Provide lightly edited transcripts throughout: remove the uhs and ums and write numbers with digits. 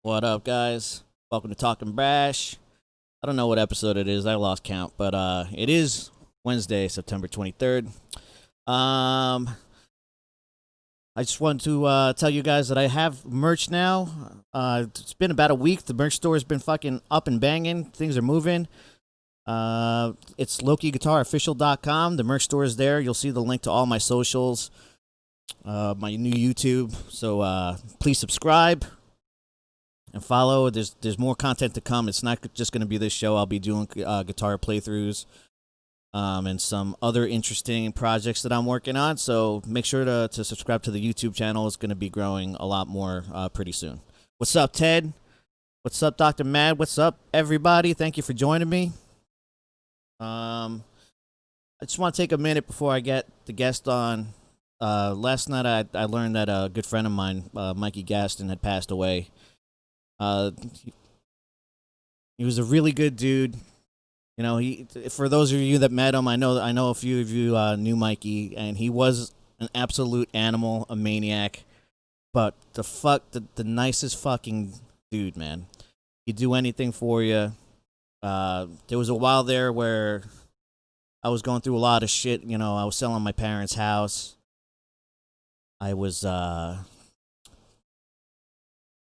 What up, guys? Welcome to Talkin Brash. I don't know what episode it is. I lost count, but it is Wednesday, September 23rd. I just want to tell you guys that I have merch now. It's been about a week. The merch store has been fucking up and banging. Things are moving. It's LokiGuitarOfficial.com. The merch store is there. You'll see the link to all my socials, my new YouTube. So please subscribe and follow. There's more content to come. It's not just going to be this show. I'll be doing guitar playthroughs and some other interesting projects that I'm working on. So make sure to subscribe to the YouTube channel. It's going to be growing a lot more pretty soon. What's up, Ted? What's up, Dr. Mad? What's up, everybody? Thank you for joining me. I just want to take a minute before I get the guest on. Last night I learned that a good friend of mine, Mikey Gaston, had passed away. He was a really good dude. You know, for those of you that met him, I know a few of you knew Mikey, and he was an absolute animal, a maniac. But the nicest fucking dude, man. He'd do anything for you. There was a while there where I was going through a lot of shit. You know, I was selling my parents' house. I was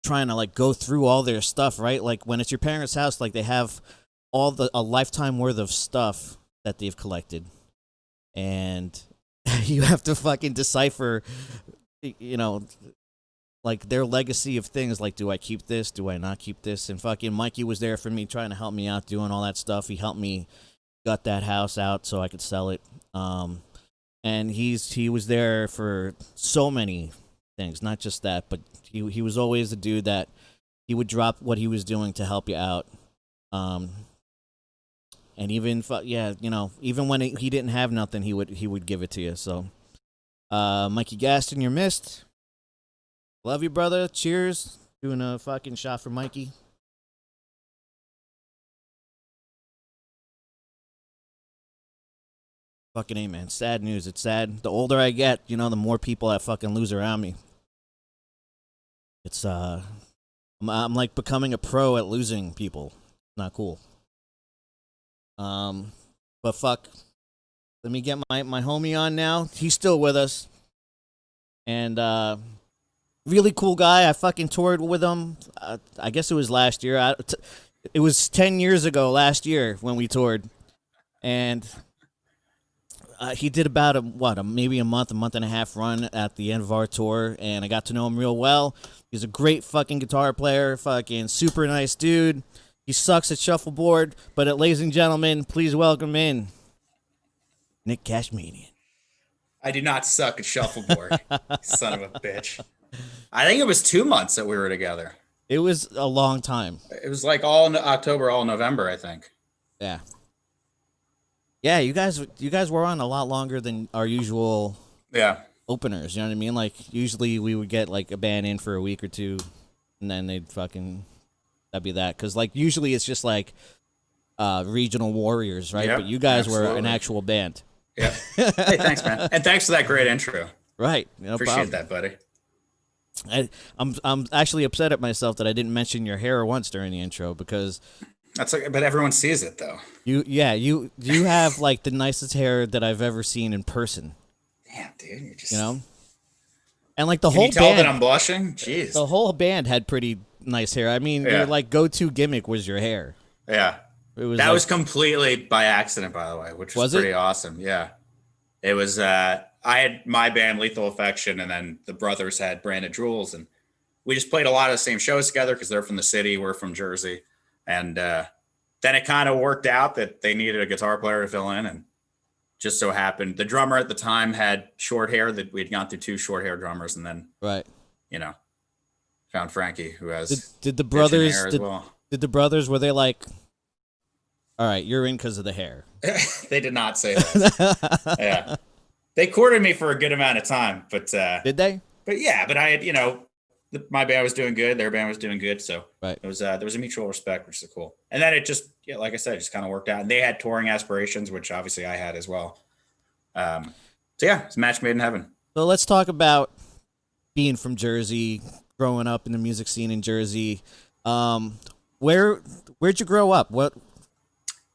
trying to like go through all their stuff, right? Like when it's your parents' house, like they have a lifetime worth of stuff that they've collected, and you have to fucking decipher, you know, like their legacy of things. Like, do I keep this? Do I not keep this? And fucking Mikey was there for me, trying to help me out, doing all that stuff. He helped me gut that house out so I could sell it. And he was there for so many things, not just that, but he was always the dude that he would drop what he was doing to help you out. And even you know, even when he didn't have nothing, he would give it to you. So, Mikey Gaston, you're missed. Love you, brother. Cheers. Doing a fucking shot for Mikey. Fucking A, man. Sad news. It's sad. The older I get, you know, the more people I fucking lose around me. It's I'm like becoming a pro at losing people. Not cool. But fuck. Let me get my homie on now. He's still with us. And really cool guy. I fucking toured with him. I guess it was last year. It was 10 years ago last year when we toured. And he did about maybe a month and a half run at the end of our tour, and I got to know him real well. He's a great fucking guitar player, fucking super nice dude. He sucks at shuffleboard, but ladies and gentlemen, please welcome in Nick Kashmanian. I do not suck at shuffleboard, son of a bitch. I think it was 2 months that we were together. It was a long time. It was like all October, all November, I think. Yeah. Yeah, you guys were on a lot longer than our usual openers, you know what I mean? Like, usually we would get, like, a band in for a week or two, and then that'd be that. Because, like, usually it's just, like, regional warriors, right? But you guys were an actual band. Yeah. Hey, thanks, man. And thanks for that great intro. Right. No Appreciate that, buddy. I'm actually upset at myself that I didn't mention your hair once during the intro, because... But everyone sees it, though. You have, like, the nicest hair that I've ever seen in person. Damn, dude, you're just... You know? And, like, the Can whole you tell band... that I'm blushing? Jeez. The whole band had pretty nice hair. I mean, your, like, go-to gimmick was your hair. Yeah. That was completely by accident, by the way, which was pretty awesome. Yeah. It was, I had my band, Lethal Affection, and then the brothers had Branded Julez, and we just played a lot of the same shows together because they're from the city, we're from Jersey. And then it kind of worked out that they needed a guitar player to fill in, and just so happened the drummer at the time had short hair. That we'd gone through 2 short hair drummers, and then you know, found Frankie, who has did the brothers hair as well. Did the brothers, were they like, all right, you're in because of the hair? They did not say that. Yeah, they courted me for a good amount of time, but did they? But yeah, but I had, you know, my band was doing good, their band was doing good, so it was there was a mutual respect, which is cool. And then it just, like I said, it just kind of worked out. And they had touring aspirations, which obviously I had as well. So yeah, it's a match made in heaven. So let's talk about being from Jersey, growing up in the music scene in Jersey. Where'd you grow up? What?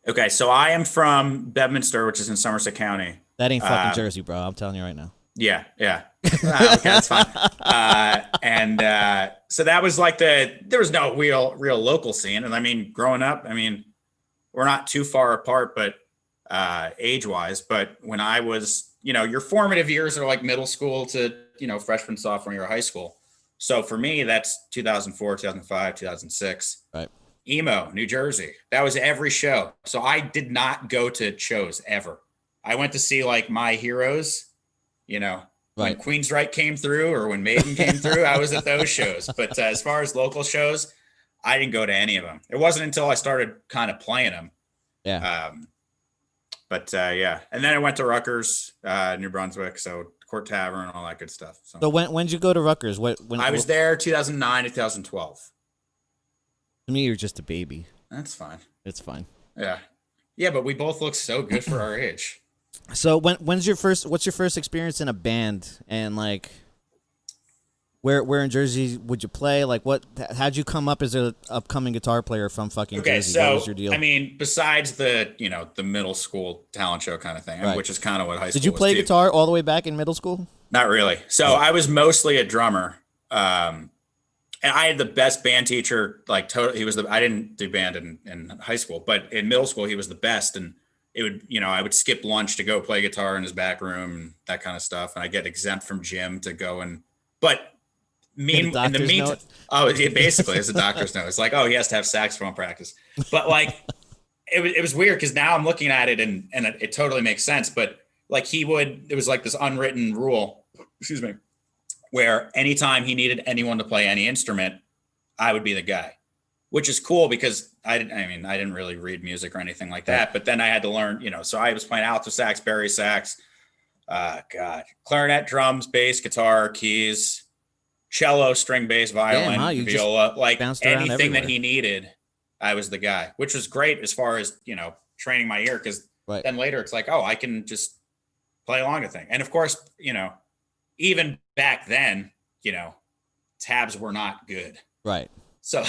Okay, so I am from Bedminster, which is in Somerset County. That ain't fucking Jersey, bro. I'm telling you right now. Yeah. Okay, that's fine. So that was like there was no real local scene. And I mean, growing up, I mean, we're not too far apart, but age wise. But when I was, your formative years are like middle school to, freshman, sophomore year of high school. So for me, that's 2004, 2005, 2006. Right. Emo, New Jersey. That was every show. So I did not go to shows ever. I went to see like My Heroes, when Queensryche came through or when Maiden came through, I was at those shows. But as far as local shows, I didn't go to any of them. It wasn't until I started kind of playing them. Yeah. Yeah. And then I went to Rutgers, New Brunswick. So Court Tavern, all that good stuff. So when did you go to Rutgers? When I was there 2009 to 2012. To me, you're just a baby. That's fine. It's fine. Yeah. Yeah, but we both look so good for our age. So what's your first experience in a band, and like where in Jersey would you play? Like how'd you come up as an upcoming guitar player from fucking Jersey? So what was your deal? I mean, besides the the middle school talent show kind of thing, right. which is kind of what high school was. Did you play guitar all the way back in middle school? Not really. So I was mostly a drummer. And I had the best band teacher, like totally. I didn't do band in high school, but in middle school he was the best. And it would, I would skip lunch to go play guitar in his back room and that kind of stuff. And I get exempt from gym to go but in the meantime, basically it's a doctor's note. It's like, he has to have saxophone practice. But like, it was weird because now I'm looking at it and it totally makes sense. But like it was like this unwritten rule, excuse me, where anytime he needed anyone to play any instrument, I would be the guy, which is cool because I didn't really read music or anything like that. But then I had to learn, so I was playing alto sax, bari sax, clarinet, drums, bass, guitar, keys, cello, string bass, violin, viola, like anything that he needed, I was the guy, which was great as far as, training my ear. Cause then later it's like, I can just play along the thing. And of course, even back then, tabs were not good. Right. So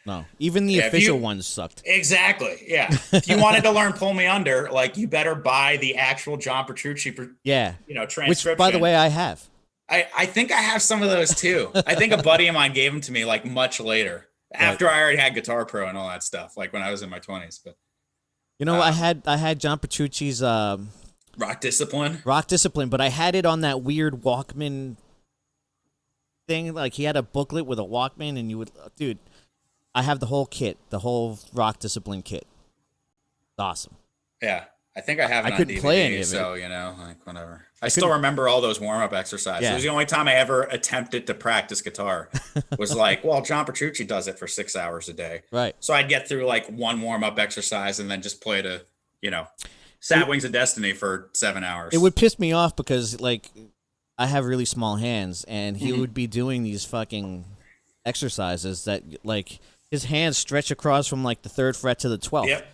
no, even the official ones sucked. Exactly. Yeah. If you wanted to learn Pull Me Under, like you better buy the actual John Petrucci, transcription. Which, by the way, I have. I think I have some of those too. I think a buddy of mine gave them to me like much later after I already had Guitar Pro and all that stuff, like when I was in my 20s. But I had John Petrucci's Rock Discipline, but I had it on that weird Walkman thing. Like he had a booklet with a Walkman, and dude, I have the whole kit, the whole Rock Discipline kit. It's awesome. Yeah. I think I have it on couldn't DVD, play any of it. So, like whatever. I still remember all those warm-up exercises. It was the only time I ever attempted to practice guitar was like, well, John Petrucci does it for 6 hours a day. Right. So I'd get through like one warm-up exercise and then just play to, Sad Wings of Destiny for 7 hours. It would piss me off because like I have really small hands, and he would be doing these fucking exercises that like his hands stretch across from like the 3rd fret to the 12th. Yep.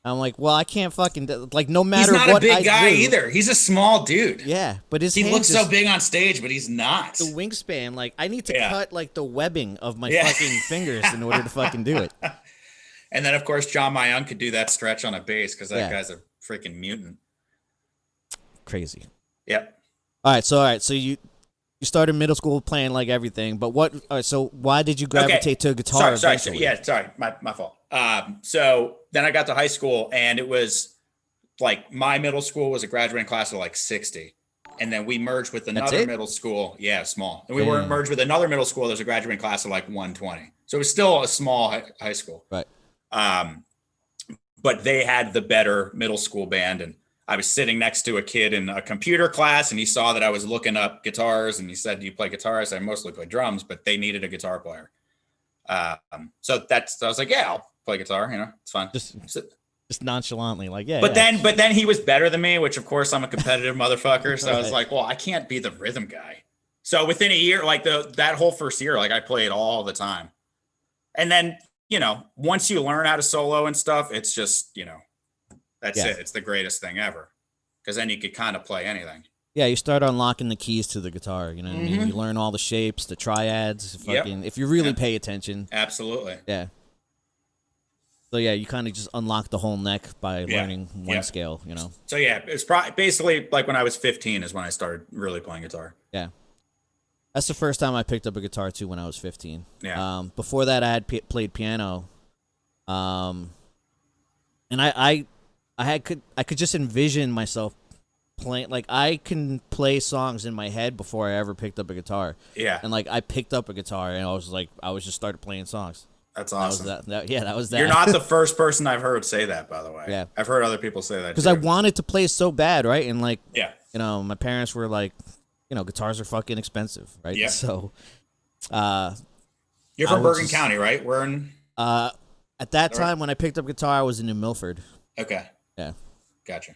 I'm like, well, I can't fucking like no matter what. He's not a big guy either. He's a small dude. Yeah, but he looks so big on stage, but he's not. The wingspan, like I need to cut like the webbing of my fucking fingers in order to fucking do it. And then of course John Mayung could do that stretch on a bass because that guy's a freaking mutant. Crazy. Yep. All right, so you started middle school playing like everything, but what? All right, so why did you gravitate to guitar? Sorry, my fault. So then I got to high school, and it was like my middle school was a graduating class of like 60, and then we merged with another middle school. Yeah, small, and we were merged with another middle school. There's a graduating class of like 120, so it was still a small high school. Right. But they had the better middle school band, and I was sitting next to a kid in a computer class, and he saw that I was looking up guitars, and he said, "Do you play guitar?" I said, "I mostly play drums," but they needed a guitar player. So I was like, "Yeah, I'll play guitar. It's fine." Just nonchalantly, like, yeah. But then he was better than me, which of course I'm a competitive motherfucker. So I was like, well, I can't be the rhythm guy. So within a year, like that whole first year, like I played all the time. And then, once you learn how to solo and stuff, it's just, that's it. It's the greatest thing ever. Because then you could kind of play anything. Yeah, you start unlocking the keys to the guitar. You know what I mean? You learn all the shapes, the triads. Fucking, if you really pay attention. Absolutely. Yeah. So yeah, you kind of just unlock the whole neck by learning one scale. You know. So yeah, it's basically like when I was 15 is when I started really playing guitar. Yeah. That's the first time I picked up a guitar too, when I was 15. Yeah. Before that, I had played piano. And I could just envision myself playing. Like, I can play songs in my head before I ever picked up a guitar. Yeah. And like, I picked up a guitar and I was just started playing songs. That's awesome. That was that. You're not the first person I've heard say that, by the way. Yeah. I've heard other people say that because I wanted to play so bad, right? And like, you know, my parents were like, you know, guitars are fucking expensive, right? Yeah. So, you're from Bergen County, right? We're in. At that time when I picked up guitar, I was in New Milford. Okay. Yeah. Gotcha.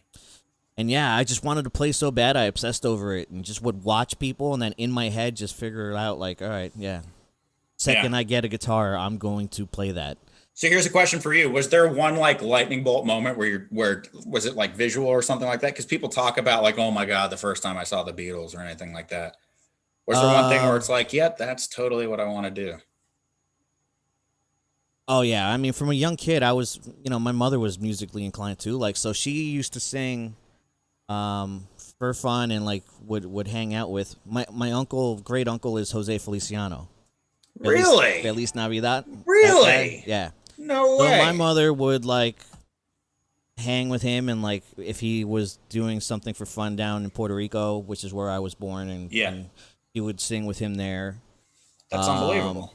And yeah, I just wanted to play so bad, I obsessed over it and just would watch people, and then in my head just figure it out. Like, all right, second I get a guitar, I'm going to play that. So here's a question for you: was there one like lightning bolt moment where was it like visual or something like that? Because people talk about like, oh my god, the first time I saw the Beatles or anything like that. Was there one thing where it's like, yep, that's totally what I want to do? Oh yeah, I mean, from a young kid, I was, you know, my mother was musically inclined too. Like, so she used to sing, for fun, and like would hang out with my great uncle is Jose Feliciano. Really? Feliz Navidad. Really? Yeah. No way. So my mother would like hang with him, and like if he was doing something for fun down in Puerto Rico, which is where I was born, and he would sing with him there. That's unbelievable.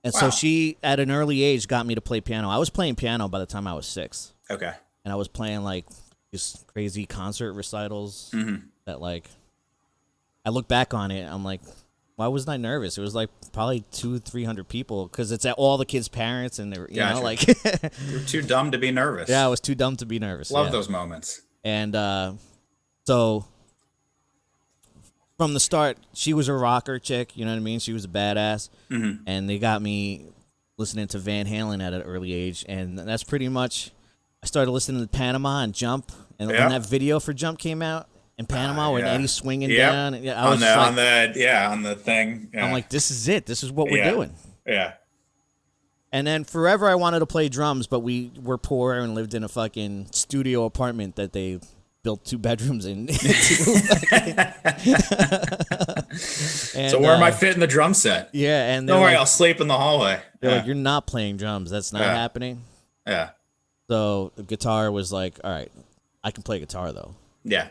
And so she, at an early age, got me to play piano. I was playing piano by the time I was 6. Okay. And I was playing like these crazy concert recitals that like, I look back on it, I'm like, why wasn't I nervous? It was like probably 200-300 people, because it's at all the kids' parents, and they're, you know, like you're too dumb to be nervous. Yeah, I was too dumb to be nervous. Love those moments. And so from the start, she was a rocker chick, you know what I mean? She was a badass. And they got me listening to Van Halen at an early age, and that's pretty much, I started listening to Panama and Jump, and when that video for Jump came out in Panama, when Eddie's swinging down, I was on the thing. Yeah. I'm like, this is it. This is what we're doing. Yeah. And then forever I wanted to play drums, but we were poor and lived in a fucking studio apartment that they built 2 bedrooms in. So where am I fitting the drum set? Yeah, and don't worry, I'll sleep in the hallway. They're like, you're not playing drums. That's not happening. Yeah. So the guitar was like, all right, I can play guitar though. Yeah.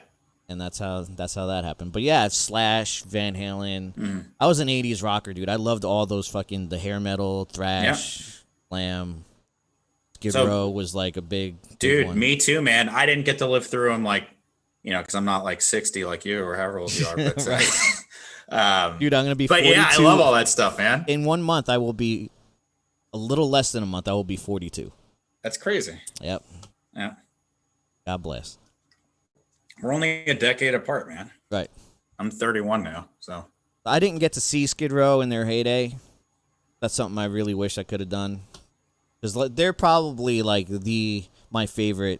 And that's how that happened. But yeah, Slash, Van Halen. I was an 80s rocker, dude. I loved all those fucking, the hair metal, thrash, glam. Skid Row was like a big one. Me too, man. I didn't get to live through them, like, you know, because I'm not like 60 like you or however old you are. But, dude, I'm gonna be 42. But yeah, I love all that stuff, man. In 1 month, I will be a little less than a month. I will be 42. That's crazy. Yep. Yeah. God bless. We're only a decade apart, man. Right. I'm 31 now, so. I didn't get to see Skid Row in their heyday. That's something I really wish I could have done. Because they're probably like my favorite.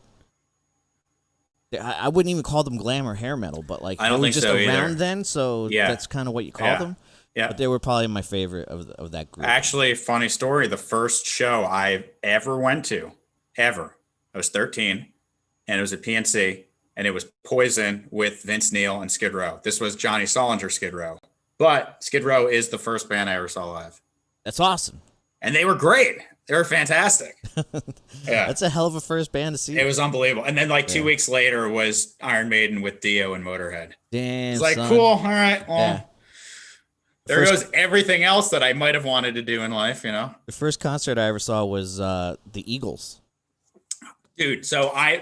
I wouldn't even call them glam or hair metal, but like I don't think just so around either. Then, so that's kind of what you call them. Yeah. But they were probably my favorite of that group. Actually, funny story. The first show I ever went to, I was 13, and it was at PNC, and it was Poison with Vince Neil and Skid Row. This was Johnny Solinger Skid Row. But Skid Row is the first band I ever saw live. That's awesome. And they were great. They were fantastic. Yeah. That's a hell of a first band to see. It was unbelievable. And then like 2 weeks later was Iron Maiden with Dio and Motorhead. Damn. It's like, son. cool. All right. Well, yeah. There goes everything else that I might have wanted to do in life, you know? The first concert I ever saw was the Eagles. Dude, so have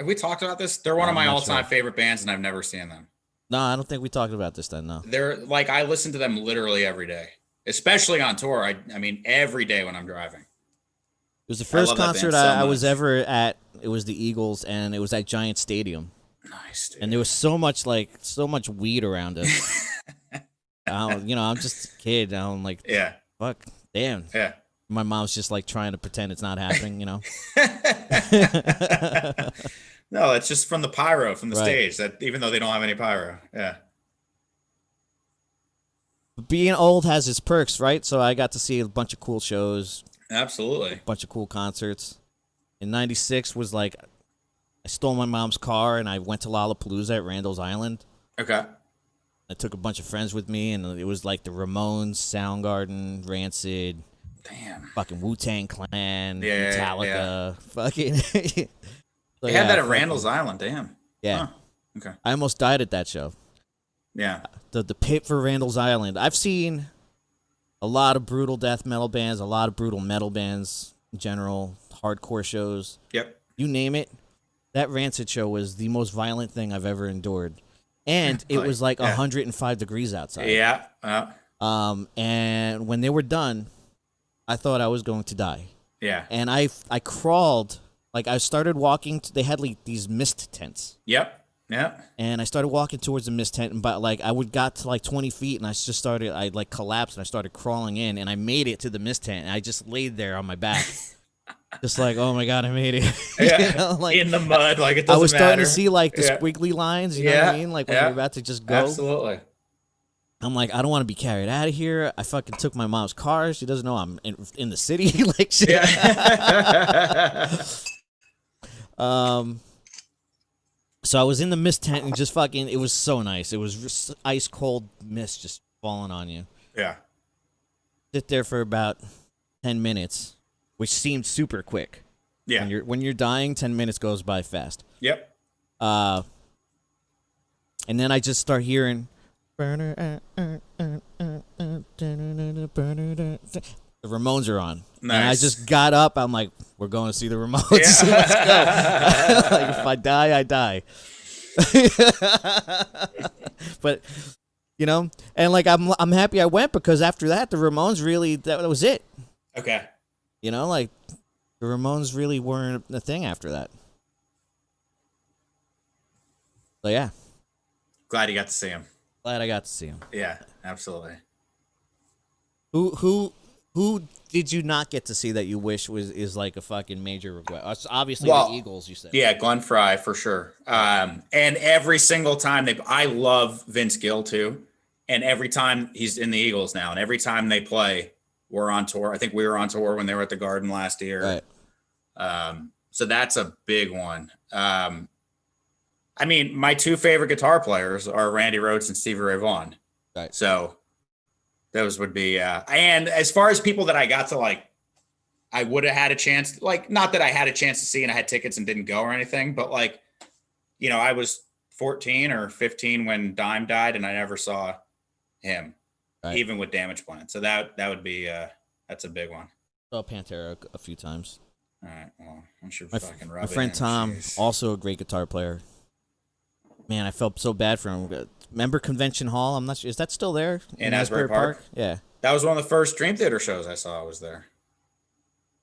we talked about this? They're one of my all-time favorite bands, and I've never seen them. No, I don't think we talked about this then, no. They're like, I listen to them literally every day, especially on tour. I mean, every day when I'm driving. It was the first concert I was ever at. It was the Eagles, and it was at Giant Stadium. Nice, dude. And there was so much weed around us. I'm just a kid. I'm like, fuck, damn. Yeah. My mom's just like trying to pretend it's not happening, you know? No, it's just from the pyro from the Right. stage. That even though they don't have any pyro, yeah. Being old has its perks, right? So I got to see a bunch of cool shows, a Absolutely. bunch of cool concerts. In '96 was like I stole my mom's car and I went to Lollapalooza at Randall's Island. Okay. I took a bunch of friends with me, and it was like the Ramones, Soundgarden, Rancid, Damn. fucking Wu-Tang Clan, Yeah, Metallica, fucking. So, They had that at Randall's Island. Damn. Yeah. Huh. Okay. I almost died at that show. Yeah. The pit for Randall's Island. I've seen a lot of brutal death metal bands, a lot of brutal metal bands in general, hardcore shows. Yep. You name it. That Rancid show was the most violent thing I've ever endured. And it was like 105 degrees outside. Yeah. And when they were done, I thought I was going to die. Yeah. And I crawled, like I started walking. They had like these mist tents. Yep. Yeah. And I started walking towards the mist tent, but like I got to like 20 feet, and I like collapsed, and I started crawling in, and I made it to the mist tent, and I just laid there on my back, just like, oh my god, I made it. Yeah. Like in the mud, like it doesn't matter. I was starting to see like the squiggly lines, you know what I mean, like when you're about to just go. Absolutely. I'm like, I don't want to be carried out of here. I fucking took my mom's car. She doesn't know I'm in the city, like shit. Yeah. So I was in the mist tent and just fucking, it was so nice. It was just ice cold mist just falling on you. Yeah. Sit there for about 10 minutes, which seemed super quick. Yeah. When you're dying, 10 minutes goes by fast. Yep. And then I just start hearing the Ramones are on. Nice. And I just got up. I'm like, we're going to see the Ramones. Let's go. Like, if I die, I die. But, you know, and like I'm happy I went, because after that, the Ramones really, that was it. Okay. You know, like the Ramones really weren't a thing after that. So yeah. Glad you got to see him. Glad I got to see him. Yeah, absolutely. Who did you not get to see that you wish is like a fucking major regret? Obviously, the Eagles, you said. Yeah, Glenn Frey for sure. And every single time I love Vince Gill too. And every time he's in the Eagles now, and every time they play, we're on tour. I think we were on tour when they were at the Garden last year. Right. So that's a big one. I mean, my two favorite guitar players are Randy Rhoads and Stevie Ray Vaughan. Right. So those would be, and as far as people that I got to like, I would have had a chance, like, not that I had a chance to see and I had tickets and didn't go or anything, but like, you know, I was 14 or 15 when Dime died and I never saw him, right, even with Damage Plan. So that would be, that's a big one. Saw Pantera a few times. All right. Well, I should fucking rub it in. My friend Tom, Jeez. also a great guitar player. Man, I felt so bad for him. Remember Convention Hall? I'm not sure. Is that still there? In Asbury Park? Yeah. That was one of the first Dream Theater shows I saw. I was there.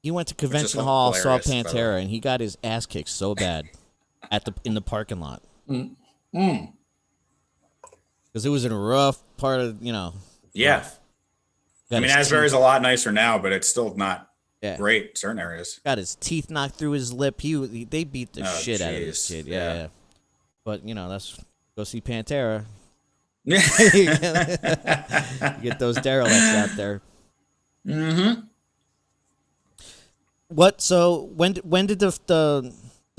He went to Convention Hall, saw Pantera, and he got his ass kicked so bad in the parking lot. Because it was in a rough part of, you know. Yeah. Rough. I mean, Asbury's a lot nicer now, but it's still not great in certain areas. Got his teeth knocked through his lip. They beat the shit out of this kid. Yeah. But, you know, go see Pantera. You get those derelicts out there. Mm-hmm. So when did the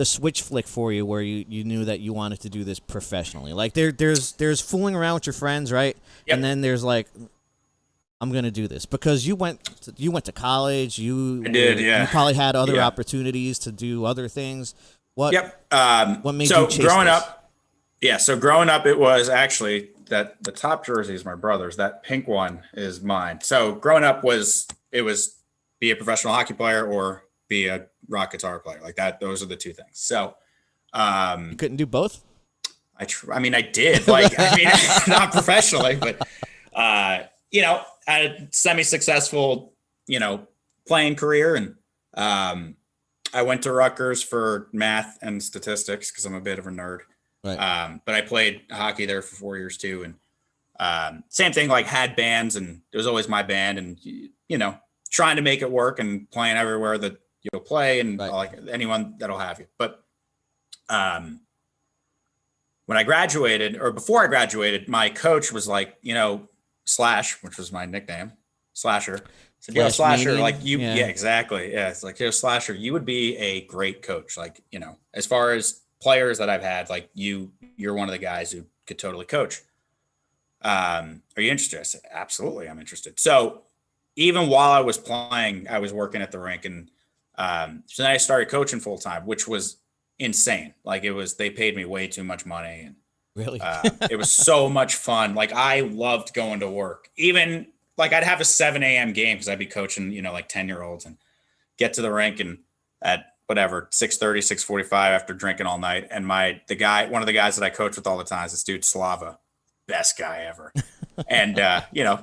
switch flick for you where you knew that you wanted to do this professionally? Like there's fooling around with your friends, right? Yep. And then there's like, I'm gonna do this because you went to college. I did, yeah. You probably had other opportunities to do other things. What made you chase growing this? up? Yeah, so growing up, it was actually that the top jersey is my brother's. That pink one is mine. So growing up it was be a professional hockey player or be a rock guitar player, like that. Those are the two things. So you couldn't do both. I mean, I did. Like, I mean, not professionally, but you know, I had a semi-successful, you know, playing career, and I went to Rutgers for math and statistics because I'm a bit of a nerd. Right. But I played hockey there for 4 years too. And same thing, like had bands, and it was always my band, and, you know, trying to make it work and playing everywhere that you'll play and like anyone that'll have you. But when I graduated, or before I graduated, my coach was like, Slash, which was my nickname, Slasher. Said, yo, Slasher, like you, yeah, exactly. Yeah. It's like, yo, Slasher, you would be a great coach. Like, as far as players that I've had, like you're one of the guys who could totally coach. Are you interested? I said, absolutely, I'm interested. So even while I was playing, I was working at the rink, and so then I started coaching full time, which was insane. Like they paid me way too much money, and really, it was so much fun. Like I loved going to work. Even like I'd have a 7 a.m. game because I'd be coaching, like 10-year-olds, and get to the rink and at whatever 6:30, 6:45 after drinking all night. And one of the guys that I coach with all the time is this dude Slava, best guy ever. And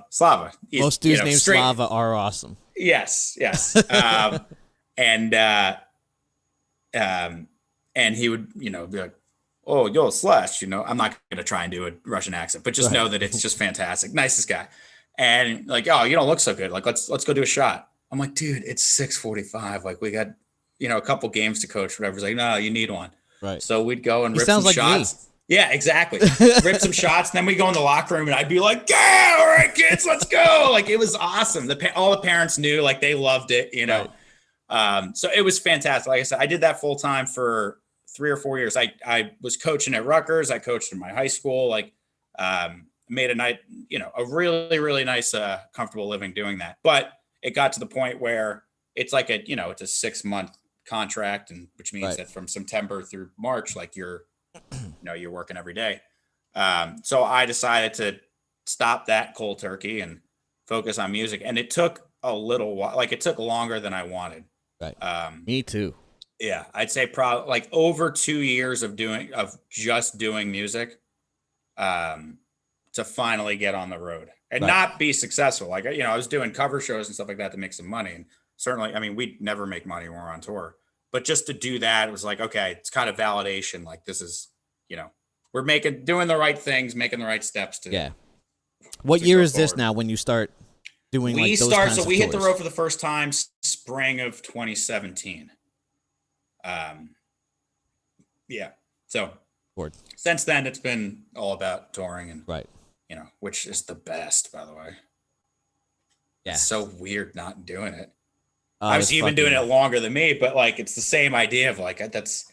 Slava. Most dudes named Slava are awesome. Yes. And he would, be like, oh, yo, Slash, I'm not going to try and do a Russian accent, but just know that it's just fantastic. Nicest guy. And like, oh, you don't look so good. Like, let's go do a shot. I'm like, dude, it's 6:45. Like we got, a couple games to coach, whatever. He's like, no, you need one. Right. So we'd go and rip some shots. Me. Yeah, exactly. Rip some shots. And then we go in the locker room and I'd be like, yeah, all right, kids, let's go. Like it was awesome. All the parents knew, like they loved it, Right. So it was fantastic. Like I said, I did that full time for 3 or 4 years. I was coaching at Rutgers. I coached in my high school, made a night, a really, really nice, comfortable living doing that. But it got to the point where it's like it's a 6-month contract, and which means that from September through March, like you're working every day. So I decided to stop that cold turkey and focus on music. And it took a little while, like it took longer than I wanted. Right. Me too. Yeah. I'd say probably like over 2 years of just doing music, to finally get on the road and not be successful. Like, I was doing cover shows and stuff like that to make some money. And certainly, I mean, we never make money when we're on tour, but just to do that, it was like, okay, it's kind of validation. Like this is, we're doing the right things, making the right steps to. Yeah. What year is this now when you start doing those kinds of we hit the tours? road for the first time spring of 2017. Yeah. So since then it's been all about touring and which is the best, by the way. Yeah. It's so weird not doing it. Obviously, you've been doing it longer than me, but like it's the same idea of like that's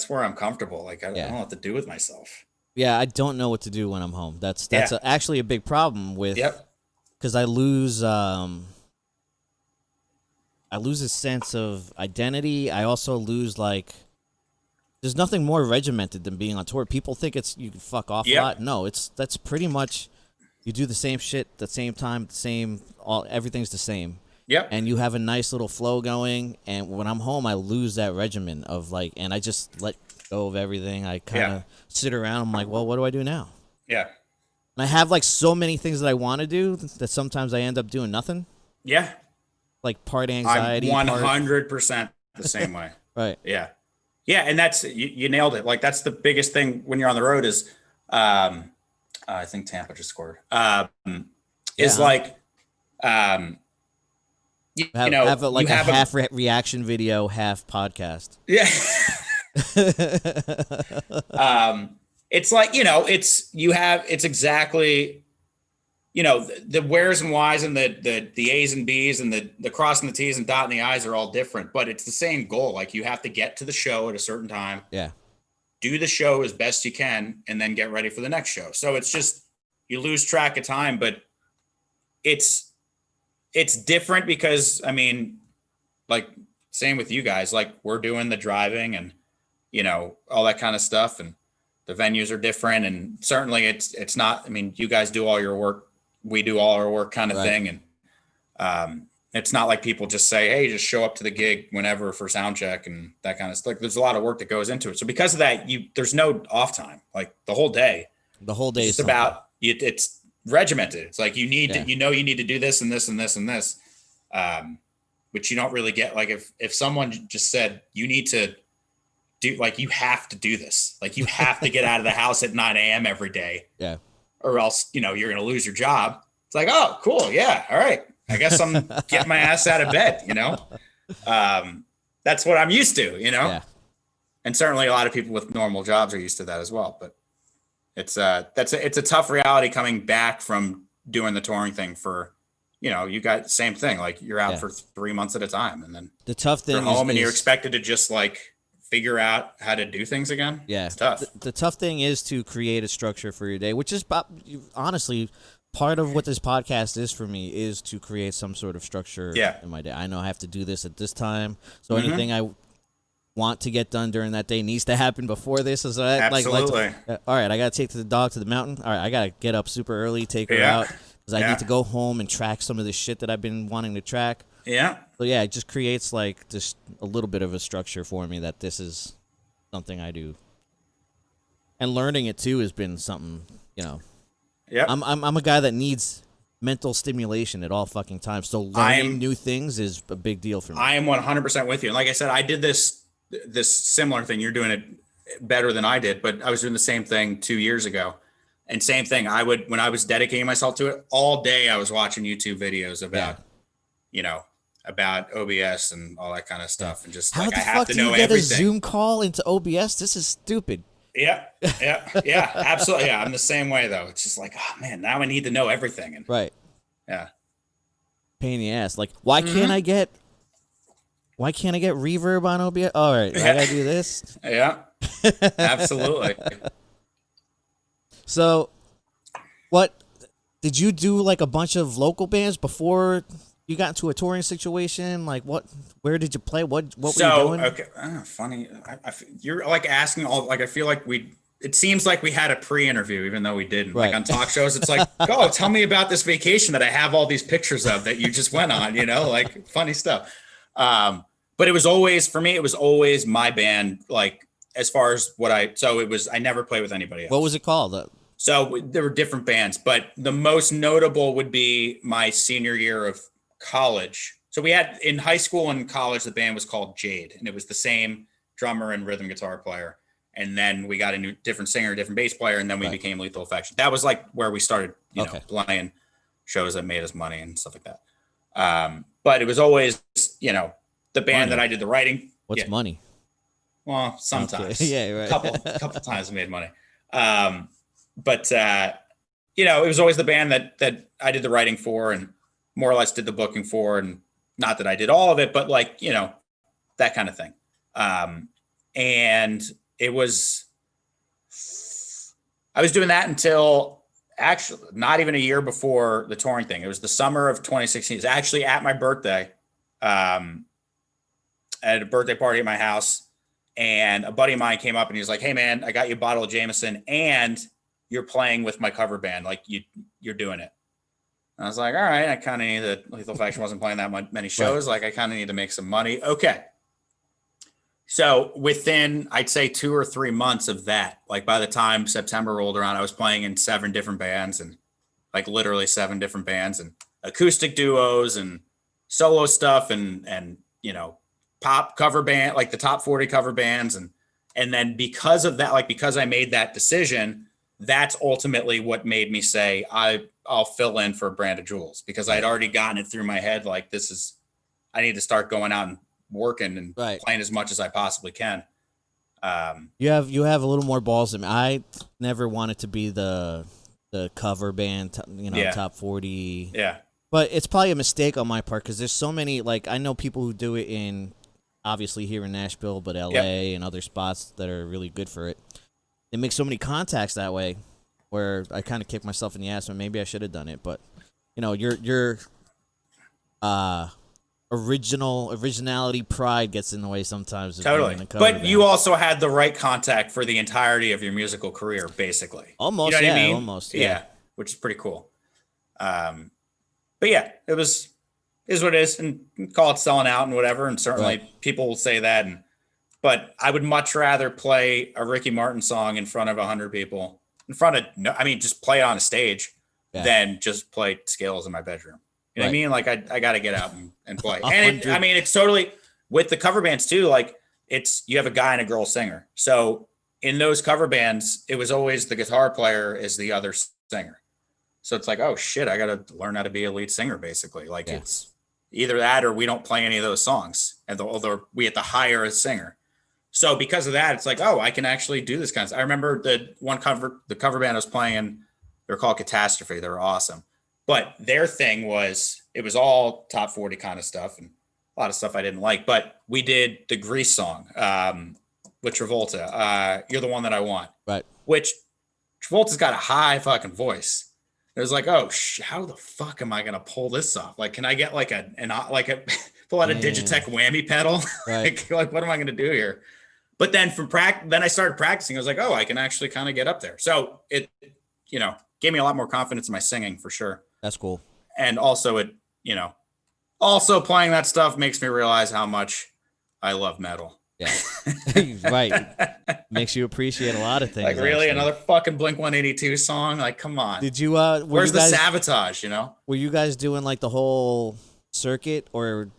where I'm comfortable. Like I don't know what to do with myself. Yeah, I don't know what to do when I'm home. That's actually a big problem with. Yep. Because I lose a sense of identity. I also lose there's nothing more regimented than being on tour. People think you can fuck off a lot. No, that's pretty much you do the same shit at the same time, everything's the same. Yep. And you have a nice little flow going. And when I'm home, I lose that regimen of and I just let go of everything. I kind of sit around. I'm like, well, what do I do now? Yeah. And I have so many things that I want to do that sometimes I end up doing nothing. Yeah. Like part anxiety. I'm 100% the same way. Right. Yeah. Yeah. And that's, you nailed it. Like that's the biggest thing when you're on the road is, I think Tampa just scored, is you have a half reaction video, half podcast. Yeah. It's like, it's exactly, the where's and why's and the A's and B's and the crossing the T's and dotting the I's are all different, but it's the same goal. Like you have to get to the show at a certain time. Yeah. Do the show as best you can and then get ready for the next show. So it's just, you lose track of time, but it's different because same with you guys, we're doing the driving and, all that kind of stuff. And the venues are different. And certainly it's not, you guys do all your work. We do all our work kind of thing. And it's not like people just say, hey, just show up to the gig whenever for sound check and that kind of stuff. There's a lot of work that goes into it. So because of that, there's no off time, the whole day. The whole day is about it's regimented. It's like you need to, you need to do this and this and this and this. Which you don't really get. If someone just said you need to do, you have to do this, you have to get out of the house at 9 a.m. every day. Yeah. Or else, you're going to lose your job. It's like, oh, cool. Yeah. All right. I guess I'm getting my ass out of bed, That's what I'm used to, Yeah. And certainly a lot of people with normal jobs are used to that as well. But it's a tough reality coming back from doing the touring thing for, you got the same thing. Like you're out for 3 months at a time, and then the tough thing you're home and you're expected to just like figure out how to do things again. Yeah. It's tough. The tough thing is to create a structure for your day, which is honestly part of what this podcast is for me, is to create some sort of structure in my day. I know I have to do this at this time. So anything I want to get done during that day needs to happen before this. So Absolutely. All right, I got to take the dog to the mountain. All right, I got to get up super early, take her out, because I need to go home and track some of the shit that I've been wanting to track. Yeah. So yeah, it just creates like just a little bit of a structure for me that this is something I do. And learning it too has been something, Yeah. I'm a guy that needs mental stimulation at all fucking times. So learning new things is a big deal for me. I am 100% with you. And like I said, I did this similar thing. You're doing it better than I did, but I was doing the same thing 2 years ago. And same thing. When I was dedicating myself to it all day, I was watching YouTube videos about, about OBS and all that kind of stuff. And just how like, the I have fuck to do know you get everything. a Zoom call into OBS? This is stupid. Yeah, absolutely. Yeah, I'm the same way though. It's just like, oh man, now I need to know everything. And right. Yeah. Pain in the ass. Like, why can't I get reverb on OBS? All right, I gotta do this. Yeah, absolutely. So, what did you do? Like a bunch of local bands before you got into a touring situation? Like, where did you play? What were you doing? Okay, funny. You're like asking all. Like, I feel like it seems like we had a pre-interview, even though we didn't. Right. Like on talk shows, it's like, oh, tell me about this vacation that I have all these pictures of that you just went on. Like funny stuff. But it was always for me. It was always my band. Like as far as I never played with anybody else. What was it called? So there were different bands, but the most notable would be my senior year of college. So we had in high school and college, the band was called Jade, and it was the same drummer and rhythm guitar player. And then we got a different singer, different bass player, and then we became Lethal Affection. That was like where we started, playing shows that made us money and stuff like that. But it was always, the band that I did the writing. What's money? Well, sometimes. Okay. Yeah, right. A couple times we made money. But it was always the band that I did the writing for and more or less did the booking for, and not that I did all of it, but like, that kind of thing. And I was doing that until actually not even a year before the touring thing. It was the summer of 2016. It's actually at my birthday. I had a birthday party at my house, and a buddy of mine came up and he was like, "Hey man, I got you a bottle of Jameson and you're playing with my cover band. Like you're doing it." And I was like, all right, I kind of need that. Lethal Faction wasn't playing that many shows. Like I kind of need to make some money. Okay. So within, I'd say 2 or 3 months of that, like by the time September rolled around, I was playing in 7 different bands, and like literally 7 different bands, and acoustic duos and solo stuff and pop cover band, like the top 40 cover bands. And then because of that, like, because I made that decision, that's ultimately what made me say, I'll fill in for Brand of Julez, because I'd already gotten it through my head. Like I need to start going out and working and playing as much as I possibly can. You have a little more balls than me. I never wanted to be the cover band, top 40. Yeah. But it's probably a mistake on my part, because there's so many, like, I know people who do it in, obviously here in Nashville, but LA and other spots that are really good for it. They make so many contacts that way, where I kind of kick myself in the ass, and maybe I should have done it. But, your originality pride gets in the way sometimes. Totally. But you also had the right contact for the entirety of your musical career, basically. Almost, you know what I mean? Almost. Yeah, which is pretty cool. But yeah, it is what it is, and call it selling out and whatever. And certainly people will say that. But I would much rather play a Ricky Martin song in front of 100 people, just play it on a stage, than just play scales in my bedroom. You know what I mean? Like I got to get out and play. And it's totally with the cover bands too. Like you have a guy and a girl singer. So in those cover bands, it was always the guitar player is the other singer. So it's like, oh shit, I got to learn how to be a lead singer, basically. Like it's either that or we don't play any of those songs, and although we have to hire a singer. So because of that, it's like, oh, I can actually do this kind of stuff. I remember the cover band I was playing in, they're called Catastrophe. They were awesome. But their thing was, it was all top 40 kind of stuff and a lot of stuff I didn't like. But we did the Grease song with Travolta, You're the One That I Want. Right. Which Travolta's got a high fucking voice. It was like, oh, how the fuck am I going to pull this off? Like, can I get like pull out a Digitech whammy pedal? Right. like, what am I going to do here? But then then I started practicing. I was like, oh, I can actually kind of get up there. So it, gave me a lot more confidence in my singing for sure. That's cool. And also also playing that stuff makes me realize how much I love metal. Yeah. Right. Makes you appreciate a lot of things. Like, really? Actually. Another fucking Blink-182 song? Like, come on. Did you, where's the sabotage, Were you guys doing like the whole circuit, or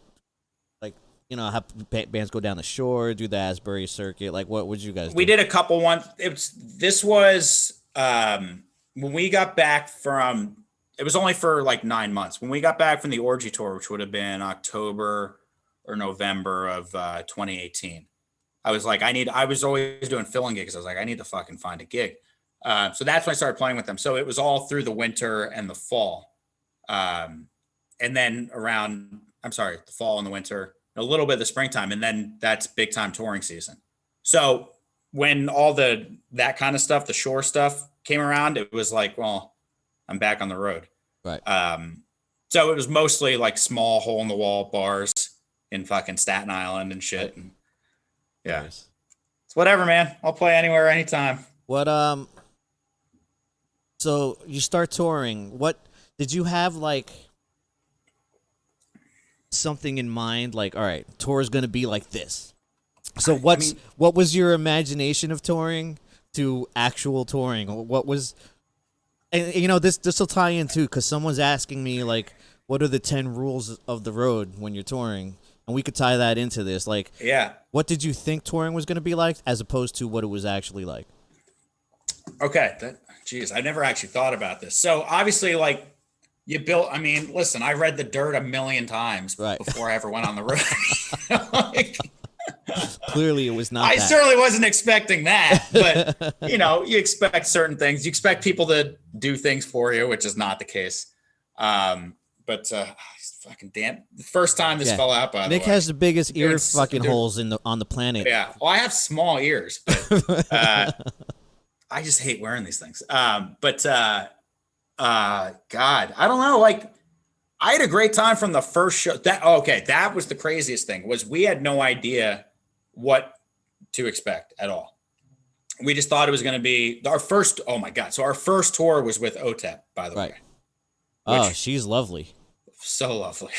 like, have bands go down the shore, do the Asbury circuit? Like, what would you guys do? We did a couple ones. This was, when we got back from, it was only for like 9 months. When we got back from the Orgy Tour, which would have been October or November of 2018, I was like, I was always doing filling gigs. I was like, I need to fucking find a gig. So that's when I started playing with them. So it was all through the winter and the fall. And then the fall and the winter, a little bit of the springtime. And then that's big time touring season. So when all that kind of stuff, the shore stuff came around, it was like, well, I'm back on the road. Right. So it was mostly like small hole in the wall bars in fucking Staten Island and shit. Right. And yeah. Nice. It's whatever, man. I'll play anywhere, anytime. What, so you start touring. What did you have, like, something in mind? Like, all right, tour is going to be like this. So what was your imagination of touring to actual touring? What was, and this will tie in too, because someone's asking me, like, what are the 10 rules of the road when you're touring? And we could tie that into this. Like, yeah, what did you think touring was going to be like, as opposed to what it was actually like? Okay, I never actually thought about this. So obviously, like, listen, I read The Dirt a million times before I ever went on the road. Like, clearly, it was not. I certainly wasn't expecting that, but you expect certain things. You expect people to do things for you, which is not the case. But fucking damn, the first time this fell out. By the way, Nick has the biggest ear holes on the planet. Yeah, well, I have small ears, but I just hate wearing these things. God, I don't know. Like, I had a great time from the first show. That was the craziest thing, was we had no idea what to expect at all. We just thought it was going to be our first. Oh my God. So our first tour was with OTEP, by the way. Oh, she's lovely. So lovely.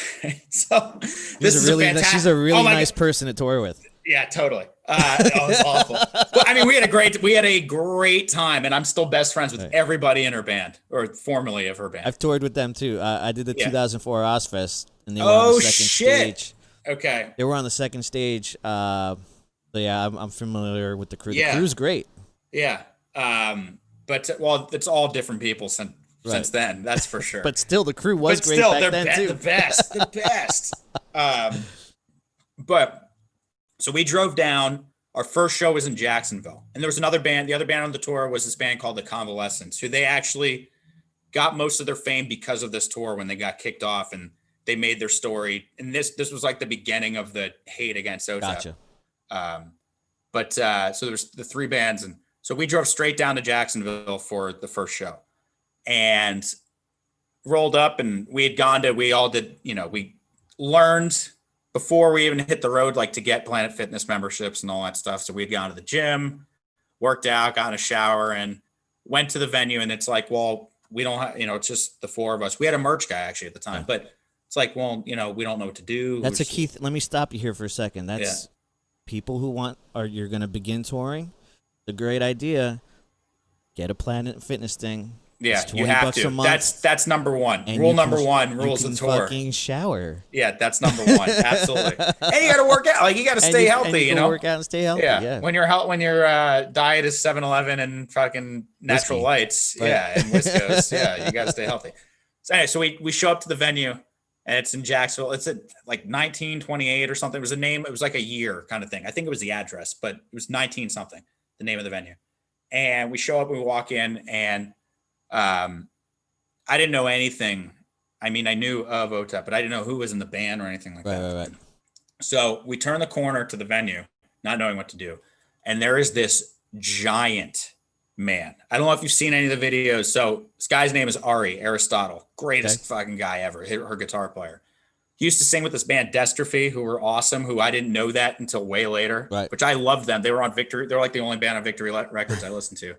So this is fantastic. She's a really nice person to tour with. Yeah, totally. It was awful. But I mean, we had a great time, and I'm still best friends with everybody in her band, or formerly of her band. I've toured with them too. I did the 2004 Ozfest, and they were on the second stage. Okay. They were on the second stage. So yeah, I'm familiar with the crew. Yeah. The crew's great. Yeah. But it's all different people since then. That's for sure. But still, the crew was great back then too. The best. But so we drove down. Our first show was in Jacksonville, and there was another band. The other band on the tour was this band called The Convalescents, who they actually got most of their fame because of this tour when they got kicked off, and they made their story. And this was like the beginning of the hate against OTEP. Gotcha. So there's the three bands, and so we drove straight down to Jacksonville for the first show, and rolled up, and we all did, we learned before we even hit the road, like, to get Planet Fitness memberships and all that stuff. So we'd gone to the gym, worked out, got in a shower, and went to the venue. And it's like, well, we don't have, it's just the four of us. We had a merch guy actually at the time, but it's like, well, we don't know what to do. That's a key. Let me stop you here for a second. That's people who you're going to begin touring. The great idea. Get a Planet Fitness thing. Yeah, you have to. That's number one. Rule number one. Rules of tour. Fucking shower. Yeah, that's number one. Absolutely. And you got to work out. Like, you got to stay healthy. Work out and stay healthy. Yeah. When your diet is 7-Eleven and fucking natural lights. Right. Yeah, and Wiscos. Yeah, you got to stay healthy. So anyway, so we show up to the venue, and it's in Jacksonville. It's at like 1928 or something. It was a name. It was like a year kind of thing. I think it was the address, but it was 19 something, the name of the venue. And we show up and we walk in, and I didn't know anything. I mean, I knew of OTEP, but I didn't know who was in the band or anything like that. Right. So we turn the corner to the venue, not knowing what to do. And there is this giant man. I don't know if you've seen any of the videos. So this guy's name is Aristotle. Greatest fucking guy ever. Her guitar player. He used to sing with this band Dystrophy, who were awesome, who I didn't know that until way later, which I loved them. They were on Victory. They're like the only band on Victory Records I listened to.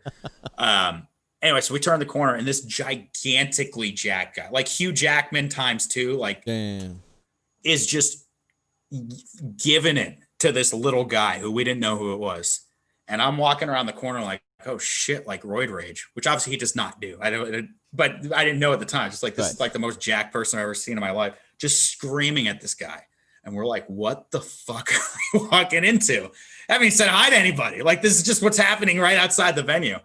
Anyway, so we turn the corner, and this gigantically jacked guy, like Hugh Jackman times 2, like is just giving it to this little guy who we didn't know who it was. And I'm walking around the corner like, oh shit, like roid rage, which obviously he does not do. But I didn't know at the time. Just like this is like the most jacked person I've ever seen in my life, just screaming at this guy. And we're like, what the fuck are we walking into? I haven't said hi to anybody. Like, this is just what's happening right outside the venue.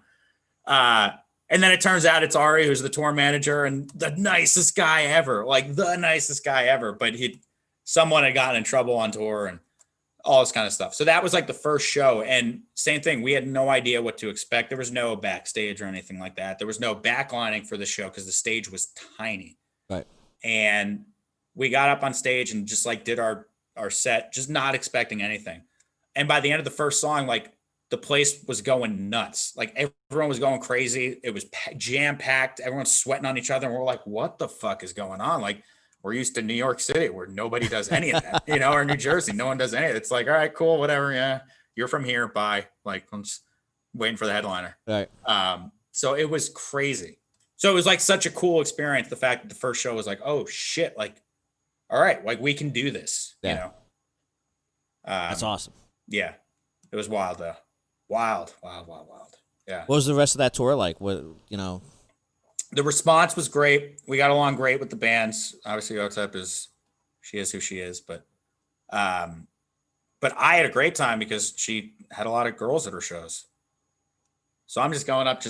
And then it turns out it's Ari, who's the tour manager and the nicest guy ever, like the nicest guy ever. But someone had gotten in trouble on tour and all this kind of stuff. So that was like the first show. And same thing, we had no idea what to expect. There was no backstage or anything like that. There was no backlining for the show because the stage was tiny. Right. And we got up on stage and just like did our set, just not expecting anything. And by the end of the first song, like the place was going nuts. Like everyone was going crazy. It was jam packed. Everyone's sweating on each other. And we're like, what the fuck is going on? Like, we're used to New York City where nobody does any of that, or New Jersey, no one does any of it. It's like, all right, cool, whatever. Yeah. You're from here. Bye. Like, I'm just waiting for the headliner. Right. So it was crazy. So it was like such a cool experience. The fact that the first show was like, oh shit. Like, all right, like we can do this, That's awesome. Yeah. It was wild though. Wild. Yeah. What was the rest of that tour like? The response was great. We got along great with the bands. Obviously, OTEP she is who she is, but I had a great time because she had a lot of girls at her shows. So I'm just going up,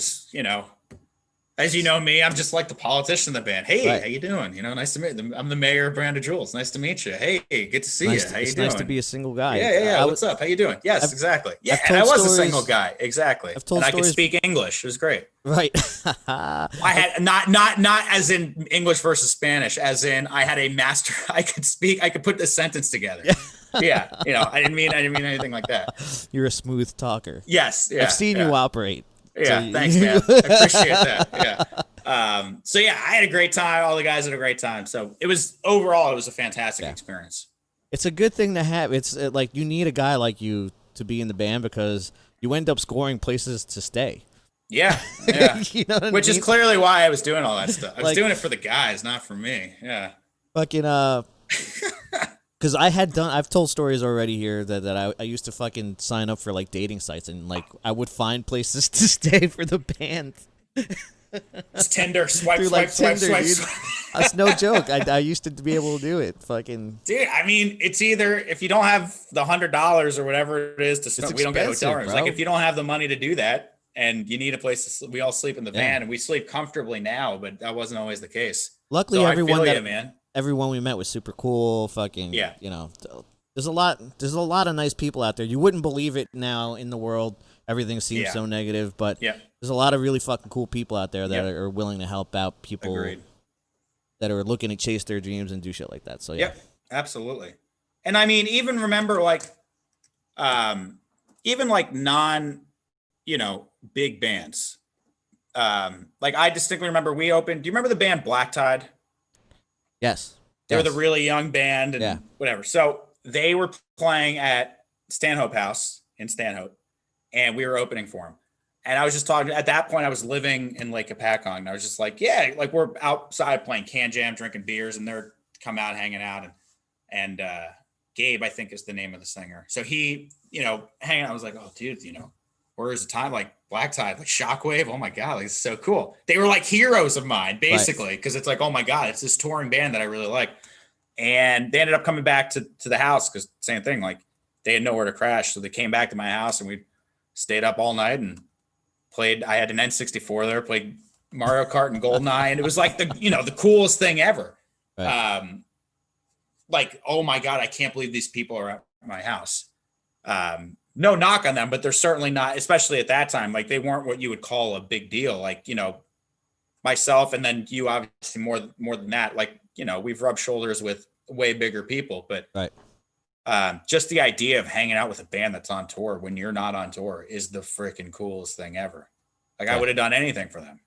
as you know me, I'm just like the politician in the band. Hey, How you doing? Nice to meet you. I'm the mayor of Brand of Julez. Nice to meet you. Hey, good to see you. How you doing? It's nice to be a single guy. Yeah. What's up? How you doing? Yes, exactly. Yeah, and I was a single guy. Exactly. And I could speak English. It was great. Right. I had not as in English versus Spanish, as in I had a master. I could put the sentence together. Yeah. I didn't mean anything like that. You're a smooth talker. Yes. Yeah, I've seen you operate. Yeah, thanks, man. I appreciate that. Yeah. So yeah, I had a great time. All the guys had a great time. So it was a fantastic experience. It's a good thing to have. It's like you need a guy like you to be in the band because you end up scoring places to stay. Yeah. Which is clearly why I was doing all that stuff. I was doing it for the guys, not for me. Yeah. Fucking because I've told stories already here that I used to fucking sign up for like dating sites and like I would find places to stay for the band. It's Tinder, swipe. That's no joke. I used to be able to do it. Fucking dude, I mean, it's either if you don't have the $100 or whatever it is to spend, we don't get hotel rooms. Bro. Like if you don't have the money to do that and you need a place to sleep, we all sleep in the van and we sleep comfortably now, but that wasn't always the case. Luckily, everyone we met was super cool. Fucking there's a lot of nice people out there. You wouldn't believe it now in the world. Everything seems so negative, but there's a lot of really fucking cool people out there that are willing to help out people that are looking to chase their dreams and do shit like that. So absolutely. And I mean, even remember like non, big bands. Like I distinctly remember we opened. Do you remember the band Black Tide? Yes. They were the really young band and whatever. So they were playing at Stanhope House in Stanhope, and we were opening for them. And I was just talking, at that point, I was living in Lake Apacon, and I was just like, like we're outside playing Can Jam, drinking beers, and they're come out hanging out. And Gabe, I think is the name of the singer. So he, hanging out, I was like, oh, dude, where's the time? Like Black Tide, like Shockwave. Oh my God, like, it's so cool. They were like heroes of mine, basically, because it's like, oh my God, it's this touring band that I really like. And they ended up coming back to the house because same thing, like they had nowhere to crash. So they came back to my house and we stayed up all night and played. I had an N64 there, played Mario Kart and GoldenEye. And it was like the coolest thing ever. Right. like, oh my God, I can't believe these people are at my house. No knock on them, but they're certainly not, especially at that time, like they weren't what you would call a big deal. Like, you know, myself and then you obviously more than that. Like, you know, we've rubbed shoulders with way bigger people, but just the idea of hanging out with a band that's on tour when you're not on tour is the freaking coolest thing ever. Like I would have done anything for them.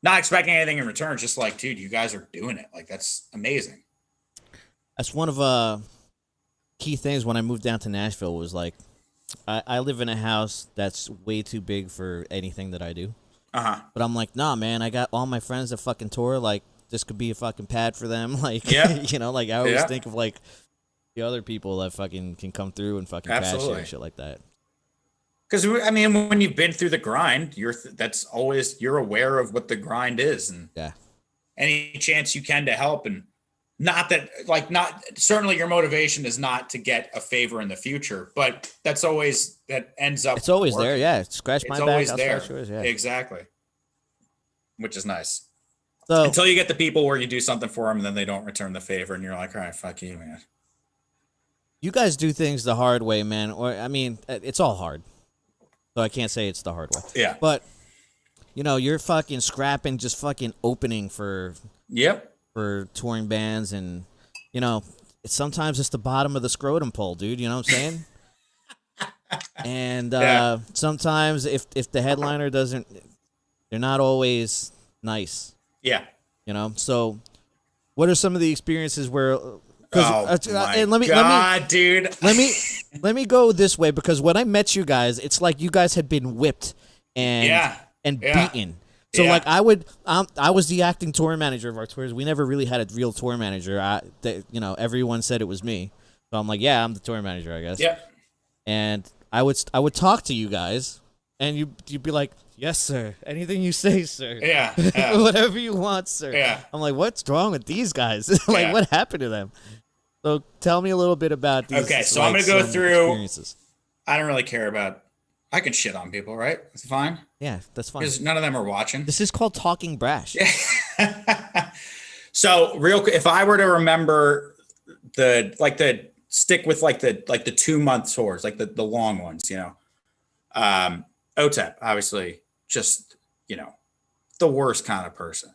Not expecting anything in return, just like, dude, you guys are doing it. Like that's amazing. That's one of key things when I moved down to Nashville was like, I live in a house that's way too big for anything that I do. But I'm like, nah, man, I got all my friends that fucking tour. Like, this could be a fucking pad for them. Like, you know, like I always think of like the other people that fucking can come through and fucking crash it and shit like that. Because I mean, when you've been through the grind, you're aware of what the grind is, and any chance you can to help, and not certainly your motivation is not to get a favor in the future, but that ends up. It's always working. there, yeah. Scratch my back, always I'll there, scratch yours, yeah. Exactly. Which is nice. So until you get the people where you do something for them and then they don't return the favor, and you're like, all right, fuck you, man. You guys do things the hard way, man. Or I mean, it's all hard. So I can't say it's the hard way. Yeah. But, you know, you're fucking scrapping, just fucking opening for touring bands. And, you know, sometimes it's the bottom of the scrotum pole, dude. You know what I'm saying? And sometimes if the headliner doesn't, they're not always nice. Yeah. You know? So what are some of the experiences where... dude. Let me go this way, because when I met you guys, it's like you guys had been whipped and beaten. So like I was the acting tour manager of our tours. We never really had a real tour manager. You know, everyone said it was me. So I'm like, yeah, I'm the tour manager, I guess. Yeah. And I would talk to you guys, and you'd be like, yes, sir. Anything you say, sir. Yeah. Whatever you want, sir. Yeah. I'm like, what's wrong with these guys? Like, what happened to them? So tell me a little bit about these. Okay, so I'm going to go through. I don't really care about. I can shit on people, right? It's fine. Yeah, that's fine. Because none of them are watching. This is called Talking Brash. So real quick, if I were to remember the stick with like the 2-month tours, like the long ones, you know, OTEP, obviously, just, you know, the worst kind of person,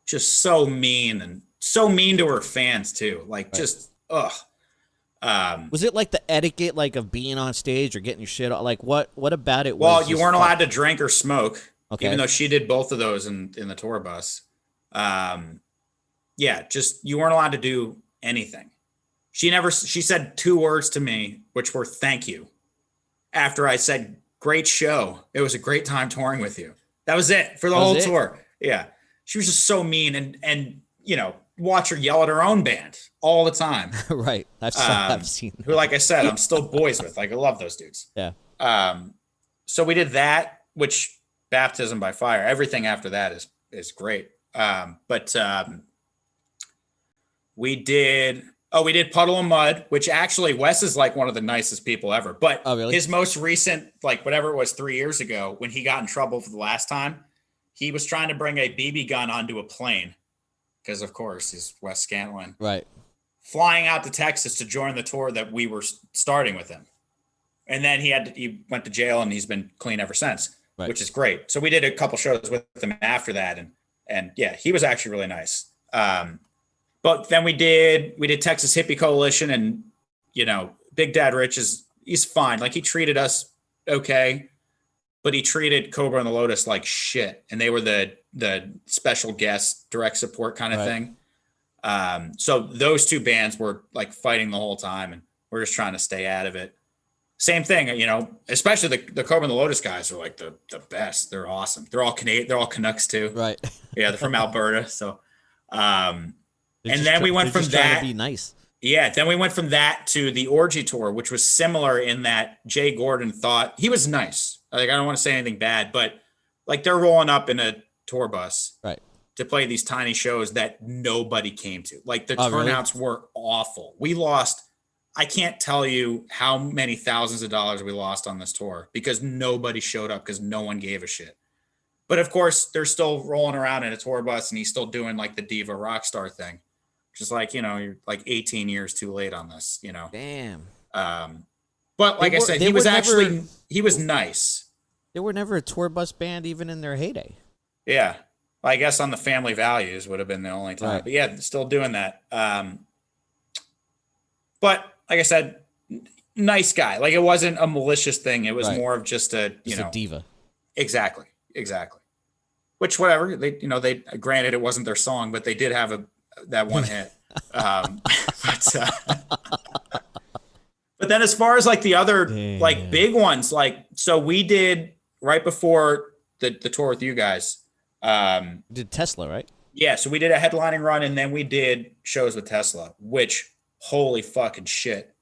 just so mean to her fans too. Like just, ugh. Was it like the etiquette, like of being on stage or getting your shit off? Like what about it? Well, you weren't allowed to drink or smoke, even though she did both of those in the tour bus. Just, you weren't allowed to do anything. She said 2 words to me, which were thank you. After I said, great show. It was a great time touring with you. That was it for the whole tour. Yeah. She was just so mean, and you know, watch her yell at her own band all the time. Right. I've seen that. Who, like I said, I'm still boys with. Like, I love those dudes. Yeah. So we did that, which baptism by fire. Everything after that is great. But we did Puddle of Mud, which actually Wes is like one of the nicest people ever. But his most recent, like whatever it was 3 years ago, when he got in trouble for the last time, he was trying to bring a BB gun onto a plane. Because, of course, he's Wes Scantlin. Right. Flying out to Texas to join the tour that we were starting with him. And then he went to jail, and he's been clean ever since, which is great. So we did a couple shows with him after that. And yeah, he was actually really nice. But then we did Texas Hippie Coalition, and, you know, Big Dad Rich he's fine. Like, he treated us okay, but he treated Cobra and the Lotus like shit. And they were the special guest direct support kind of thing. So those 2 bands were like fighting the whole time, and we're just trying to stay out of it. Same thing, you know, especially the Cobra and the Lotus guys are like the best. They're awesome. They're all Canadian. They're all Canucks too. Right. Yeah. They're from Alberta. So, and then we went from that. To be nice. Yeah. Then we went from that to the Orgy tour, which was similar in that Jay Gordon thought he was nice. Like, I don't want to say anything bad, but like, they're rolling up in a tour bus to play these tiny shows that nobody came to. Like, the turnouts were awful. We lost, I can't tell you how many thousands of dollars we lost on this tour because nobody showed up, because no one gave a shit. But of course, they're still rolling around in a tour bus, and he's still doing like the diva rock star thing, Just like, you're like 18 years too late on this, Damn. But like I said, he was nice. They were never a tour bus band even in their heyday. Yeah. Well, I guess on the Family Values would have been the only time. Right. But yeah, still doing that. But like I said, nice guy. Like, it wasn't a malicious thing. It was more of just a diva. Exactly. Which, whatever, they granted it wasn't their song, but they did have that one hit. But then as far as like the other like big ones, like, so we did right before the tour with you guys. Did Tesla, right? Yeah. So we did a headlining run, and then we did shows with Tesla, which, holy fucking shit.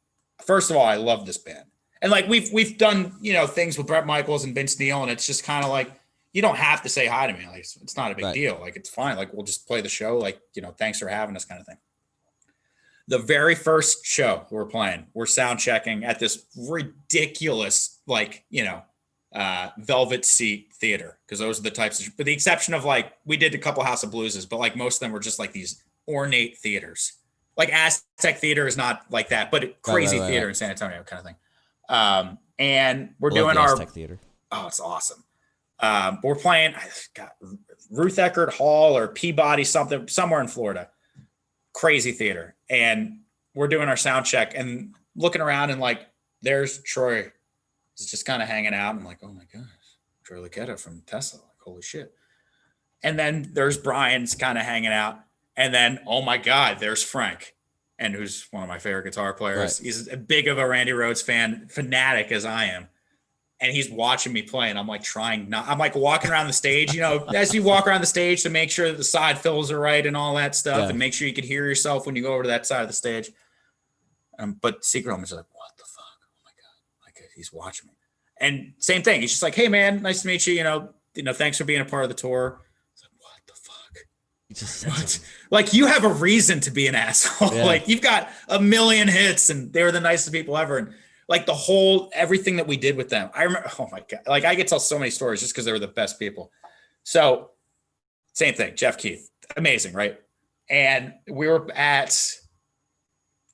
First of all, I love this band. And like, we've done, things with Bret Michaels and Vince Neil, and it's just kind of like, you don't have to say hi to me. Like, it's not a big deal. Like, it's fine. Like, we'll just play the show. Like, thanks for having us, kind of thing. The very first show we're playing, we're sound checking at this ridiculous, like, velvet seat theater. Cause those are the types of, with the exception of like, we did a couple House of Blueses, but like most of them were just like these ornate theaters. Like Aztec Theater is not like that, but crazy theater in San Antonio kind of thing. And we're doing our Aztec Theater. Oh, it's awesome. We're playing Ruth Eckerd Hall or Peabody, somewhere in Florida. Crazy theater. And we're doing our sound check and looking around, and like, there's Troy. He's just kind of hanging out. I'm like, oh my gosh, Troy Lucetta from Tesla. Like, holy shit. And then there's Brian's kind of hanging out. And then, oh my God, there's Frank, and who's one of my favorite guitar players. Right. He's as big of a Randy Rhoads fanatic as I am. And he's watching me play, and I'm like I'm like walking around the stage, as you walk around the stage to make sure that the side fills are right and all that stuff, and make sure you can hear yourself when you go over to that side of the stage. But Secret Home is like, what the fuck? Oh my God. Like, he's watching me. And same thing. He's just like, hey man, nice to meet you. Thanks for being a part of the tour. It's like, what the fuck? He just said something. Like, you have a reason to be an asshole. Yeah. Like, you've got a million hits, and they were the nicest people ever. And like, everything that we did with them, I remember, oh my God, like, I could tell so many stories just because they were the best people. So same thing, Jeff Keith, amazing, right? And we were at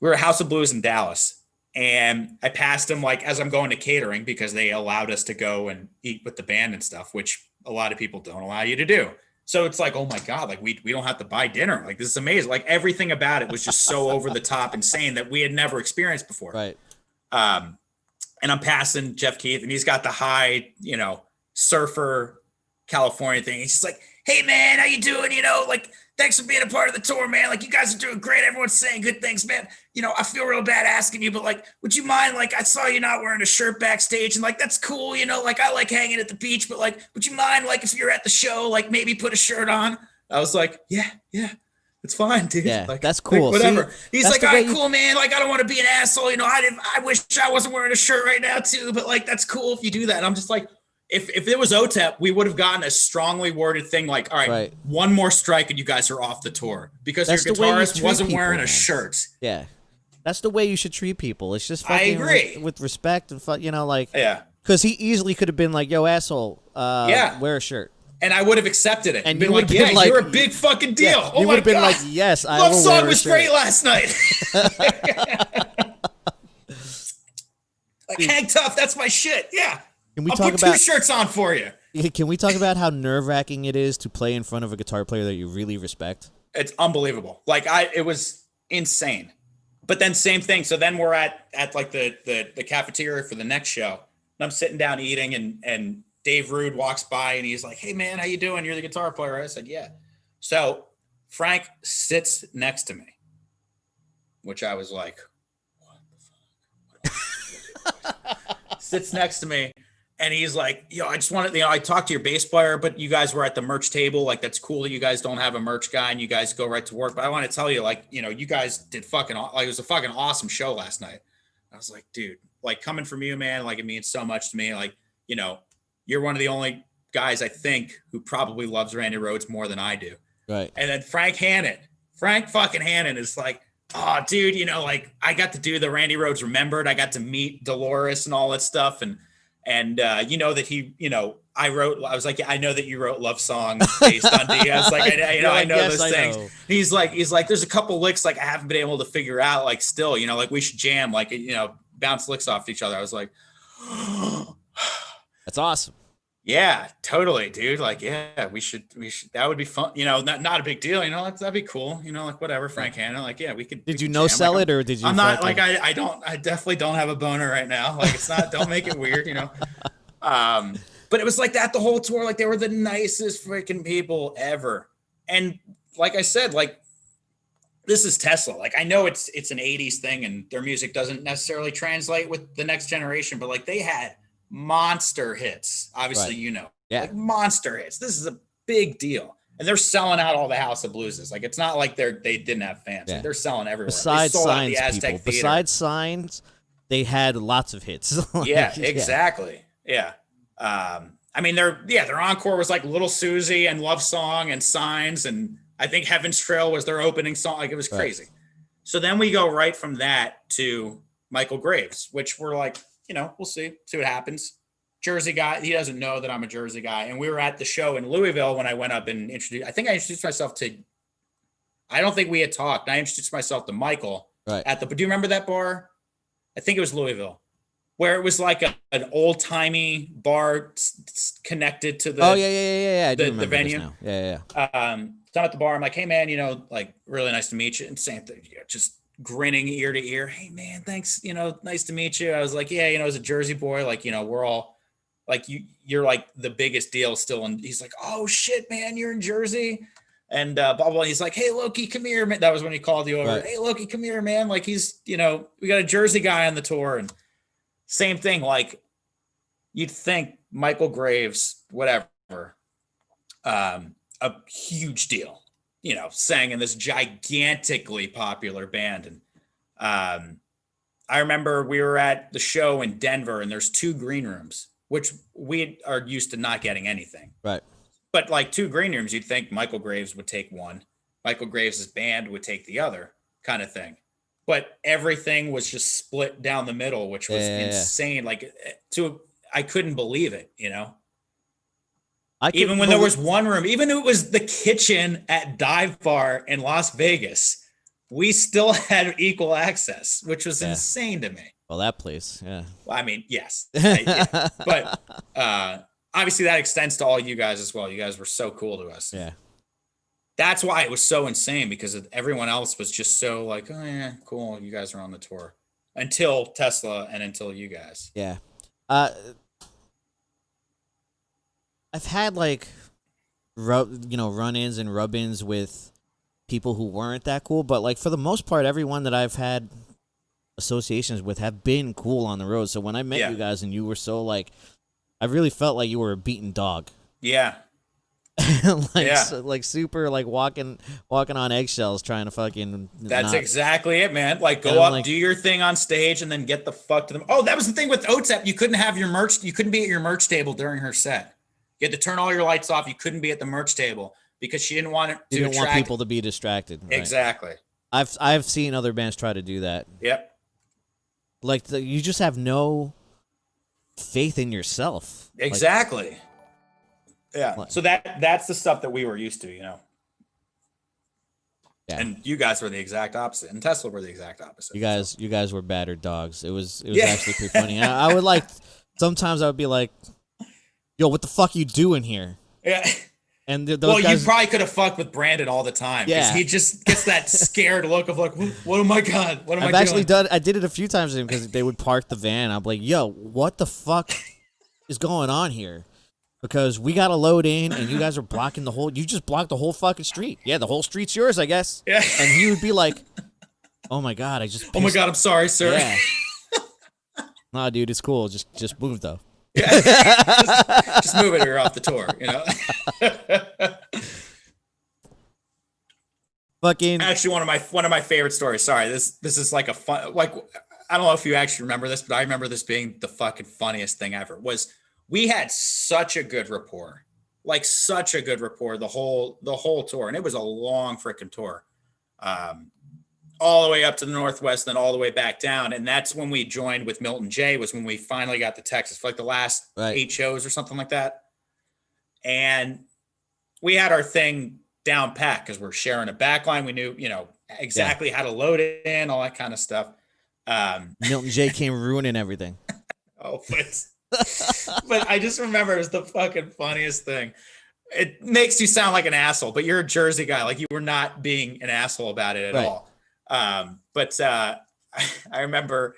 House of Blues in Dallas, and I passed him like as I'm going to catering, because they allowed us to go and eat with the band and stuff, which a lot of people don't allow you to do. So it's like, oh my God, like we don't have to buy dinner. Like, this is amazing. Like, everything about it was just so over the top insane that we had never experienced before. Right. And I'm passing Jeff Keith, and he's got the high, surfer California thing. He's just like, hey man, how you doing? Like, thanks for being a part of the tour, man. Like, you guys are doing great. Everyone's saying good things, man. I feel real bad asking you, but like, would you mind? Like, I saw you not wearing a shirt backstage, and like, that's cool. Like, I like hanging at the beach, but like, would you mind? Like, if you're at the show, like, maybe put a shirt on. I was like, yeah. It's fine, dude. Yeah, like, that's cool. Like, whatever. See, he's like, all right, cool, man. Like, I don't want to be an asshole. I wish I wasn't wearing a shirt right now too, but like, that's cool if you do that. And I'm just like, if it was OTEP, we would have gotten a strongly worded thing like, all right, one more strike and you guys are off the tour because your guitarist wasn't wearing a shirt. Yeah. That's the way you should treat people. It's just fucking, I agree. With respect and like, yeah. Because he easily could have been like, yo, asshole, wear a shirt. And I would have accepted it. And been like, yeah, you're a big fucking deal. Yeah, oh you my would have been God. like, yes, I Love will song wear a was shirt. great last night. Like, hang tough, that's my shit. Yeah. Can we I'll talk put about 2 shirts on for you. Can we talk about how nerve-wracking it is to play in front of a guitar player that you really respect? It's unbelievable. Like, it was insane. But then same thing. So then we're at like the cafeteria for the next show. And I'm sitting down eating, and Dave Rude walks by, and he's like, hey man, how you doing? You're the guitar player. I said, yeah. So Frank sits next to me, which I was like, what the fuck? Sits next to me, and he's like, I just wanted, I talked to your bass player, but you guys were at the merch table. Like, that's cool that you guys don't have a merch guy and you guys go right to work. But I want to tell you, like, you guys did fucking, like, it was a fucking awesome show last night. I was like, dude, like, coming from you, man, like, it means so much to me. Like, you're one of the only guys, I think, who probably loves Randy Rhoads more than I do. Right. And then Frank fucking Hannon is like, oh, dude, like, I got to do the Randy Rhoads Remembered. I got to meet Dolores and all that stuff. And And you know that he, you know, I was like, yeah, I know that you wrote love songs based on Diaz. Like, I know those things. Know. He's like, there's a couple licks like I haven't been able to figure out. Like, still, you know, like we should jam, like, you know, bounce licks off each other. I was like, that's awesome. Yeah, totally, dude. Like, yeah, we should. That would be fun. You know, not a big deal. You know, that'd be cool. You know, like whatever, Frank Hanna. Like, yeah, we could. Did you no sell it or did you? I'm not like I don't. I definitely don't have a boner right now. Like, it's not. Don't make it weird. You know. But it was like that the whole tour. Like, they were the nicest freaking people ever. And like I said, like, this is Tesla. Like, I know it's an '80s thing, and their music doesn't necessarily translate with the next generation. But like, they had monster hits, obviously, right. You know, like monster hits. This is a big deal, and they're selling out all the House of Blueses. Like, it's not like they didn't have fans. Like, they're selling everywhere. Besides Signs, people. Besides Signs, they had lots of hits. Like, yeah, exactly. Yeah. I mean, their encore was like Little Susie and Love Song and Signs, and I think Heaven's Trail was their opening song. Like, it was crazy. Right. So then we go right from that to Michael Graves, which we're like, you know, we'll see what happens. Jersey guy, he doesn't know that I'm a Jersey guy. And we were at the show in Louisville when I went up and I introduced myself to, I don't think we had talked. I introduced myself to Michael at do you remember that bar? I think it was Louisville, where it was like an old timey bar connected to the, I do the venue. Now. So I'm at the bar. I'm like, hey man, you know, like, really nice to meet you. And same thing, just grinning ear to ear. Hey man, thanks. You know, nice to meet you. I was like, yeah, you know, as a Jersey boy, like, you know, we're all like, you're like the biggest deal still. And he's like, oh shit, man, you're in Jersey. And blah, blah, blah. He's like, hey, Loki, come here, man. That was when he called you over. Right. Hey, Loki, come here, man. Like, he's, you know, we got a Jersey guy on the tour. And same thing. Like, you'd think Michael Graves, whatever, a huge deal. You know, sang in this gigantically popular band. And I remember we were at the show in Denver, and there's 2 green rooms, which we are used to not getting anything. Right. But like 2 green rooms, you'd think Michael Graves would take one, Michael Graves' band would take the other, kind of thing. But everything was just split down the middle, which was insane. Like, I couldn't believe it, you know? Even when there was one room, even if it was the kitchen at Dive Bar in Las Vegas, we still had equal access, which was insane to me. Well, that place, yeah. Well, I mean, yes. But obviously that extends to all you guys as well. You guys were so cool to us. Yeah. That's why it was so insane, because everyone else was just so like, oh, yeah, cool. You guys are on the tour. Until Tesla and until you guys. Yeah. I've had like, run-ins and rub-ins with people who weren't that cool, but like for the most part, everyone that I've had associations with have been cool on the road. So when I met you guys and you were so like, I really felt like you were a beaten dog. Yeah. Like super like walking on eggshells trying to fucking. That's exactly it, man. Like, go up, do your thing on stage, and then get the fuck to them. Oh, that was the thing with OTEP. You couldn't have your merch. You couldn't be at your merch table during her set. You had to turn all your lights off. You couldn't be at the merch table because she didn't want it to want people to be distracted. Right. Exactly. I've seen other bands try to do that. Yep. Like you just have no faith in yourself. Exactly. Like, yeah. So that's the stuff that we were used to, you know. Yeah. And you guys were the exact opposite, and Tesla were the exact opposite. You guys were battered dogs. It was actually pretty funny. I would like sometimes I would be like, yo, what the fuck you doing here? Yeah. And those guys, you probably could have fucked with Brandon all the time. Yeah. He just gets that scared look of like, what am I God? What am I doing? I've actually I did it a few times because they would park the van. I'm like, yo, what the fuck is going on here? Because we got to load in and you guys are blocking you just blocked the whole fucking street. Yeah, the whole street's yours, I guess. Yeah. And he would be like, oh my God, oh my God, I'm sorry, sir. Yeah. Nah, dude, it's cool. Just move though. Yeah. just move it or you're off the tour, you know? Fucking. Actually, one of my favorite stories. Sorry, this is like a fun, like, I don't know if you actually remember this, but I remember this being the fucking funniest thing ever. Was we had such a good rapport, the whole tour, and it was a long freaking tour. all the way up to the Northwest, then all the way back down. And that's when we joined with Milton J, was when we finally got to Texas for like the last 8 shows or something like that. And we had our thing down pat because we're sharing a backline. We knew, exactly how to load it in, all that kind of stuff. Milton J came ruining everything. But I just remember it was the fucking funniest thing. It makes you sound like an asshole, but you're a Jersey guy. Like, you were not being an asshole about it at all. But I remember,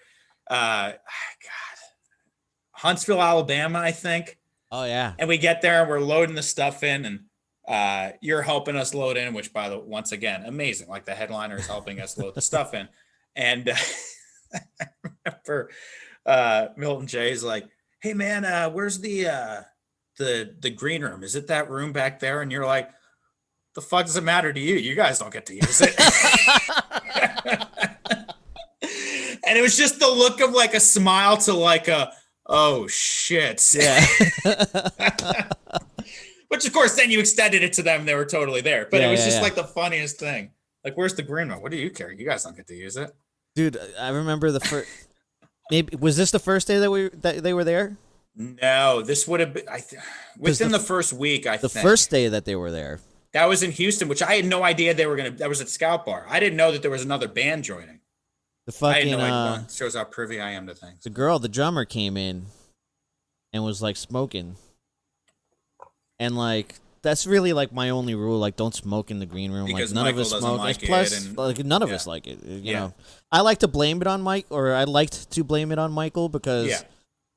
Huntsville, Alabama, I think. Oh yeah. And we get there and we're loading the stuff in, and you're helping us load in, which, by the way, once again, amazing. Like, the headliner is helping us load the stuff in. And I remember Milton J's like, "Hey man, where's the green room? Is it that room back there?" And you're like, "The fuck does it matter to you? You guys don't get to use it." And it was just the look of like a smile to like a, "Oh shit." Yeah. Which of course then you extended it to them. They were totally there. But it was just like the funniest thing. Like, "Where's the green room? What do you care? You guys don't get to use it." Dude, I remember the first. Maybe was this the first day that they were there? No, this would have been within the first week. I think the first day that they were there. That was in Houston, which I had no idea they were gonna. That was at Scout Bar. I didn't know that there was another band joining. The fucking I had no idea. Shows how privy I am to things. The drummer, came in and was like smoking, and like that's really like my only rule. Like, don't smoke in the green room. Because like, none Michael of us doesn't smoke. like Plus, it, and, like, none of us like it. You know, I like to blame it on Mike, or I liked to blame it on Michael because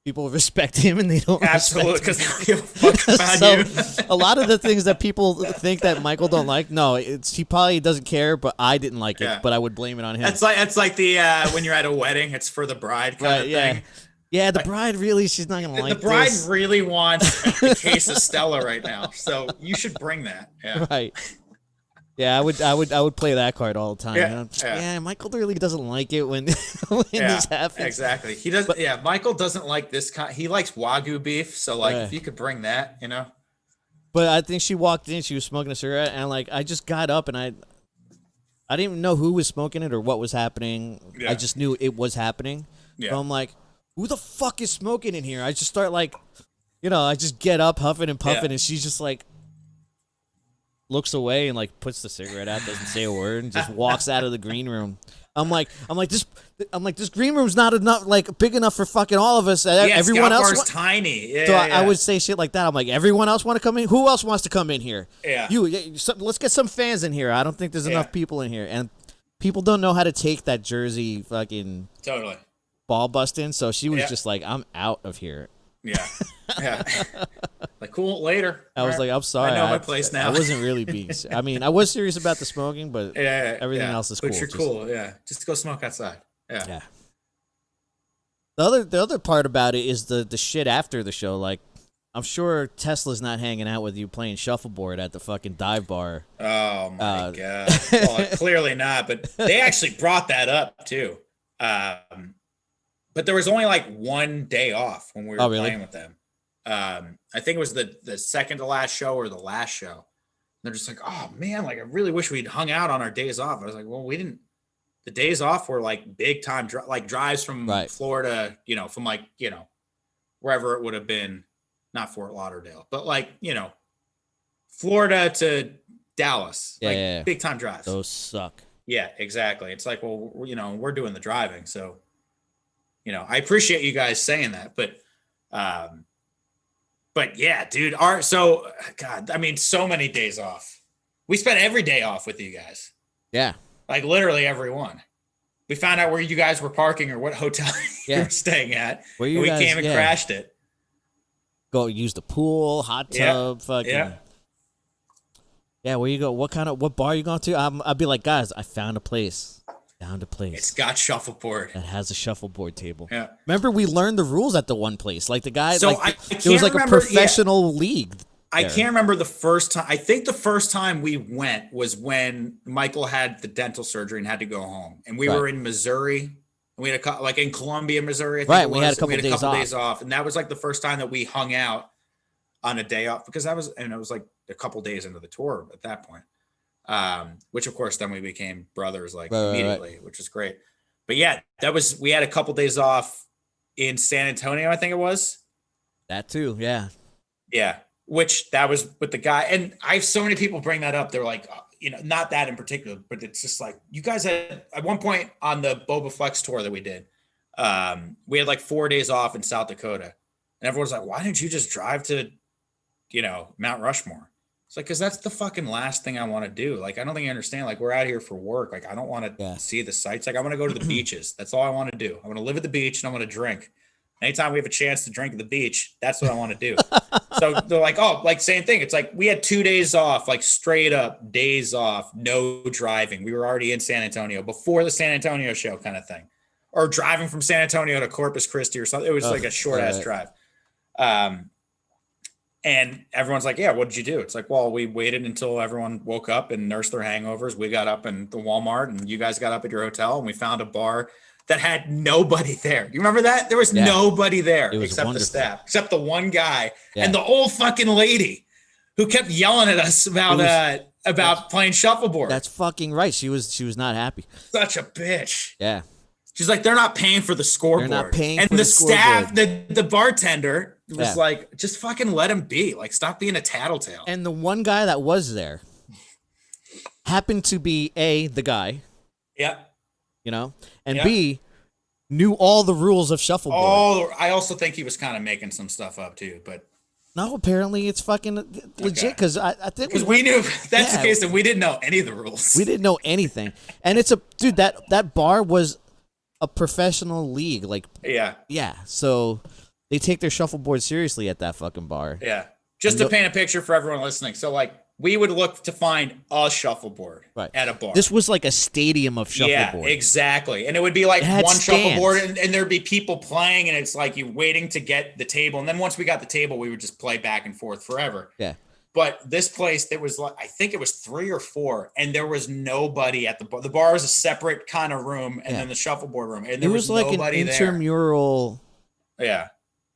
people respect him and they don't. Absolutely, because they don't give a fuck about you. A lot of the things that people think that Michael don't like, no, he probably doesn't care, but I didn't like it, but I would blame it on him. It's like the when you're at a wedding, it's for the bride kind of thing. Yeah, the bride really, she's not gonna like the bride this. really wants a case of Stella right now, so you should bring that. Yeah. Right. Yeah, I would play that card all the time. Yeah, you know? Yeah, Michael really doesn't like it when this happens. Exactly. He doesn't. But, Michael doesn't like this kind. He likes Wagyu beef, so like if you could bring that, you know. But I think she walked in, she was smoking a cigarette, and like I just got up and I didn't even know who was smoking it or what was happening. Yeah. I just knew it was happening. Yeah. So I'm like, who the fuck is smoking in here? I just start like, I just get up huffing and puffing, and she's just like looks away and like puts the cigarette out, doesn't say a word, and just walks out of the green room. I'm like this green room's not enough, like big enough for fucking all of us. Everyone else is tiny. Yeah, so I would say shit like that. I'm like, everyone else want to come in? Who else wants to come in here? Yeah. Let's get some fans in here. I don't think there's enough people in here, and people don't know how to take that Jersey fucking totally ball busting. So she was just like, I'm out of here. Yeah. Like, cool, later. I was like, I'm sorry. I know my place now. I wasn't really being. I mean, I was serious about the smoking, but everything else is cool. But you're cool, Just go smoke outside. Yeah. The other part about it is the shit after the show. Like, I'm sure Tesla's not hanging out with you playing shuffleboard at the fucking dive bar. Oh my god. Well, clearly not. But they actually brought that up too. But there was only like one day off when we were playing with them. I think it was the second to last show or the last show. And they're just like, "Oh man, like I really wish we'd hung out on our days off." I was like, "Well, we didn't." The days off were like big time, like drives from Florida, from like, wherever it would have been, not Fort Lauderdale, but like, Florida to Dallas, big time drives. Those suck. Yeah, exactly. It's like, well, we're doing the driving. So, I appreciate you guys saying that, but yeah, dude, God, I mean, so many days off. We spent every day off with you guys. Yeah. Like literally everyone. We found out where you guys were parking or what hotel you were staying at. Where we came and crashed it. Go use the pool, hot tub, fucking. Yeah, where you go? What bar you going to? I'd be like, guys, I found a place. It's got shuffleboard. That has a shuffleboard table. Yeah. Remember, we learned the rules at the one place. Like the guy, so it was like a professional league. I can't remember the first time. I think the first time we went was when Michael had the dental surgery and had to go home, and we were in Missouri. And we had like in Columbia, Missouri. I think we had a couple days off, and that was like the first time that we hung out on a day off because it was like a couple days into the tour at that point. which of course then we became brothers like immediately, which is great. But yeah, we had a couple days off in San Antonio, I think it was. That too, yeah. Yeah, which that was with the guy. And I have so many people bring that up. They're like, not that in particular, but it's just like, you guys had, at one point on the Boba Flex tour that we did, we had like 4 days off in South Dakota. And everyone's like, why didn't you just drive to, Mount Rushmore? It's like, because that's the fucking last thing I want to do. Like, I don't think you understand. Like, we're out here for work. Like, I don't want to see the sights. Like, I want to go to the beaches. That's all I want to do. I want to live at the beach and I want to drink. Anytime we have a chance to drink at the beach, that's what I want to do. So they're like, oh, like same thing. It's like we had 2 days off, like straight up days off, no driving. We were already in San Antonio before the San Antonio show kind of thing. Or driving from San Antonio to Corpus Christi or something. It was like a short ass drive. And everyone's like, yeah, what did you do? It's like, well, we waited until everyone woke up and nursed their hangovers. We got up in the Walmart and you guys got up at your hotel and we found a bar that had nobody there. You remember that? There was nobody there except wonderful. The staff, except the one guy and the old fucking lady who kept yelling at us about playing shuffleboard. That's fucking right. She was not happy. Such a bitch. Yeah. She's like, they're not paying for the scoreboard. They're not paying and for the staff, the bartender was like, just fucking let him be. Like, stop being a tattletale. And the one guy that was there happened to be the guy. Yeah. And B, knew all the rules of shuffleboard. I also think he was kind of making some stuff up too, but no, apparently it's fucking legit because I think because we knew if that's the case, and we didn't know any of the rules. We didn't know anything, and it's that bar was a professional league, like yeah. So they take their shuffleboard seriously at that fucking bar. Yeah, just to paint a picture for everyone listening. So like, we would look to find a shuffleboard at a bar. This was like a stadium of shuffleboard. Yeah, exactly. And it would be like one shuffleboard and there'd be people playing and it's like you waiting to get the table. And then once we got the table, we would just play back and forth forever. Yeah. But this place, there was like, I think it was 3 or 4 and there was nobody at the bar. The bar was a separate kind of room and then the shuffleboard room. And there was like nobody an intramural. There. Yeah.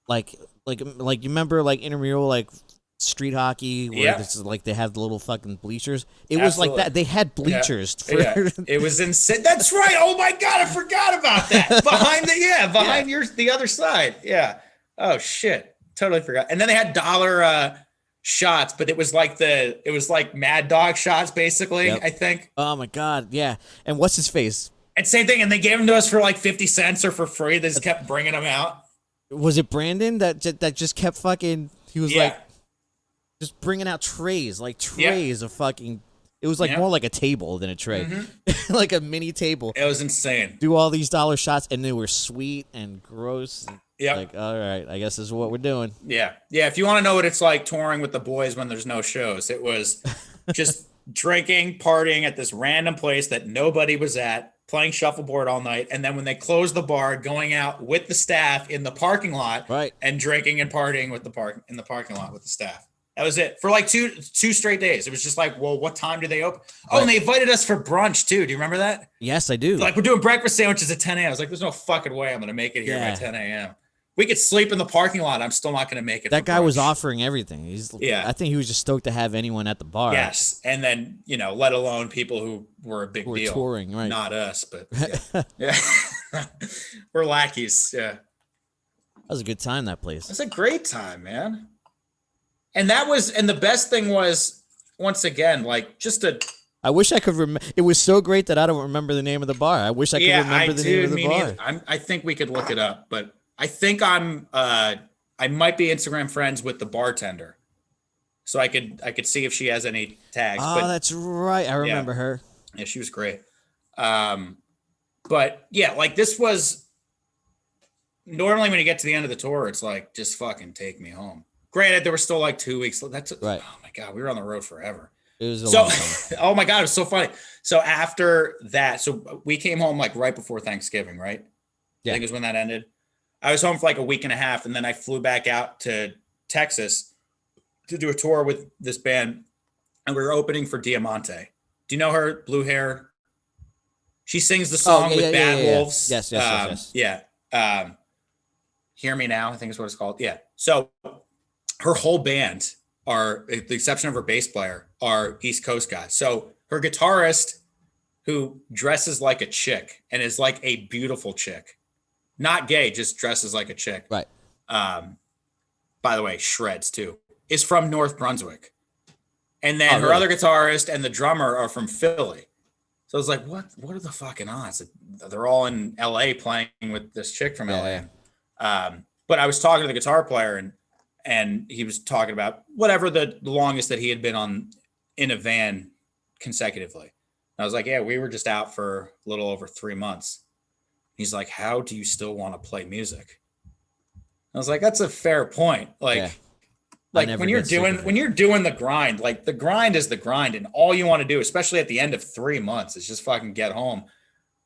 Like you remember like intramural, like street hockey where this is like they have the little fucking bleachers. It was like that. They had bleachers. It was insane. That's right. Oh my God, I forgot about that. Behind the other side. Yeah. Oh shit. Totally forgot. And then they had dollar shots, but it was like Mad Dog shots basically, I think. Oh my God, yeah. And what's his face? And same thing, and they gave them to us for like 50 cents or for free. They just kept bringing them out. Was it Brandon that just kept fucking, he was like just bringing out trays of fucking, it was like more like a table than a tray. Mm-hmm. Like a mini table. It was insane. Do all these dollar shots and they were sweet and gross. Yeah. Like, all right, I guess this is what we're doing. Yeah. Yeah. If you want to know what it's like touring with the boys when there's no shows, it was just drinking, partying at this random place that nobody was at, playing shuffleboard all night. And then when they closed the bar, going out with the staff in the parking lot and drinking and partying in the parking lot with the staff. That was it for like two straight days. It was just like, well, what time do they open? Oh, and they invited us for brunch too. Do you remember that? Yes, I do. Like, we're doing breakfast sandwiches at 10 a.m. I was like, there's no fucking way I'm going to make it here by 10 a.m. We could sleep in the parking lot. I'm still not going to make it. That guy was offering everything. I think he was just stoked to have anyone at the bar. Yes. And then, let alone people who were a big deal. Touring, right? Not us, but yeah. We're lackeys. Yeah. That was a good time, that place. It's a great time, man. And the best thing was, once again, like I wish I could remember. It was so great that I don't remember the name of the bar. I wish I could remember the name of the bar. I think we could look it up, but I think I might be Instagram friends with the bartender. So I could see if she has any tags. Oh, that's right. I remember her. Yeah, she was great. But yeah, like this was normally when you get to the end of the tour, it's like, just fucking take me home. Granted, there were still like 2 weeks. That's right. Oh my God, we were on the road forever. It was a long time. Oh my God, it was so funny. So after that, so we came home like right before Thanksgiving, right? Yeah. I think it was when that ended. I was home for like a week and a half, and then I flew back out to Texas to do a tour with this band, and we were opening for Diamante. Do you know her? Blue hair. She sings the song with Bad Wolves. Yes. Yeah. Hear Me Now, I think is what it's called. Yeah. So her whole band are, with the exception of her bass player, are East Coast guys. So her guitarist, who dresses like a chick and is like a beautiful chick, not gay, just dresses like a chick. Right. By the way, shreds too, is from North Brunswick. And then her other guitarist and the drummer are from Philly. So I was like, what are the fucking odds? They're all in LA playing with this chick from LA. Yeah. But I was talking to the guitar player and he was talking about whatever the longest that he had been in a van consecutively. I was like, yeah, we were just out for a little over 3 months. He's like, how do you still want to play music? I was like, that's a fair point. Like when you're doing the grind, like the grind is the grind, and all you want to do, especially at the end of 3 months, is just fucking get home.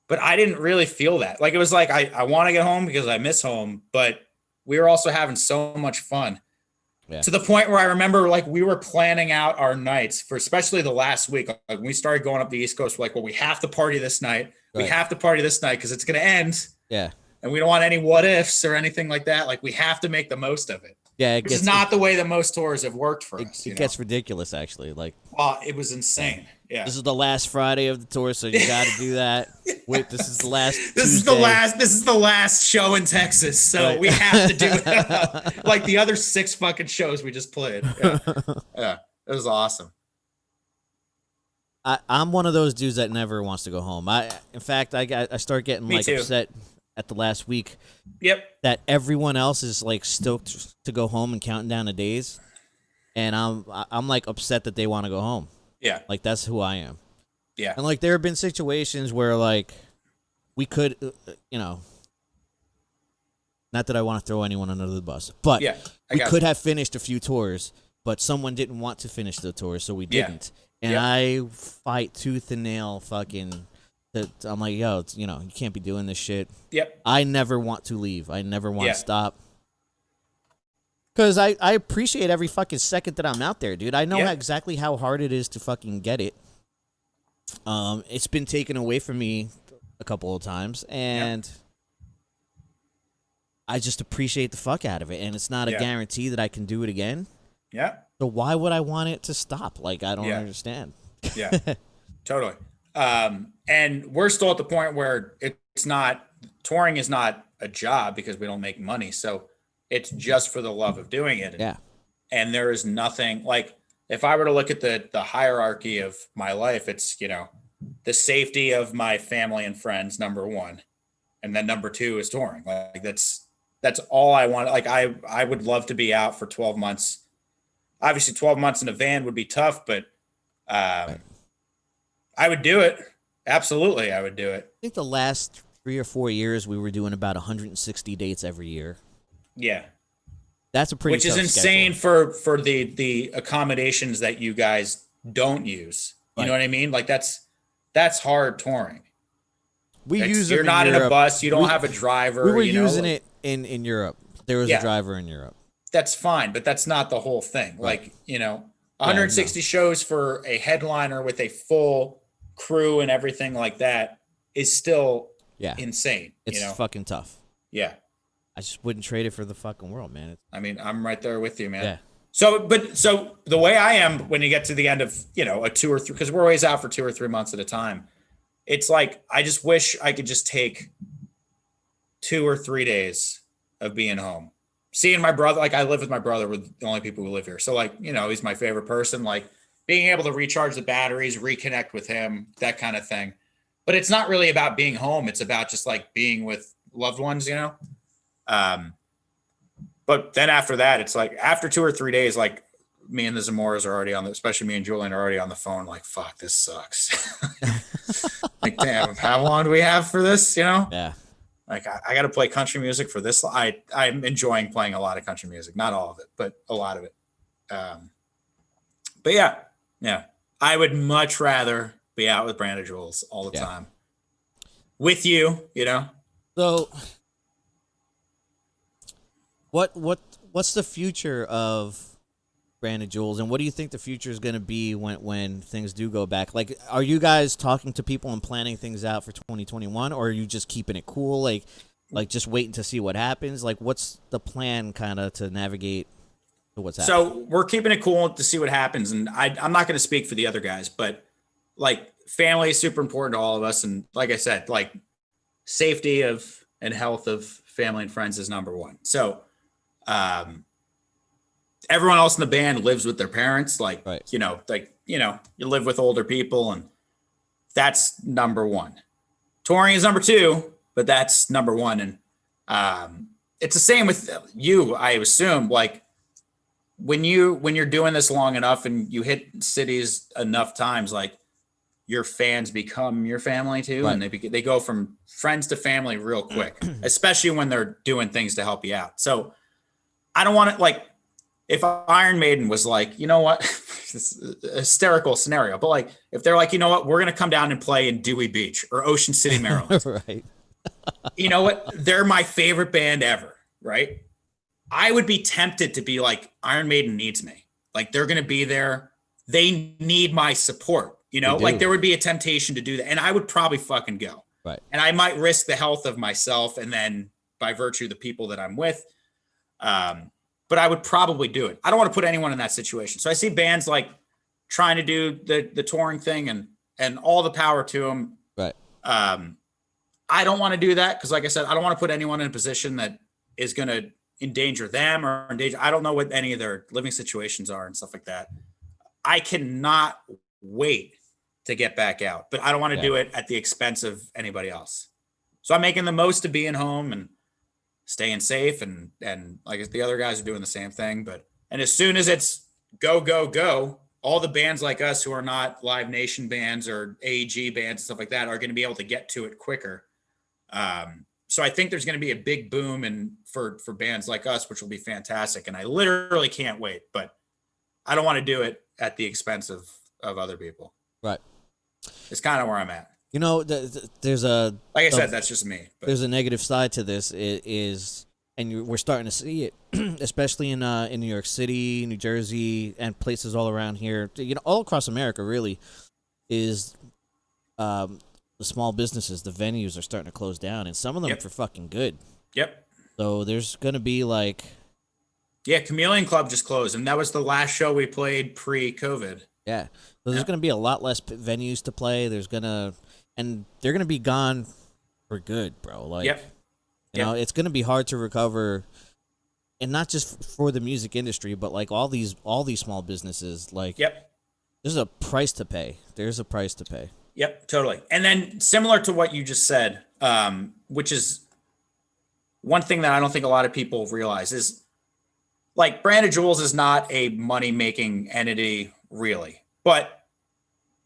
But I didn't really feel that. Like, it was like, I want to get home because I miss home, but we were also having so much fun. Yeah. To the point where I remember, like, we were planning out our nights for, especially the last week. Like, when we started going up the East Coast, we're like, well, we have to party this night. Right. We have to party this night because it's going to end. Yeah. And we don't want any what ifs or anything like that. Like, we have to make the most of it. Yeah. Which is not the way that most tours have worked for us. It gets ridiculous, actually. Like, well, it was insane. Yeah. This is the last Friday of the tour, so you got to do that. Wait, this is the last. This is the last show in Texas, so right. We have to do it. Like the other 6 fucking shows we just played. Yeah, it was awesome. I'm one of those dudes that never wants to go home. In fact, I start getting upset at the last week. Yep. That everyone else is like stoked to go home and counting down the days, and I'm like upset that they want to go home. Yeah. Like, that's who I am. Yeah. And like, there have been situations where like we could, not that I want to throw anyone under the bus, but yeah, we could have finished a few tours, but someone didn't want to finish the tour, so we didn't. Yeah. And I fight tooth and nail fucking that. I'm like, yo, you can't be doing this shit. Yep. I never want to leave. I never want to stop. Because I appreciate every fucking second that I'm out there, dude. I know exactly how hard it is to fucking get it. It's been taken away from me a couple of times, and I just appreciate the fuck out of it. And it's not a guarantee that I can do it again. Yeah. So why would I want it to stop? Like, I don't understand. Yeah, totally. And we're still at the point where touring is not a job because we don't make money. So it's just for the love of doing it. Yeah. And there is nothing like, if I were to look at the hierarchy of my life, it's, the safety of my family and friends, number 1. And then number 2 is touring. Like that's all I want. Like I would love to be out for 12 months. Obviously 12 months in a van would be tough, but I would do it. Absolutely. I would do it. I think the last 3 or 4 years we were doing about 160 dates every year. Yeah. That's a pretty Which is insane schedule. for the accommodations that you guys don't use. You know what I mean? Like that's hard touring. You're not in a bus, you don't have a driver. We were using it in Europe. There was a driver in Europe. That's fine, but that's not the whole thing. Right. Like, 160 shows for a headliner with a full crew and everything like that is still insane. It's fucking tough. Yeah. I just wouldn't trade it for the fucking world, man. I mean, I'm right there with you, man. Yeah. So the way I am when you get to the end of, a 2 or 3, because we're always out for 2 or 3 months at a time. It's like, I just wish I could just take 2 or 3 days of being home. Seeing my brother, like I live with my brother, we're the only people who live here. So like, he's my favorite person, like being able to recharge the batteries, reconnect with him, that kind of thing. But it's not really about being home. It's about just like being with loved ones, But then after that, it's like after 2 or 3 days, like me and the Zamoras are already especially me and Julian are already on the phone. Like, fuck, this sucks. Like, damn, how long do we have for this? Yeah. Like I got to play country music for this. I'm enjoying playing a lot of country music, not all of it, but a lot of it. But yeah, I would much rather be out with Brandon Julez all the time with you, So what's the future of Brandon Julez, and what do you think the future is going to be when things do go back? Like, are you guys talking to people and planning things out for 2021, or are you just keeping it cool, like just waiting to see what happens? Like, what's the plan kind of to navigate So what's happening? So we're keeping it cool to see what happens. And I'm not going to speak for the other guys, but like family is super important to all of us. And like I said, like safety of and health of family and friends is number one. So everyone else in the band lives with their parents. Like, right. You live with older people, and that's number one. Touring is number two, but that's number one. And it's the same with you, I assume. Like when you're doing this long enough and you hit cities enough times, like your fans become your family too. Right. And they go from friends to family real quick, especially when they're doing things to help you out. So I don't want to, like, if Iron Maiden was like, you know what, it's a hysterical scenario, but like, if they're like, you know what, we're going to come down and play in Dewey Beach or Ocean City, Maryland. Right. You know what? They're my favorite band ever. Right. I would be tempted to be like, Iron Maiden needs me. Like they're going to be there. They need my support. You know, like there would be a temptation to do that. And I would probably fucking go. Right. And I might risk the health of myself and then by virtue of the people that I'm with. But I would probably do it. I don't want to put anyone in that situation. So I see bands like trying to do the touring thing and all the power to them. Right. I don't want to do that because, like I said, I don't want to put anyone in a position that is going to endanger them or endanger. I don't know what any of their living situations are and stuff like that. I cannot wait to get back out, but I don't want to do it at the expense of anybody else. So I'm making the most of being home and staying safe and like the other guys are doing the same thing. And as soon as it's go, all the bands like us who are not Live Nation bands or AEG bands and stuff like that are going to be able to get to it quicker. So I think there's going to be a big boom for bands like us, which will be fantastic. And I literally can't wait, but I don't want to do it at the expense of other people. Right. It's kind of where I'm at. You know, there's like I said, that's just me. But. There's a negative side to this. We're starting to see it, especially in New York City, New Jersey, and places all around here. You know, all across America, really, is the small businesses, the venues are starting to close down, and some of them for fucking good. Yep. So there's gonna be like, Chameleon Club just closed, and that was the last show we played pre-COVID. Yeah. So there's gonna be a lot less venues to play. And they're going to be gone for good, bro. Like, you know, it's going to be hard to recover, and not just for the music industry, but like all these small businesses. Like, there's a price to pay. Yep, totally. And then similar to what you just said, which is one thing that I don't think a lot of people realize is like Brand of Julez is not a money-making entity really, but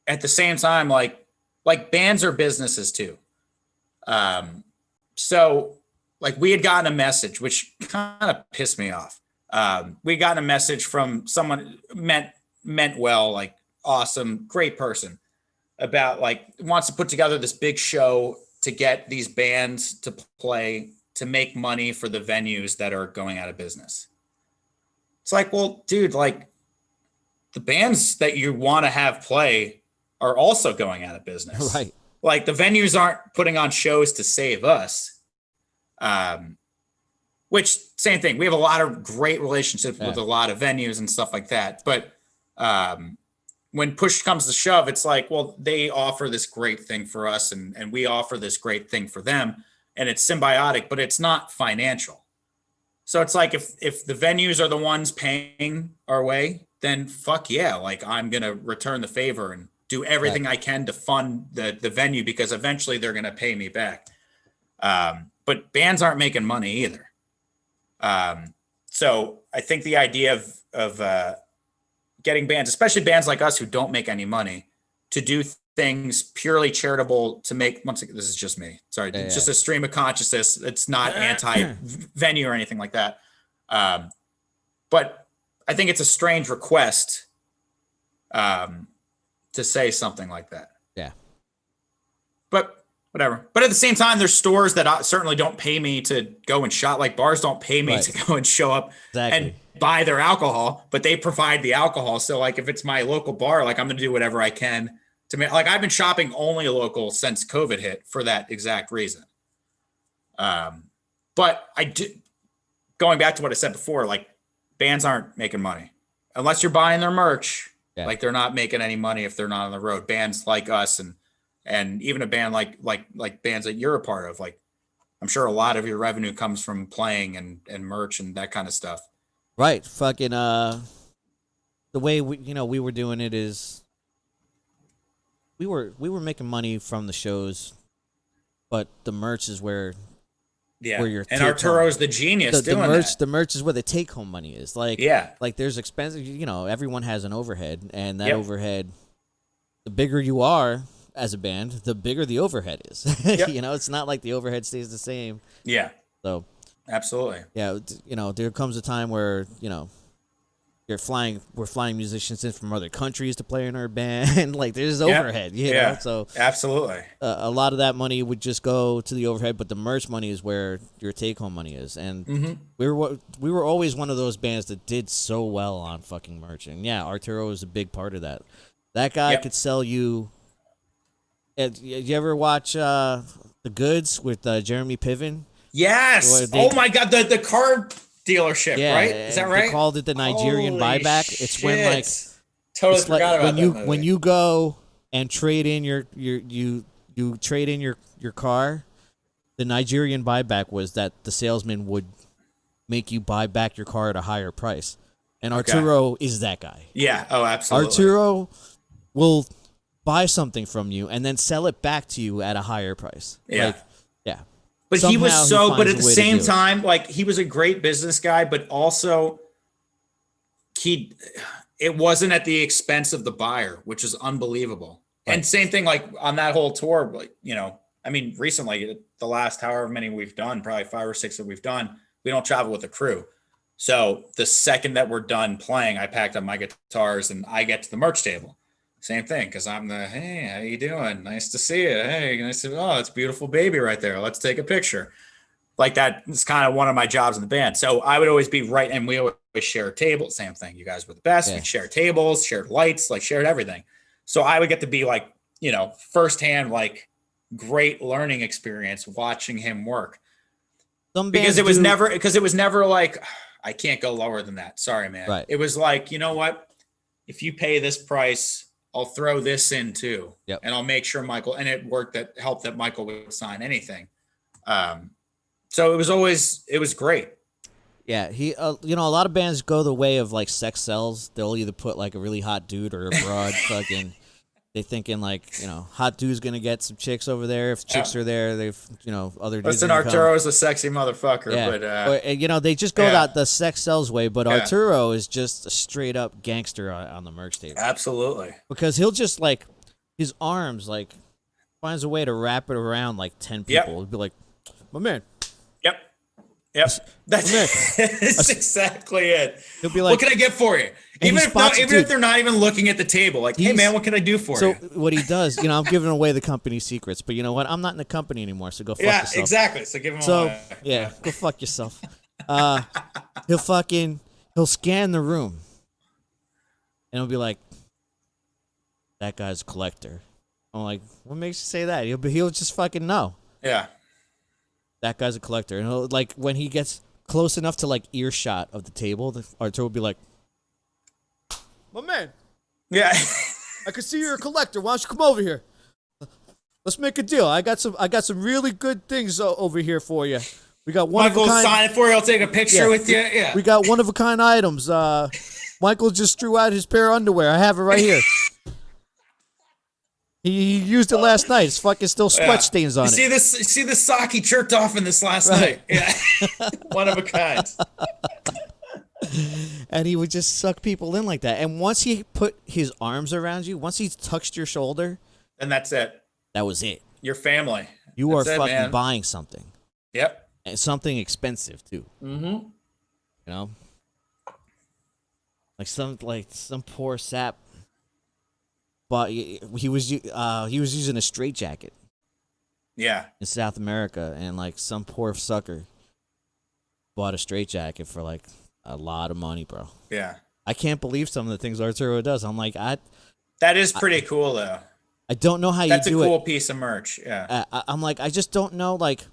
at the same time, like bands are businesses too. So like we had gotten a message, which kind of pissed me off. We got a message from someone meant well, like awesome, great person about like wants to put together this big show to get these bands to play, to make money for the venues that are going out of business. It's like, well, dude, like the bands that you want to have play are also going out of business. Right. Like the venues aren't putting on shows to save us. Which same thing. We have a lot of great relationships with a lot of venues and stuff like that. But when push comes to shove, it's like, well, they offer this great thing for us and we offer this great thing for them. And it's symbiotic, but it's not financial. So it's like if the venues are the ones paying our way, then fuck yeah. Like I'm going to return the favor and do everything I can to fund the venue because eventually they're going to pay me back. But bands aren't making money either. So I think the idea of getting bands, especially bands like us who don't make any money, to do things purely charitable to make, once again, this is just me. Sorry, it's just a stream of consciousness. It's not anti-venue or anything like that. But I think it's a strange request to say something like that. Yeah. But whatever. But at the same time, there's stores that certainly don't pay me to go and shop. Like bars don't pay me to go and show up and buy their alcohol, but they provide the alcohol. So like if it's my local bar, like I'm going to do whatever I can to make, like I've been shopping only local since COVID hit for that exact reason. But I did, going back to what I said before, like bands aren't making money unless you're buying their merch. Yeah. Like they're not making any money if they're not on the road. Bands like us and even a band like bands that you're a part of, like I'm sure a lot of your revenue comes from playing and merch and that kind of stuff. Right. Fucking the way we were doing it is we were making money from the shows, but the merch is where and Arturo's the genius doing that. The merch is where the take home money is. Like like there's expensive, everyone has an overhead, and that overhead, the bigger you are as a band, the bigger the overhead is. It's not like the overhead stays the same. Yeah. So absolutely. Yeah, there comes a time where, we're flying musicians in from other countries to play in our band. Like there's overhead, you know. So absolutely, a lot of that money would just go to the overhead, but the merch money is where your take home money is. And we were always one of those bands that did so well on fucking merch. And yeah, Arturo is a big part of that. That guy could sell you. You ever watch The Goods with Jeremy Piven? Yes. Oh my God, the car dealership, right? Is that right? They called it the Nigerian buyback. It's when like totally forgot about that when you go and trade in you trade in your car. The Nigerian buyback was that the salesman would make you buy back your car at a higher price, and Arturo is that guy. Yeah. Oh, absolutely. Arturo will buy something from you and then sell it back to you at a higher price. Yeah. Yeah. But somehow he was but at the same time, it. like he was a great business guy, but also it wasn't at the expense of the buyer, which is unbelievable. Right. And same thing, like on that whole tour, like, I mean, recently, the last however many we've done, probably 5 or 6 that we've done, we don't travel with a crew. So the second that we're done playing, I packed up my guitars and I get to the merch table. Same thing, because I'm hey, how you doing? Nice to see you. Hey, nice to, oh, it's a beautiful baby right there. Let's take a picture. Like that is kind of one of my jobs in the band. So I would always be right, and we always share a table. Same thing. You guys were the best. We'd share tables, shared lights, like shared everything. So I would get to be like, firsthand, like great learning experience watching him work. Because it was never like, I can't go lower than that. Sorry, man. Right. It was like, you know what? If you pay this price, I'll throw this in too. Yep. And I'll make sure Michael, and it worked, that helped that Michael would sign anything. So it was great. Yeah. He, a lot of bands go the way of like sex sells. They'll either put like a really hot dude or a broad fucking, they thinking like, hot dude's going to get some chicks over there. If chicks are there, they've, other dudes. Listen, Arturo's a sexy motherfucker, but, they just go the sex sells way, but Arturo is just a straight up gangster on the merch table. Absolutely. Because he'll just like, his arms, like, finds a way to wrap it around like 10 people. He'll be like, my man. Yep. That's exactly it. He'll be like, what can I get for you? Even if they're not even looking at the table, like, hey man, what can I do for you? So what he does, I'm giving away the company secrets, but you know what? I'm not in the company anymore, so go fuck yourself. Yeah, exactly. So give him away. Go fuck yourself. He'll scan the room, and he'll be like, that guy's a collector. I'm like, what makes you say that? He'll just fucking know. Yeah. That guy's a collector. And he'll, like, when he gets close enough to like earshot of the table, Arturo will be like, my man. Yeah. I can see you're a collector. Why don't you come over here? Let's make a deal. I got some really good things over here for you. We got one Michael of a kind. Michael sign it for you. I'll take a picture with you. Yeah. We got one of a kind items. Michael just threw out his pair of underwear. I have it right here. He used it last night. It's fucking still sweat stains on it. See this sock he jerked off in this last night. Yeah. One of a kind. And he would just suck people in like that. And once he put his arms around you, once he touched your shoulder, and that's it. That was it. Your family. You are fucking buying something. Yep. And something expensive too. Mm-hmm. Like some poor sap. But he was using a straitjacket. Yeah. In South America, and like some poor sucker bought a straitjacket for like a lot of money, bro. Yeah. I can't believe some of the things Arturo does. I'm like, that is pretty cool though. I don't know how you do it. That's a cool piece of merch. Yeah. I'm like, I just don't know. Like,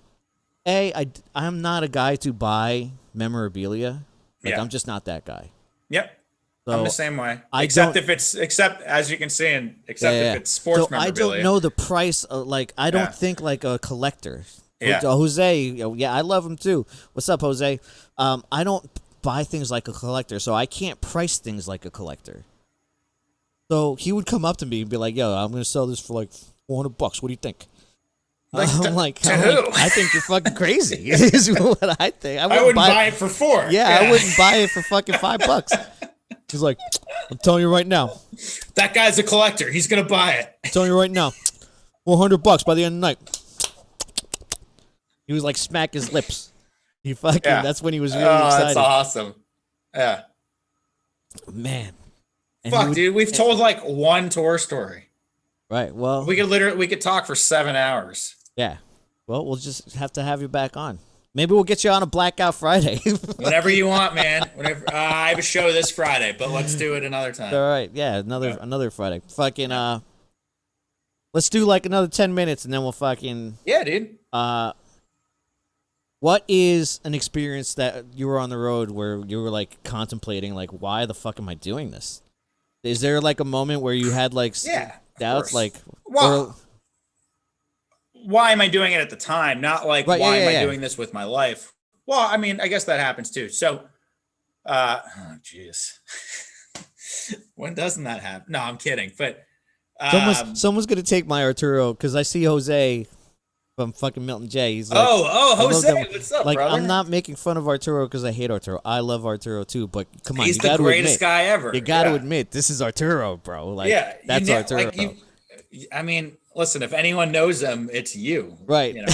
I'm not a guy to buy memorabilia. Like I'm just not that guy. Yep. So I'm the same way. Except if as you can see, if it's sports memorabilia. I don't know the price. Like I don't think like a collector. Yeah. Jose, yeah, I love him too. What's up, Jose? I don't buy things like a collector, so I can't price things like a collector. So he would come up to me and be like, "Yo, I'm gonna sell this for like $400. What do you think?" I'm like, I think you're fucking crazy. Is what I think. I wouldn't buy it for $4. Yeah, I wouldn't buy it for fucking $5. He's like, I'm telling you right now. That guy's a collector. He's gonna buy it. I'm telling you right now. $400 by the end of the night. He was like smack his lips. He fucking. That's when he was really excited. That's awesome. Yeah. Man. Fuck, dude. We've told like one tour story. Right. Well, we could talk for 7 hours. Yeah. Well, we'll just have to have you back on. Maybe we'll get you on a Blackout Friday. Whenever you want, man. Whenever I have a show this Friday, but let's do it another time. All right. Yeah. Another Friday. Fucking. Let's do like another 10 minutes, and then we'll fucking. Yeah, dude. What is an experience that you were on the road where you were like contemplating, like, why the fuck am I doing this? Is there like a moment where you had like doubts, like, well, why am I doing it at the time? Not like, why am I doing this with my life? Well, I mean, I guess that happens too. So, jeez. When doesn't that happen? No, I'm kidding. But someone's going to take my Arturo because I see Jose from fucking Milton J. He's like, Jose, what's up, like, brother? I'm not making fun of Arturo because I hate Arturo. I love Arturo too, but come on, he's the greatest guy ever. You got to admit, this is Arturo, bro. Like, that's Arturo. Like, I mean, listen, if anyone knows him, it's you. Right. You know?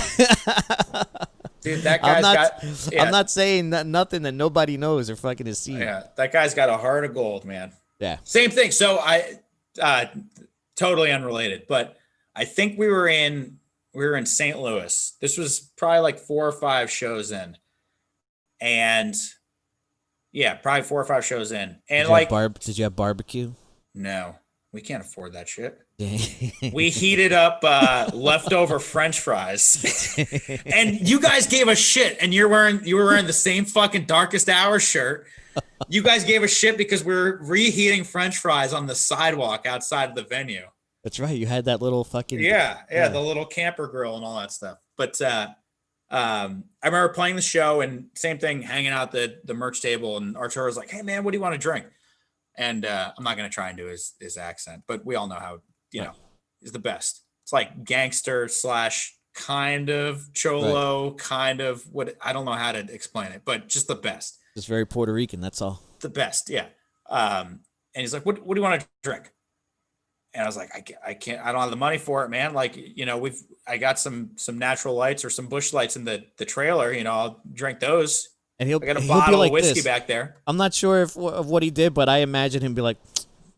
Dude, that guy's I'm not saying nothing that nobody knows or fucking has seen. Yeah, that guy's got a heart of gold, man. Yeah. Same thing. So I, totally unrelated, but I think we were in St. Louis. This was probably like 4 or 5 shows in. And yeah, probably 4 or 5 shows in. And did you have barbecue? No, we can't afford that shit. We heated up leftover French fries, and you guys gave us shit. And you were wearing the same fucking Darkest Hour shirt. You guys gave us shit because we were reheating French fries on the sidewalk outside of the venue. That's right. You had that little fucking the little camper grill and all that stuff. But I remember playing the show and same thing, hanging out the merch table, and Arturo was like, "Hey man, what do you want to drink?" And I'm not gonna try and do his accent, but we all know how he's the best. It's like gangster / kind of cholo, kind of what, I don't know how to explain it, but just the best. Just very Puerto Rican. That's all. The best, yeah. And he's like, "What do you want to drink?" And I was like, I can't, I don't have the money for it, man. Like, I got some natural lights or some bush lights in the trailer, I'll drink those. And I got a bottle of whiskey back there. I'm not sure of what he did, but I imagine him be like,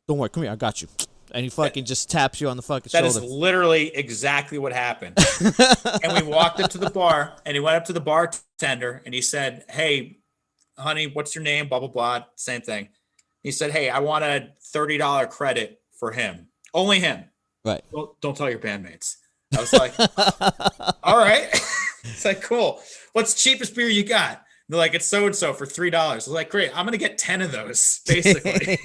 "Don't worry, come here, I got you." And he fucking just taps you on the fucking shoulder. That is literally exactly what happened. And we walked up to the bar, and he went up to the bartender, and he said, "Hey, honey, what's your name? Blah, blah, blah." Same thing. He said, "Hey, I want a $30 credit for him. Only him." Right. Don't tell your bandmates. I was like, all right. It's like, cool. What's the cheapest beer you got? They're like, "It's so-and-so for $3. I was like, great. I'm going to get 10 of those, basically.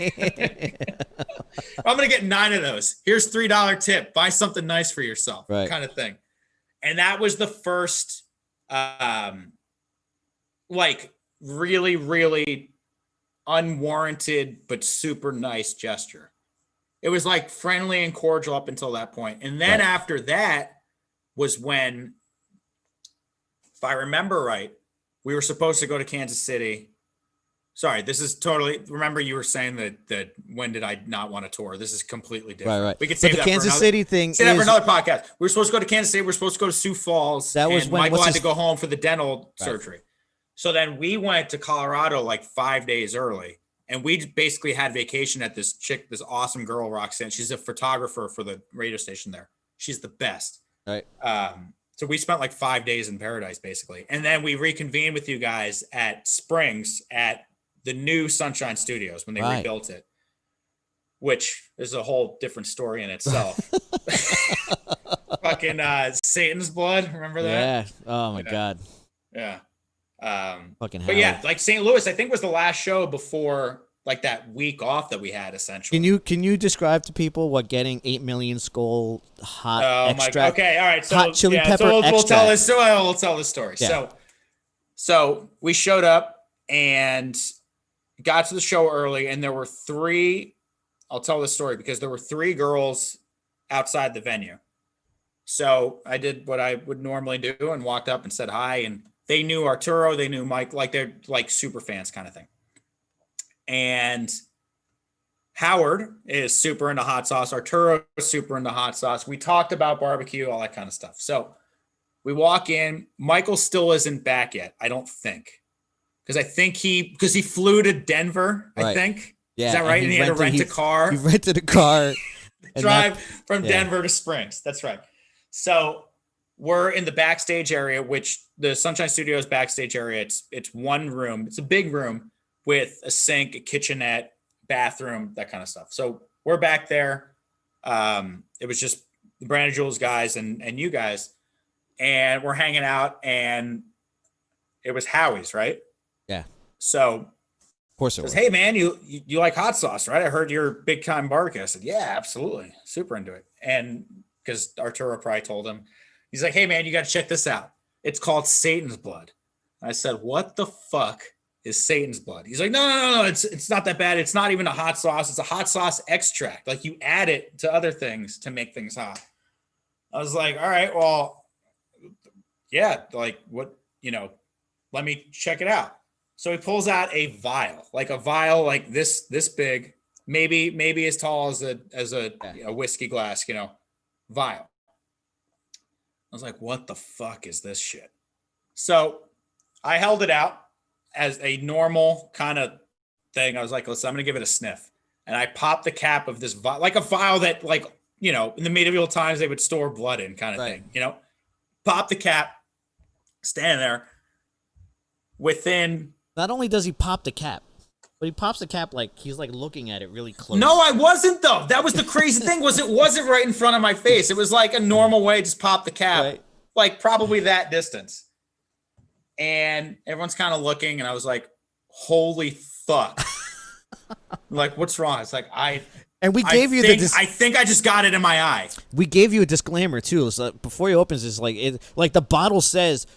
I'm going to get 9 of those. Here's $3 tip. Buy something nice for yourself, right, kind of thing. And that was the first, like, really, really unwarranted but super nice gesture. It was like friendly and cordial up until that point. And then after that was when, if I remember right, we were supposed to go to Kansas City. Sorry, this is totally, remember you were saying that when did I not want to tour? This is completely different. Right. We could say that the Kansas City thing. Say that for another podcast. We were supposed to go to Kansas City. We were supposed to go to Sioux Falls. That was and when Michael had to go home for the dental surgery. So then we went to Colorado like 5 days early. And we basically had vacation at this chick, this awesome girl, Roxanne. She's a photographer for the radio station there. She's the best. Right. So we spent like 5 days in paradise, basically. And then we reconvened with you guys at Springs at the new Sunshine Studios when they rebuilt it, which is a whole different story in itself. Fucking Satan's Blood. Remember that? Yeah. Oh, my God. Yeah. Fucking but yeah, like St. Louis, I think was the last show before like that week off that we had essentially. Can you describe to people what getting 8 million skull hot extract? Okay, all right. So hot chili pepper so we'll extract. tell this. So we'll tell this story. Yeah. So we showed up and got to the show early, and there were three. I'll tell this story because there were three girls outside the venue. So I did what I would normally do and walked up and said hi, and they knew Arturo, they knew Mike, like they're like super fans kind of thing. And Howard is super into hot sauce. Arturo is super into hot sauce. We talked about barbecue, all that kind of stuff. So we walk in. Michael still isn't back yet, I don't think. Because I think he flew to Denver, I think. Yeah. Is that right? And he had to rent a car. He rented a car. Drive from Denver to Springs. That's right. So we're in the backstage area, which the Sunshine Studios backstage area, it's one room. It's a big room with a sink, a kitchenette, bathroom, that kind of stuff. So we're back there. It was just the Brandon Julez guys and you guys. And we're hanging out, and it was Howie's, right? Yeah. So of course it was. Hey man, you like hot sauce, right? I heard you're big time barbecue. I said, yeah, absolutely. Super into it. And because Arturo probably told him, he's like, hey man, you got to check this out. It's called Satan's blood. I said, what the fuck is Satan's blood? He's like, no. It's not that bad. It's not even a hot sauce. It's a hot sauce extract. Like you add it to other things to make things hot. I was like, all right, well, yeah, like what, let me check it out. So he pulls out a vial like this big, maybe as tall as a whiskey glass, vial. I was like, what the fuck is this shit? So I held it out as a normal kind of thing. I was like, listen, I'm going to give it a sniff. And I popped the cap of this vial, like a vial that in the medieval times they would store blood in kind of thing, pop the cap, stand there. Within. Not only does he pop the cap, but he pops the cap like he's like looking at it really close. No, I wasn't though. That was the crazy thing. It wasn't right in front of my face. It was like a normal way, just pop the cap, like probably that distance. And everyone's kind of looking, and I was like, "Holy fuck!" Like, what's wrong? It's like And we gave you I think I just got it in my eye. We gave you a disclaimer too. So before he opens this, like the bottle says,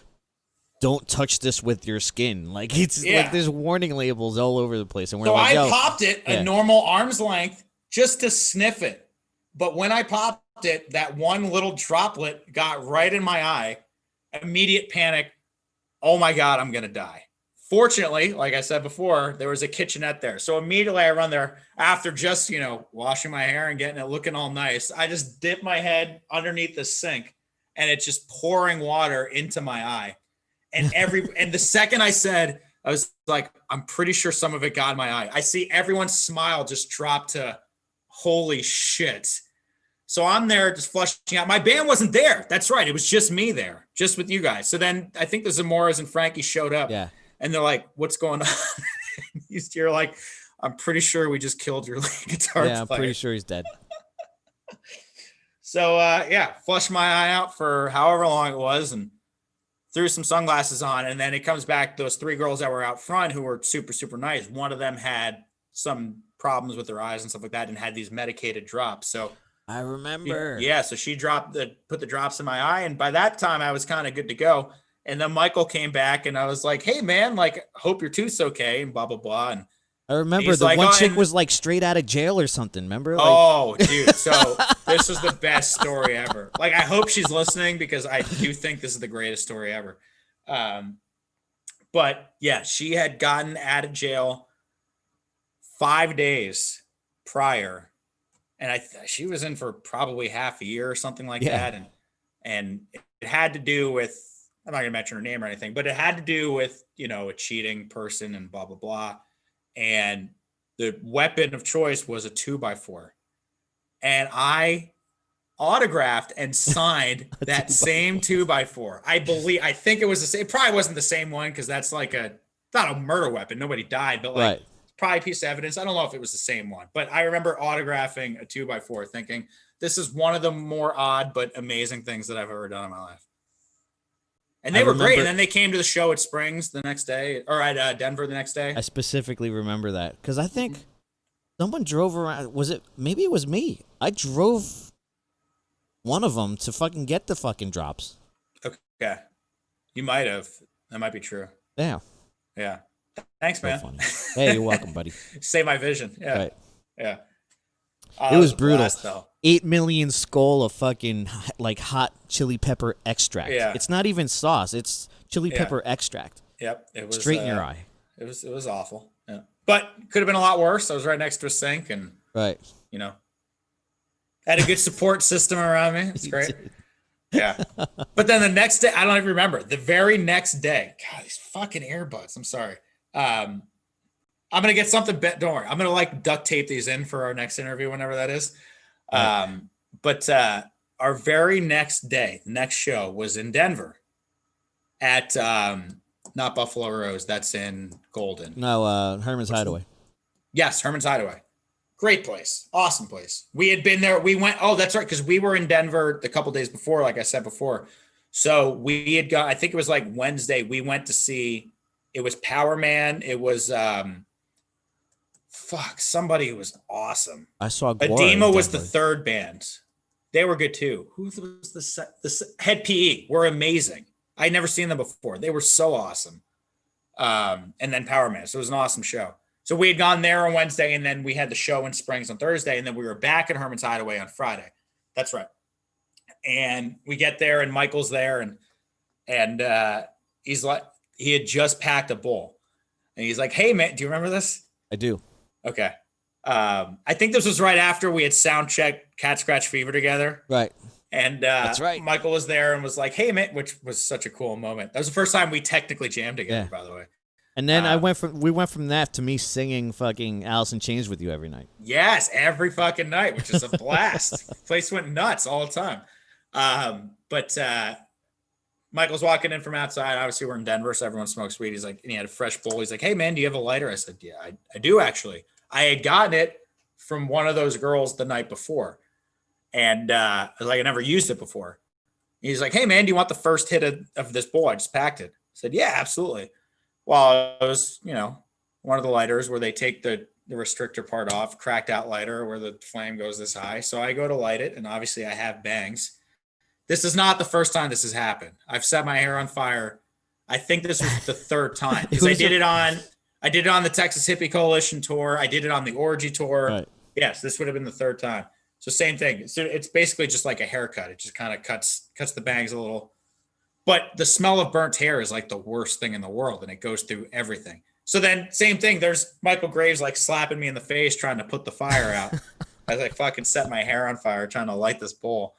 don't touch this with your skin. Like like there's warning labels all over the place. And we're I popped it a normal arm's length just to sniff it. But when I popped it, that one little droplet got right in my eye. Immediate panic. Oh my God, I'm going to die. Fortunately, like I said before, there was a kitchenette there. So immediately I run there after just, washing my hair and getting it looking all nice. I just dip my head underneath the sink, and it's just pouring water into my eye. And and the second I was like, I'm pretty sure some of it got in my eye. I see everyone's smile just drop to holy shit. So I'm there just flushing out. My band wasn't there. That's right. It was just me there, just with you guys. So then I think the Zamoras and Frankie showed up. Yeah. And they're like, what's going on? You're like, I'm pretty sure we just killed your lead guitar player. Yeah, I'm pretty sure he's dead. So flushed my eye out for however long it was and threw some sunglasses on, and then it comes back, those three girls that were out front who were super, super nice. One of them had some problems with their eyes and stuff like that and had these medicated drops. So I remember. So she put the drops in my eye, and by that time I was kind of good to go. And then Michael came back, and I was like, hey man, like, hope your tooth's okay, and blah, blah, blah. And I remember the one chick was like straight out of jail or something. Remember? Oh, dude. So this was the best story ever. Like, I hope she's listening because I do think this is the greatest story ever. But yeah, she had gotten out of jail 5 days prior. And she was in for probably half a year or something like that. And it had to do with, I'm not going to mention her name or anything, but it had to do with, a cheating person and blah, blah, blah. And the weapon of choice was a 2x4. And I autographed and signed that same 2x4. I think it was the same. It probably wasn't the same one because that's like not a murder weapon. Nobody died, but like probably a piece of evidence. I don't know if it was the same one, but I remember autographing a 2x4 thinking this is one of the more odd but amazing things that I've ever done in my life. And they were great. And then they came to the show at Springs the next day, or at Denver the next day. I specifically remember that because I think someone drove around. Maybe it was me. I drove one of them to fucking get the fucking drops. Okay. You might have. That might be true. Yeah. Yeah. Thanks, man. Funny. Hey, you're welcome, buddy. Save my vision. Yeah. Right. Yeah. It was brutal. Blast, 8 million skull of fucking like hot chili pepper extract. Yeah. It's not even sauce. It's chili pepper extract. Yep. It was straight in your eye. It was awful. Yeah. But could have been a lot worse. I was right next to a sink and you know, had a good support system around me. It's great. Yeah. But then the next day, I don't even remember. The very next day, God, these fucking earbuds. I'm sorry. I'm going to get something. Don't worry. I'm going to like duct tape these in for our next interview, whenever that is. But our very next day, the next show was in Denver at, not Buffalo Rose. That's in Golden. No, Herman's Hideaway. Yes. Herman's Hideaway. Great place. Awesome place. We had been there. We went, oh, that's right. Cause we were in Denver a couple days before, like I said before. So we had got, I think it was like Wednesday. We went to see, it was Power Man. It was, somebody who was awesome. I saw Adema was the third band. They were good too. Who was the Head PE? Were amazing. I'd never seen them before. They were so awesome. And then Power Man. So it was an awesome show. So we had gone there on Wednesday, and then we had the show in Springs on Thursday, and then we were back at Herman's Hideaway on Friday. That's right. And we get there, and Michael's there, and he's like, he had just packed a bowl, and he's like, "Hey man, do you remember this?" I do. Okay. I think this was right after we had sound checked Cat Scratch Fever together. Right. And that's right. Michael was there and was like, "Hey man," which was such a cool moment. That was the first time we technically jammed together, by the way. And then we went from that to me singing fucking Alice in Chains with you every night. Yes, every fucking night, which is a blast. Place went nuts all the time. But Michael's walking in from outside. Obviously, we're in Denver, so everyone smokes weed. He's like, and he had a fresh bowl. He's like, "Hey man, do you have a lighter?" I said, "Yeah, I do actually. I had gotten it from one of those girls the night before, and I was like, I never used it before." He's like, "Hey man, do you want the first hit of this bowl? I just packed it." I said, "Yeah, absolutely." Well, it was, one of the lighters where they take the restrictor part off, cracked out lighter where the flame goes this high. So I go to light it, and obviously I have bangs. This is not the first time this has happened. I've set my hair on fire. I think this was the third time because I did it on the Texas Hippie Coalition tour. I did it on the Orgy tour. Right. Yes, this would have been the third time. So same thing. So it's basically just like a haircut. It just kind of cuts the bangs a little. But the smell of burnt hair is like the worst thing in the world, and it goes through everything. So then same thing. There's Michael Graves like slapping me in the face trying to put the fire out. I like fucking set my hair on fire trying to light this bowl.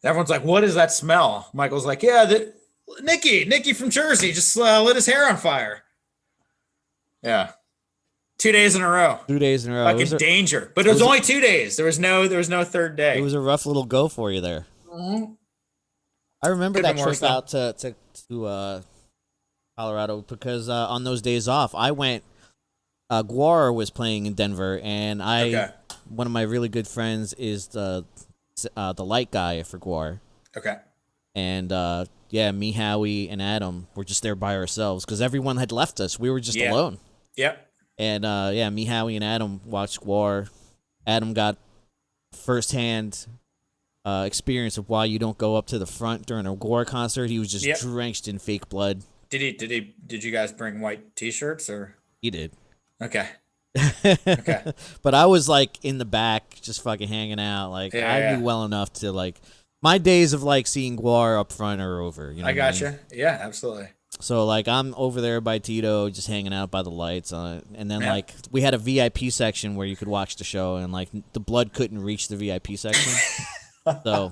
Everyone's like, "What is that smell?" Michael's like, "Yeah, Nicky from Jersey just lit his hair on fire." Yeah. 2 days in a row. 2 days in a row. Fucking danger. But it was only 2 days. There was no third day. It was a rough little go for you there. Mm-hmm. I remember that trip out to Colorado because on those days off, I went. Guar was playing in Denver, and one of my really good friends is the light guy for Guar. Okay. And me, Howie, and Adam were just there by ourselves because everyone had left us. We were just alone. Yep. And me, Howie, and Adam watched Guar. Adam got firsthand experience of why you don't go up to the front during a Gore concert. He was just drenched in fake blood. Did you guys bring white t-shirts or? He did. Okay. Okay. But I was like in the back, just fucking hanging out. Like I knew well enough to like my days of like seeing Guar up front are over. You know I gotcha. I mean? Yeah, absolutely. So like I'm over there by Tito, just hanging out by the lights, and then like we had a VIP section where you could watch the show, and like the blood couldn't reach the VIP section. So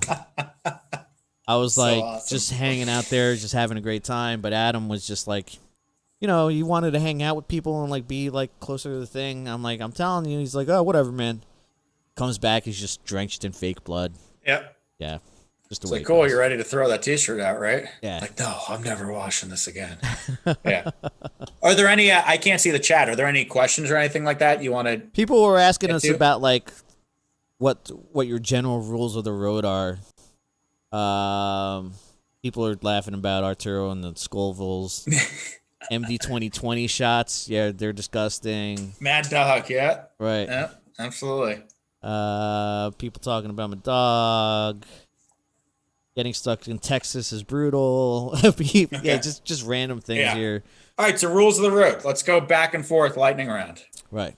I was so like awesome. Just hanging out there, just having a great time. But Adam was just like, he wanted to hang out with people and like be like closer to the thing. I'm like, I'm telling you. He's like, "Oh, whatever, man." Comes back, he's just drenched in fake blood. Yep. Yeah. Just it's like, cool, you're ready to throw that t-shirt out, right? Yeah. Like, no, I'm never washing this again. Yeah. Are there any, I can't see the chat. Are there any questions or anything like that you want to? People were asking us about like what your general rules of the road are. People are laughing about Arturo and the Scovilles. MD 2020 shots. Yeah, they're disgusting. Mad Dog, yeah. Right. Yeah, absolutely. People talking about my dog. Getting stuck in Texas is brutal. Yeah, just random things here. All right, so rules of the road. Let's go back and forth, lightning round. Right.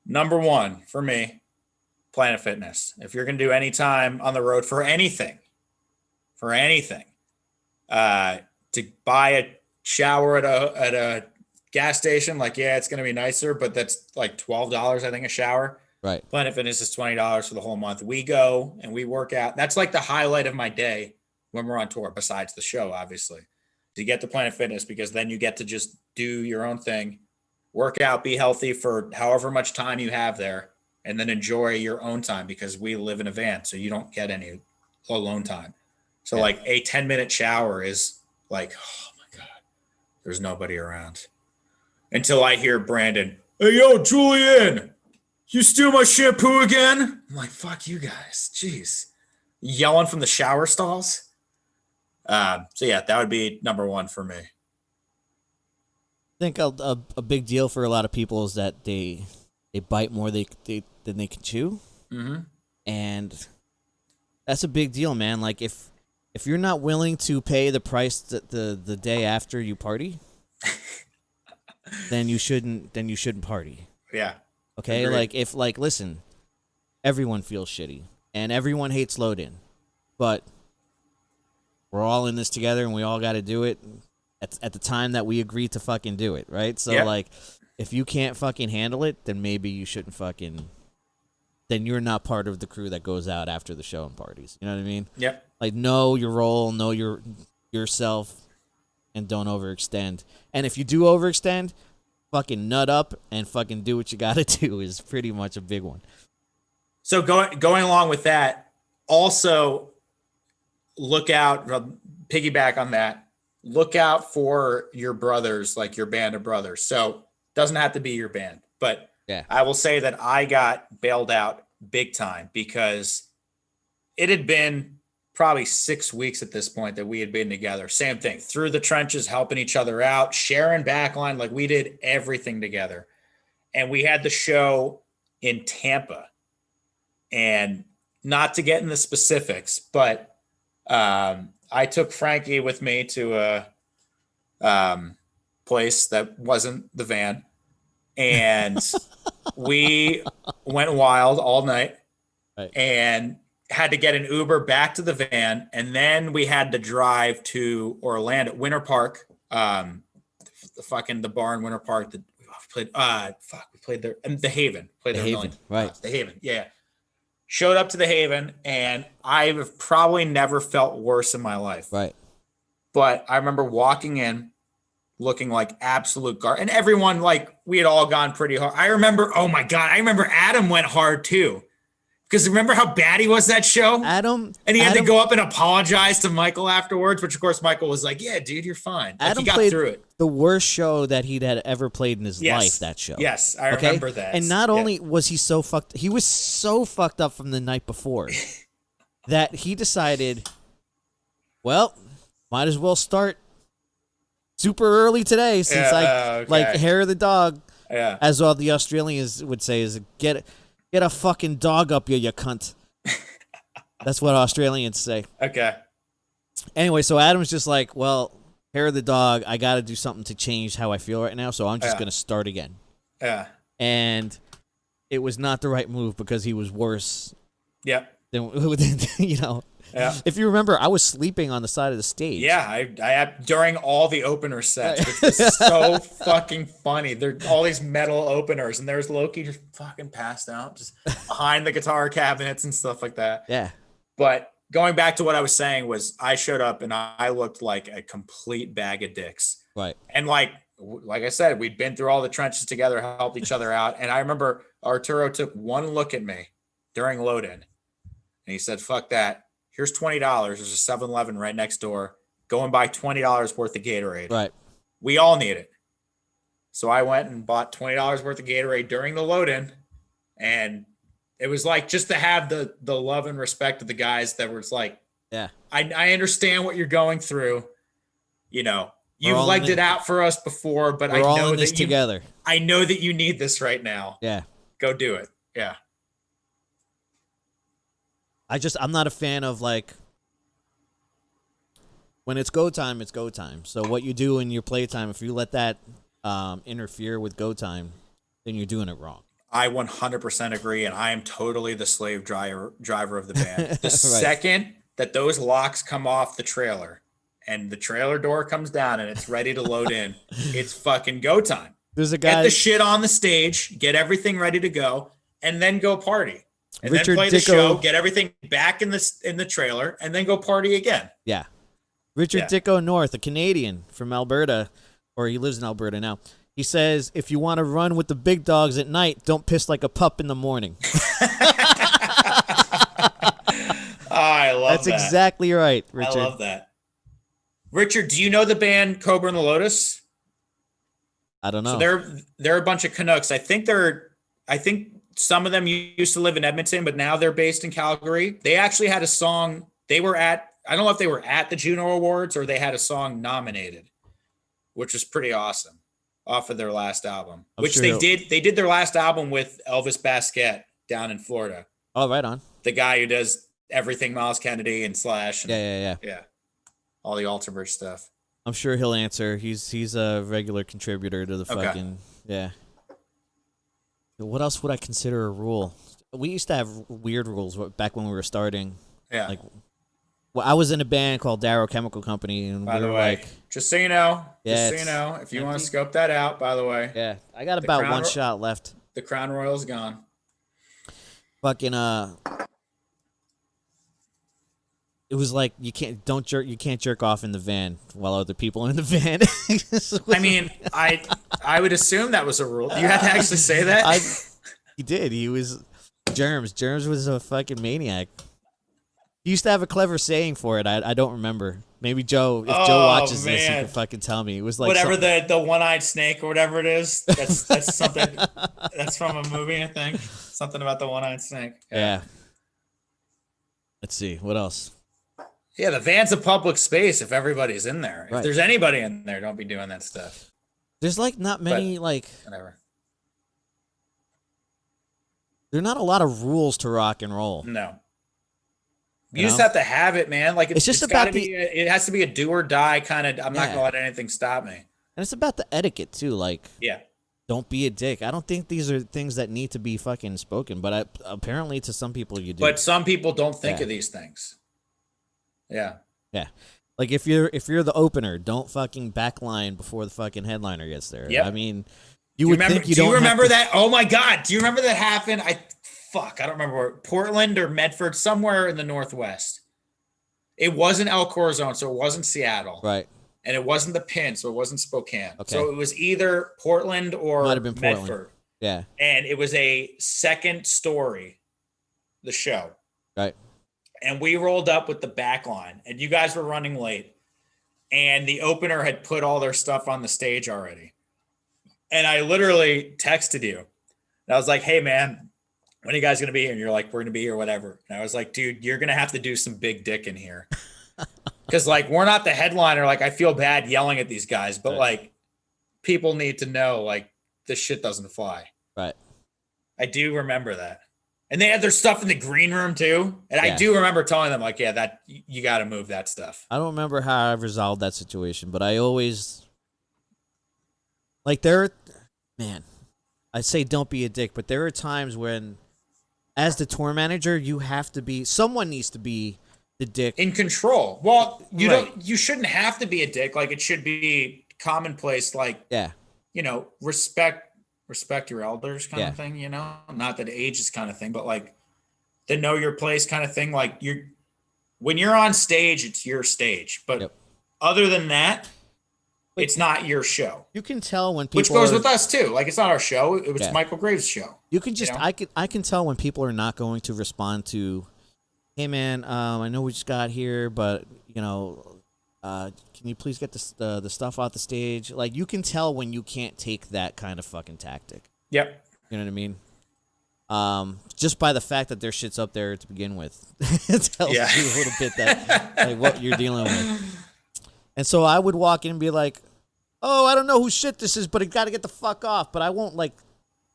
Number 1 for me, Planet Fitness. If you're going to do any time on the road for anything, to buy a shower at a gas station, like, yeah, it's going to be nicer, but that's like $12, I think, a shower. Right. Planet Fitness is $20 for the whole month. We go and we work out. That's like the highlight of my day when we're on tour, besides the show, obviously, to get to Planet Fitness, because then you get to just do your own thing, work out, be healthy for however much time you have there, and then enjoy your own time, because we live in a van, so you don't get any alone time. So like a 10-minute shower is like, oh my God, there's nobody around. Until I hear Brandon, "Hey, yo, Julian, you steal my shampoo again?" I'm like, fuck you guys. Jeez. Yelling from the shower stalls. So yeah, that would be number 1 for me. I think a big deal for a lot of people is that they bite more than they can chew. Mm-hmm. And that's a big deal, man. Like, if you're not willing to pay the price the day after you party, then you shouldn't party. Yeah. Okay? Agreed. Listen, everyone feels shitty and everyone hates load in. But we're all in this together and we all got to do it at the time that we agreed to fucking do it, right? So like, if you can't fucking handle it, then maybe you shouldn't then you're not part of the crew that goes out after the show and parties. You know what I mean? Yep. Like, know your role, know yourself, and don't overextend. And if you do overextend, fucking nut up and fucking do what you gotta do is pretty much a big one. So going along with that, also look out, piggyback on that, look out for your brothers, like your band of brothers. So doesn't have to be your band, but yeah, I will say that I got bailed out big time, because it had been probably 6 weeks at this point that we had been together. Same thing, through the trenches, helping each other out, sharing backline. Like, we did everything together. And we had the show in Tampa, and not to get in the specifics, but I took Frankie with me to a place that wasn't the van. And we went wild all night, right, and had to get an Uber back to the van. And then we had to drive to Orlando, Winter Park, the bar in Winter Park that we played. We played there, and the Haven. Played there. The Haven, right? The Haven, yeah. Showed up to the Haven, and I've probably never felt worse in my life. Right. But I remember walking in, looking like absolute garbage. And everyone, like, we had all gone pretty hard. I remember Adam went hard too. Because remember how bad he was that show? And he had to go up and apologize to Michael afterwards, which of course Michael was like, "Yeah, dude, you're fine." Like, he got through it. The worst show that he'd had ever played in his life, that show. Yes, I remember that. And not only was he so fucked, he was so fucked up from the night before that he decided, well, might as well start super early today, since like hair of the dog, as all the Australians would say, is get a fucking dog up you cunt. That's what Australians say. Okay. Anyway, so Adam's just like, well, hair of the dog, I got to do something to change how I feel right now, so I'm just going to start again. Yeah. And it was not the right move, because he was worse. Yep. Than, you know. Yeah. If you remember, I was sleeping on the side of the stage. Yeah, I had during all the opener sets, which was so fucking funny. There's all these metal openers, and there's Loki just fucking passed out, just behind the guitar cabinets and stuff like that. Yeah. But going back to what I was saying was, I showed up and I looked like a complete bag of dicks. Right. And like I said, we'd been through all the trenches together, helped each other out. And I remember Arturo took one look at me during load-in, and he said, "Fuck that. Here's $20. There's a 7-Eleven right next door. Go and buy $20 worth of Gatorade." Right. We all need it. So I went and bought $20 worth of Gatorade during the load-in. And it was like, just to have the love and respect of the guys that was like, Yeah. I understand what you're going through. You know, you've all legged it out for us before, but We're all in this together. I know that you need this right now. Yeah. Go do it. Yeah. I'm not a fan of like when it's go time, it's go time. So what you do in your playtime, if you let that interfere with go time, then you're doing it wrong. I 100% agree, and I am totally the slave driver of the band. The second that those locks come off the trailer and the trailer door comes down and it's ready to load in, it's fucking go time. There's a guy. Get the shit on the stage, get everything ready to go, and then go party. And then play the show, get everything back in the trailer, and then go party again. Yeah. Richard Dicko North, a Canadian from Alberta, or he lives in Alberta now. He says, if you want to run with the big dogs at night, don't piss like a pup in the morning. I love That's exactly right, Richard. I love that. Richard, do you know the band Cobra and the Lotus? I don't know. So they're a bunch of Canucks. I think some of them used to live in Edmonton, but now they're based in Calgary. They actually had a song. I don't know if they were at the Juno Awards or they had a song nominated, which was pretty awesome off of their last album, they did. They did their last album with Elvis Basquet down in Florida. Oh, right on. The guy who does everything Miles Kennedy and Slash. And, yeah. All the Alterverse stuff. I'm sure he'll answer. He's a regular contributor to the fucking yeah. What else would I consider a rule? We used to have weird rules back when we were starting. Yeah. Like, well, I was in a band called Darrow Chemical Company, and by the way, just so you know, if you want to scope that out, by the way. Yeah, I got about one shot left. The Crown Royal's gone. Fucking it was like you can't jerk off in the van while other people are in the van. I mean, I would assume that was a rule. You had to actually say that? He did. He was Germs. Germs was a fucking maniac. He used to have a clever saying for it. I don't remember. Maybe Joe, if Joe watches this, he can fucking tell me. It was like whatever the one-eyed snake or whatever it is. That's something. That's from a movie, I think. Something about the one-eyed snake. Yeah. Let's see. What else? Yeah, the van's a public space if everybody's in there. If there's anybody in there, don't be doing that stuff. There's like not many whatever. There are not a lot of rules to rock and roll. No. You just have to have it, man. Like it's just about it has to be a do or die kind of. I'm not gonna let anything stop me. And it's about the etiquette too. Like, yeah, don't be a dick. I don't think these are things that need to be fucking spoken, but apparently to some people you do. But some people don't think of these things. Yeah. Yeah. Like if you're the opener, don't fucking backline before the fucking headliner gets there. Yeah. I mean, you would think you don't. Do you remember that? Oh my God. Do you remember that happened? I don't remember where, Portland or Medford, somewhere in the Northwest. It wasn't El Corazon, so it wasn't Seattle. Right. And it wasn't the Pin, so it wasn't Spokane. Okay. So it was either Portland or Medford. Yeah. And it was a second story, the show. Right. And we rolled up with the back line, and you guys were running late. And the opener had put all their stuff on the stage already. And I literally texted you. And I was like, hey, man, when are you guys going to be here? And you're like, we're going to be here, whatever. And I was like, dude, you're going to have to do some big dick in here. Because, like, we're not the headliner. Like, I feel bad yelling at these guys. But, like, people need to know, like, this shit doesn't fly. Right. I do remember that. And they had their stuff in the green room too. And I do remember telling them, like, yeah, that you got to move that stuff. I don't remember how I resolved that situation, but I always I say don't be a dick, but there are times when as the tour manager, someone needs to be the dick. In control. Well, you shouldn't have to be a dick. Like, it should be commonplace, like, you know, respect your elders kind of thing, you know, not that ages kind of thing, but like the know your place kind of thing. Like when you're on stage, it's your stage, but other than that, it's not your show. You can tell when people, which goes with us too. Like, it's not our show. It was Michael Graves' show. You can just, I can tell when people are not going to respond to, hey man, I know we just got here, but you know, can you please get the stuff off the stage? Like, you can tell when you can't take that kind of fucking tactic. Yep. You know what I mean? Just by the fact that their shit's up there to begin with, it tells you a little bit that like what you're dealing with. And so I would walk in and be like, "Oh, I don't know whose shit this is, but it got to get the fuck off." But I won't like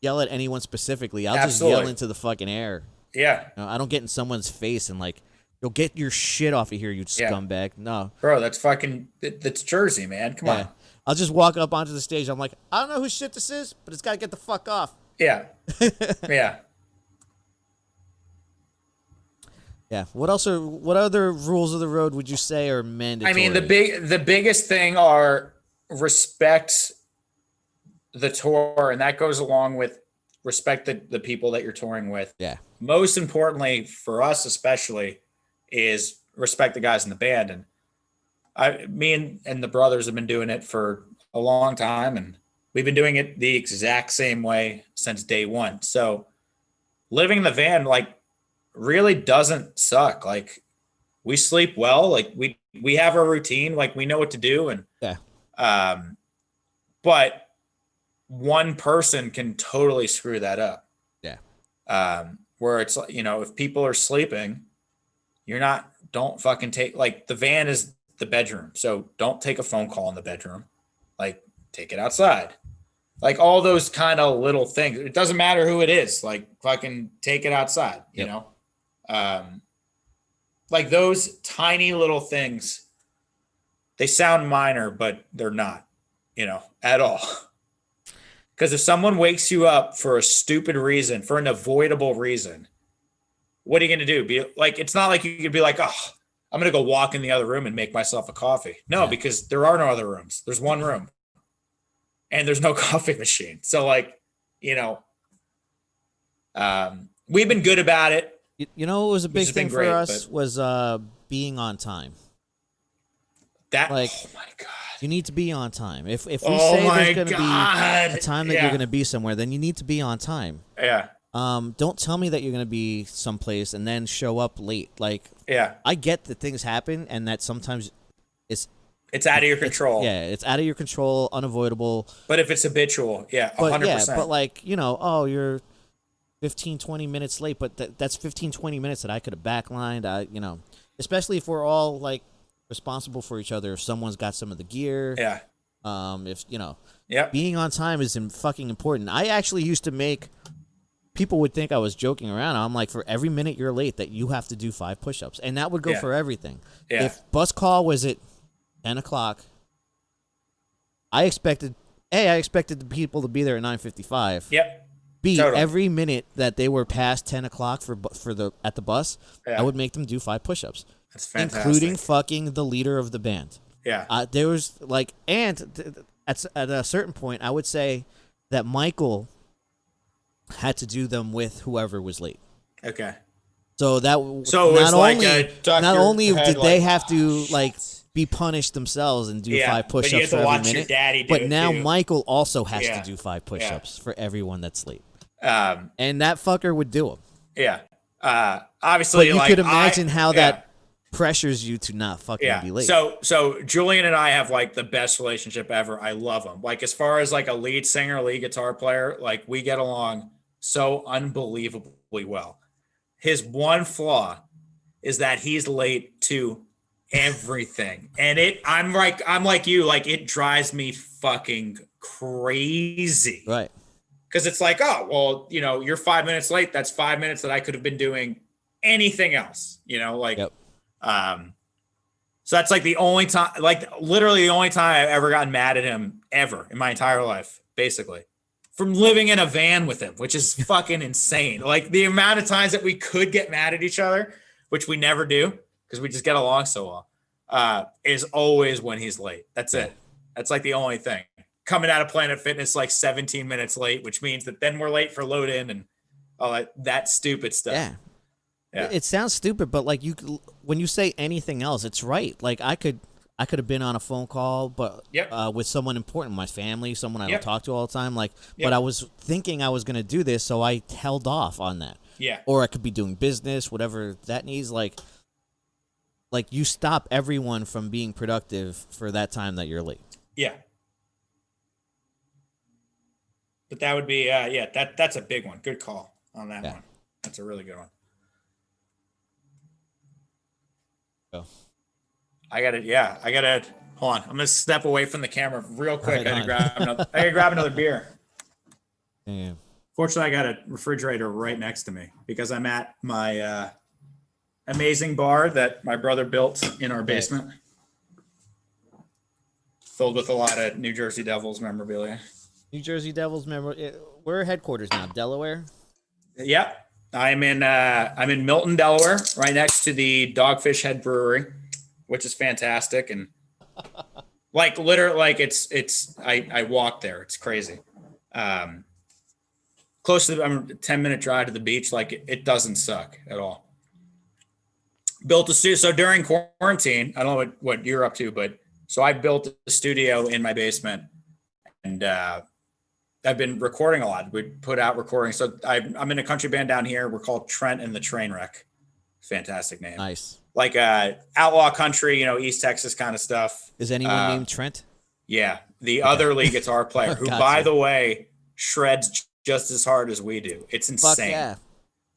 yell at anyone specifically. I'll just yell into the fucking air. Yeah. I don't get in someone's face and like, "You'll get your shit off of here, you scumbag." No, bro, that's Jersey, man. Come on. I'll just walk up onto the stage. I'm like, "I don't know whose shit this is, but it's got to get the fuck off." Yeah. Yeah. Yeah. What other rules of the road would you say are mandatory? I mean, the biggest thing are respect the tour, and that goes along with respect the people that you're touring with. Yeah. Most importantly for us, especially, is respect the guys in the band. And me and the brothers have been doing it for a long time, and we've been doing it the exact same way since day one. So living in the van, like, really doesn't suck. Like, we sleep well. Like, we have our routine. Like, we know what to do. And but one person can totally screw that up. Yeah. Where it's, if people are sleeping, don't fucking take, like, the van is the bedroom. So don't take a phone call in the bedroom. Like, take it outside. Like, all those kind of little things. It doesn't matter who it is. Like, fucking take it outside, you know? Like, those tiny little things, they sound minor, but they're not, at all. Because if someone wakes you up for a stupid reason, for an avoidable reason, what are you going to do? It's not like you could be like, "Oh, I'm going to go walk in the other room and make myself a coffee." No, because there are no other rooms. There's one room. And there's no coffee machine. So, like, we've been good about it. What was a big thing for us was being on time. Oh my God. You need to be on time. If we say there's going to be a time that you're going to be somewhere, then you need to be on time. Yeah. Don't tell me that you're going to be someplace and then show up late. Like, I get that things happen and that sometimes it's out of your control. It's out of your control, unavoidable. But if it's habitual, 100%. Yeah, but like, you're 15, 20 minutes late, but that's 15, 20 minutes that I could have backlined. Especially if we're all like responsible for each other. If someone's got some of the gear. Yeah. Being on time is fucking important. I actually used to make, people would think I was joking around. I'm like, for every minute you're late, that you have to do 5 push-ups. And that would go for everything. Yeah. If bus call was at 10 o'clock, I expected the people to be there at 9:55. Yep. B, every minute that they were past 10 o'clock at the bus, I would make them do 5 push-ups. That's fantastic. Including fucking the leader of the band. Yeah. There was like, at a certain point, I would say that Michael had to do them with whoever was late. Okay. So it was not only did they have to like be punished themselves and do 5 push-ups for every minute, but now Michael also has to do 5 push-ups for everyone that's late. And that fucker would do them. Yeah. Obviously, but you could imagine how that pressures you to not fucking be late. So Julian and I have like the best relationship ever. I love him. Like, as far as like a lead singer, lead guitar player, like, we get along so unbelievably well. His one flaw is that he's late to everything. And I'm like you, like, it drives me fucking crazy. Right. Because it's like, oh, well, you're 5 minutes late. That's 5 minutes that I could have been doing anything else, so that's like the only time, like literally the only time I've ever gotten mad at him ever in my entire life, basically, from living in a van with him, which is fucking insane. Like, the amount of times that we could get mad at each other, which we never do because we just get along so well, is always when he's late. That's it. That's like the only thing. Coming out of Planet Fitness like 17 minutes late, which means that then we're late for load in and all that stupid stuff. Yeah. It sounds stupid, but like, when you say anything else, it's right. Like, I could have been on a phone call, but with someone important, my family, someone I don't talk to all the time. Like, but I was thinking I was going to do this, so I held off on that. Yeah. Or I could be doing business, whatever that needs. Like you stop everyone from being productive for that time that you're late. Yeah. But that would be, that's a big one. Good call. on that one. That's a really good one. Oh. I gotta hold on. I'm gonna step away from the camera real quick. I gotta grab another beer. Yeah. Fortunately, I got a refrigerator right next to me because I'm at my amazing bar that my brother built in our basement, filled with a lot of New Jersey Devils memorabilia. New Jersey Devils memorabilia. We're headquarters now, Delaware. Yep, I'm in Milton, Delaware, right next to the Dogfish Head Brewery, which is fantastic. And like literally, like I walk there. It's crazy. Close to I'm a 10-minute drive to the beach. Like it doesn't suck at all. Built a studio. So during quarantine, I don't know what you're up to, but so I built a studio in my basement, and I've been recording a lot. We put out recordings. So I'm in a country band down here. We're called Trent and the Trainwreck. Fantastic name. Nice. Like outlaw country, East Texas kind of stuff. Is anyone named Trent? Yeah. The other lead guitar player who, by the way, shreds just as hard as we do. It's insane. Fuck yeah.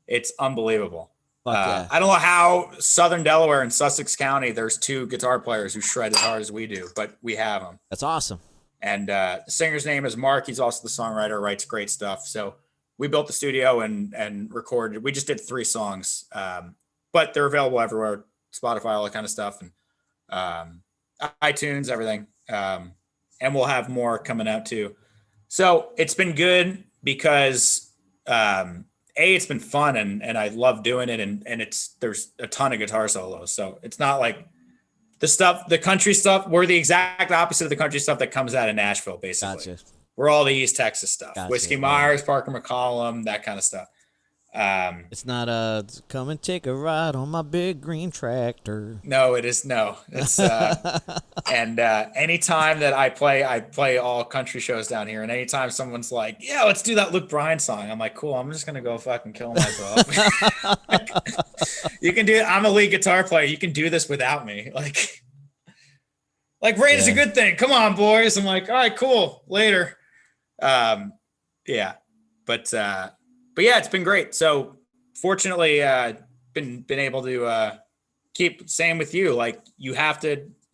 It's unbelievable. Fuck yeah. I don't know how Southern Delaware and Sussex County, there's 2 guitar players who shred as hard as we do, but we have them. That's awesome. And the singer's name is Mark. He's also the songwriter, writes great stuff. So we built the studio and recorded. We just did 3 songs, but they're available everywhere, Spotify, all that kind of stuff, and iTunes, everything. And we'll have more coming out too. So it's been good because it's been fun and I love doing it, and there's a ton of guitar solos. So it's not like the country stuff. We're the exact opposite of the country stuff that comes out of Nashville, basically. Gotcha. We're all the East Texas stuff. Gotcha. Whiskey Myers, Parker McCollum, that kind of stuff. It's not come and take a ride on my big green tractor. No, it is no. It's and anytime that I play all country shows down here, and anytime someone's like, "Yeah, let's do that Luke Bryan song," I'm like, "Cool, I'm just gonna go fucking kill myself." You can do it. I'm a lead guitar player. You can do this without me. Like rain is a good thing. Come on, boys. I'm like, all right, cool. Later. Yeah, but yeah, it's been great. So fortunately, been able to keep same with you. Like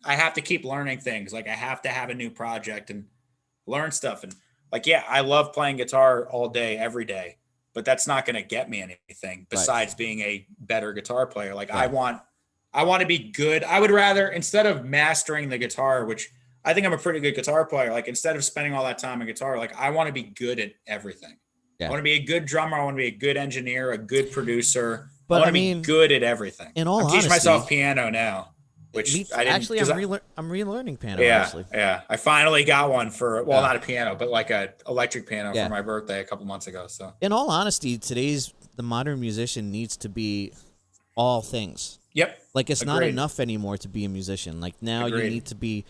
I have to keep learning things. Like I have to have a new project and learn stuff. And like, yeah, I love playing guitar all day, every day, but that's not going to get me anything besides being a better guitar player. Like I want to be good. I would rather, instead of mastering the guitar, which I think I'm a pretty good guitar player, like instead of spending all that time on guitar, like I want to be good at everything. Yeah. I want to be a good drummer. I want to be a good engineer, a good producer. But I want to be good at everything. I'm teaching myself piano now, which I didn't. Actually, I'm relearning piano. Yeah, actually. Yeah. I finally got one for not a piano, but like a electric piano for my birthday a couple months ago. So, in all honesty, the modern musician needs to be all things. Yep. Like it's not enough anymore to be a musician. Like now you need to be.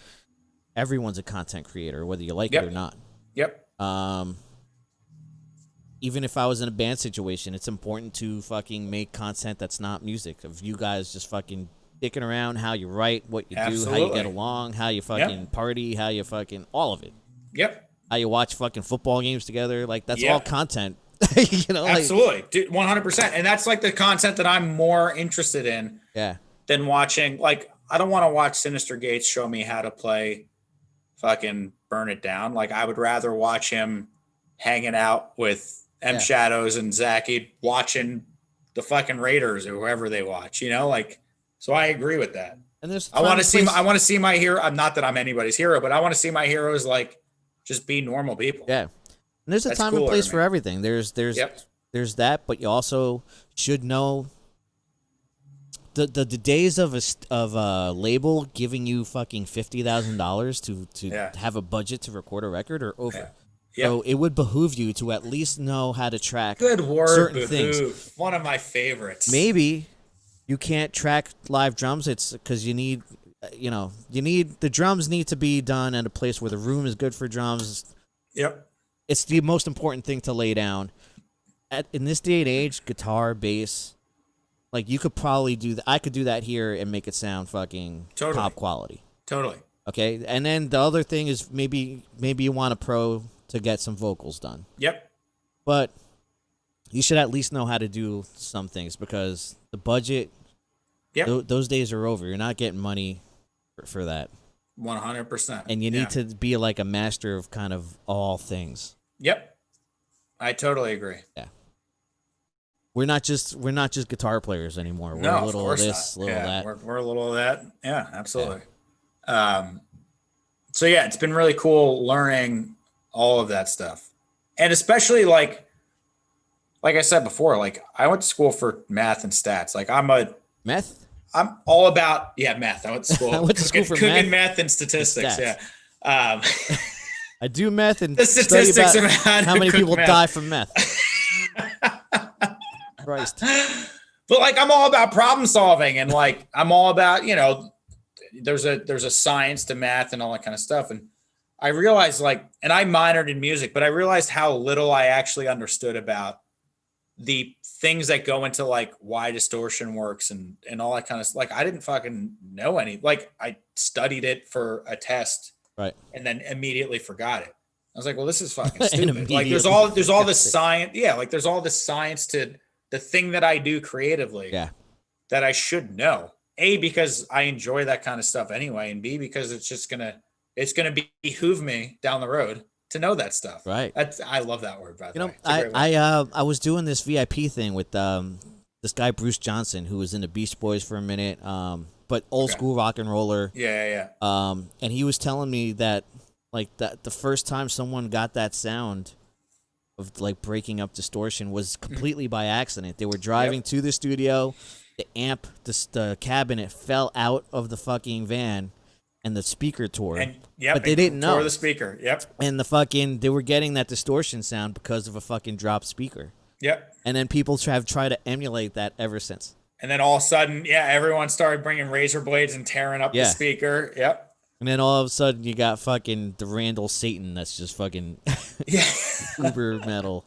Everyone's a content creator, whether you like it or not. Yep. Even if I was in a band situation, it's important to fucking make content that's not music. Of you guys just fucking dicking around, how you write, what you do, how you get along, how you fucking party, how you fucking all of it. Yep. How you watch fucking football games together, like that's all content. Absolutely, dude, 100%. And that's like the content that I'm more interested in. Than watching. Like I don't want to watch Sinister Gates show me how to play fucking Burn It Down. Like I would rather watch him hanging out with M Shadows and Zachy watching the fucking Raiders or whoever they watch, like, so I agree with that. And I want to see my hero. I'm not that I'm anybody's hero, but I want to see my heroes like just be normal people. Yeah. And there's a time and place for everything. There's that, but you also should know the days of a label giving you fucking $50,000 to have a budget to record a record are over. Yep. So it would behoove you to at least know how to track certain things. One of my favorites. Maybe you can't track live drums. It's because you need the drums need to be done at a place where the room is good for drums. Yep. It's the most important thing to lay down. In this day and age, guitar, bass, like you could probably do that. I could do that here and make it sound fucking top quality. Totally. Okay, and then the other thing is maybe you want a pro to get some vocals done. Yep. But you should at least know how to do some things, because the budget, those days are over. You're not getting money for that. 100%. And you need to be like a master of kind of all things. Yep. I totally agree. Yeah. We're not just guitar players anymore. We're a little of this, little of that. We're a little of that. Yeah, absolutely. Yeah. So yeah, it's been really cool learning all of that stuff. And especially like I said before, like I went to school for math and stats. Like I'm all about math. I went to school. I went to school for math and statistics. And I do math and the statistics study about how many people die from meth. Christ. But like I'm all about problem solving, and like I'm all about, you know, there's a science to math and all that kind of stuff. And I realized and I minored in music, but I realized how little I actually understood about the things that go into like why distortion works and all that kind of stuff. Like I didn't fucking know any. Like I studied it for a test, right, and then immediately forgot it. I was like, well, this is fucking stupid. Like there's all this science. Yeah, like there's all this science to the thing that I do creatively. Yeah, that I should know. A, because I enjoy that kind of stuff anyway, and B, because it's gonna behoove me down the road to know that stuff. Right. I love that word, by the way. I was doing this VIP thing with this guy Bruce Johnson, who was in the Beast Boys for a minute, but old school rock and roller. Yeah. And he was telling me that the first time someone got that sound of like breaking up distortion was completely by accident. They were driving to the studio, the amp, the cabinet fell out of the fucking van, and the speaker tore. But they didn't know. Tore the speaker. Yep. And they were getting that distortion sound because of a fucking dropped speaker. Yep. And then people have tried to emulate that ever since. And then all of a sudden, everyone started bringing razor blades and tearing up the speaker. Yep. And then all of a sudden, you got fucking the Randall Satan that's just fucking uber metal.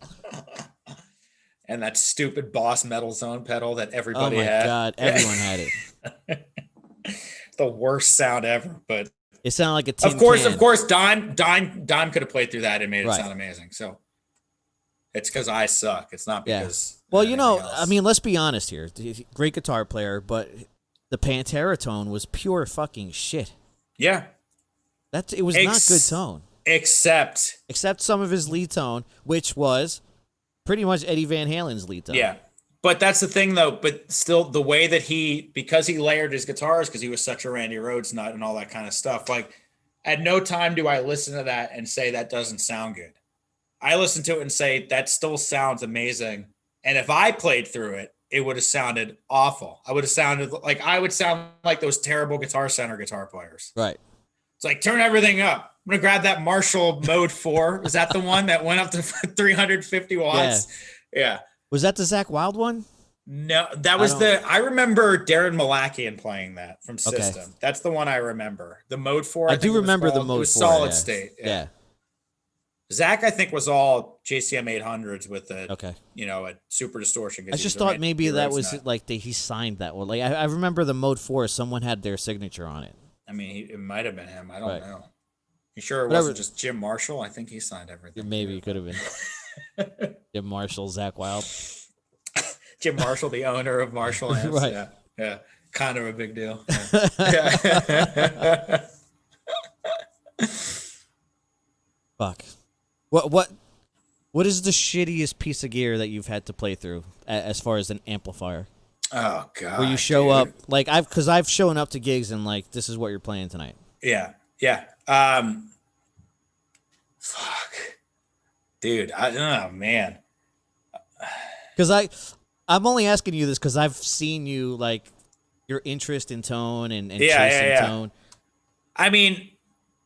And that stupid Boss Metal Zone pedal that everybody had. Oh my God, everyone had it. The worst sound ever, but it sounded like a tin Of course, can. Dime could have played through that and made it sound amazing. So it's because I suck. It's not because. Well, you know, else. I mean, let's be honest here. Great guitar player, but the Pantera tone was pure fucking shit. Yeah, it was not good tone. Except some of his lead tone, which was pretty much Eddie Van Halen's lead tone. Yeah. But that's the thing, though. But still, the way that because he layered his guitars, because he was such a Randy Rhoads nut and all that kind of stuff. Like, at no time do I listen to that and say that doesn't sound good. I listen to it and say that still sounds amazing. And if I played through it, it would have sounded awful. I would sound like those terrible Guitar Center guitar players. Right. It's like, turn everything up. I'm gonna grab that Marshall Mode 4. Was that the one that went up to 350 watts? Yeah. Was that the Zakk Wylde one? No, that was I remember Darren Malakian playing that from System. Okay. That's the one I remember. The Mode 4. I do remember the Mode 4. It was solid state. Yeah. Zakk, I think, was all JCM 800s with a super distortion. I just thought maybe that was he signed that one. Like I remember the Mode 4. Someone had their signature on it. I mean, it might have been him. I don't know. You sure it wasn't just Jim Marshall? I think he signed everything. Maybe it could have been Jim Marshall, Zakk Wylde. Jim Marshall, the owner of Marshall Amps. Right. Yeah. Kind of a big deal. Yeah. Fuck. What is the shittiest piece of gear that you've had to play through as far as an amplifier? Oh God! Where you show up because I've shown up to gigs and this is what you're playing tonight. Yeah. Fuck, dude. Oh man. Because I'm only asking you this because I've seen you your interest in tone and chasing tone. I mean,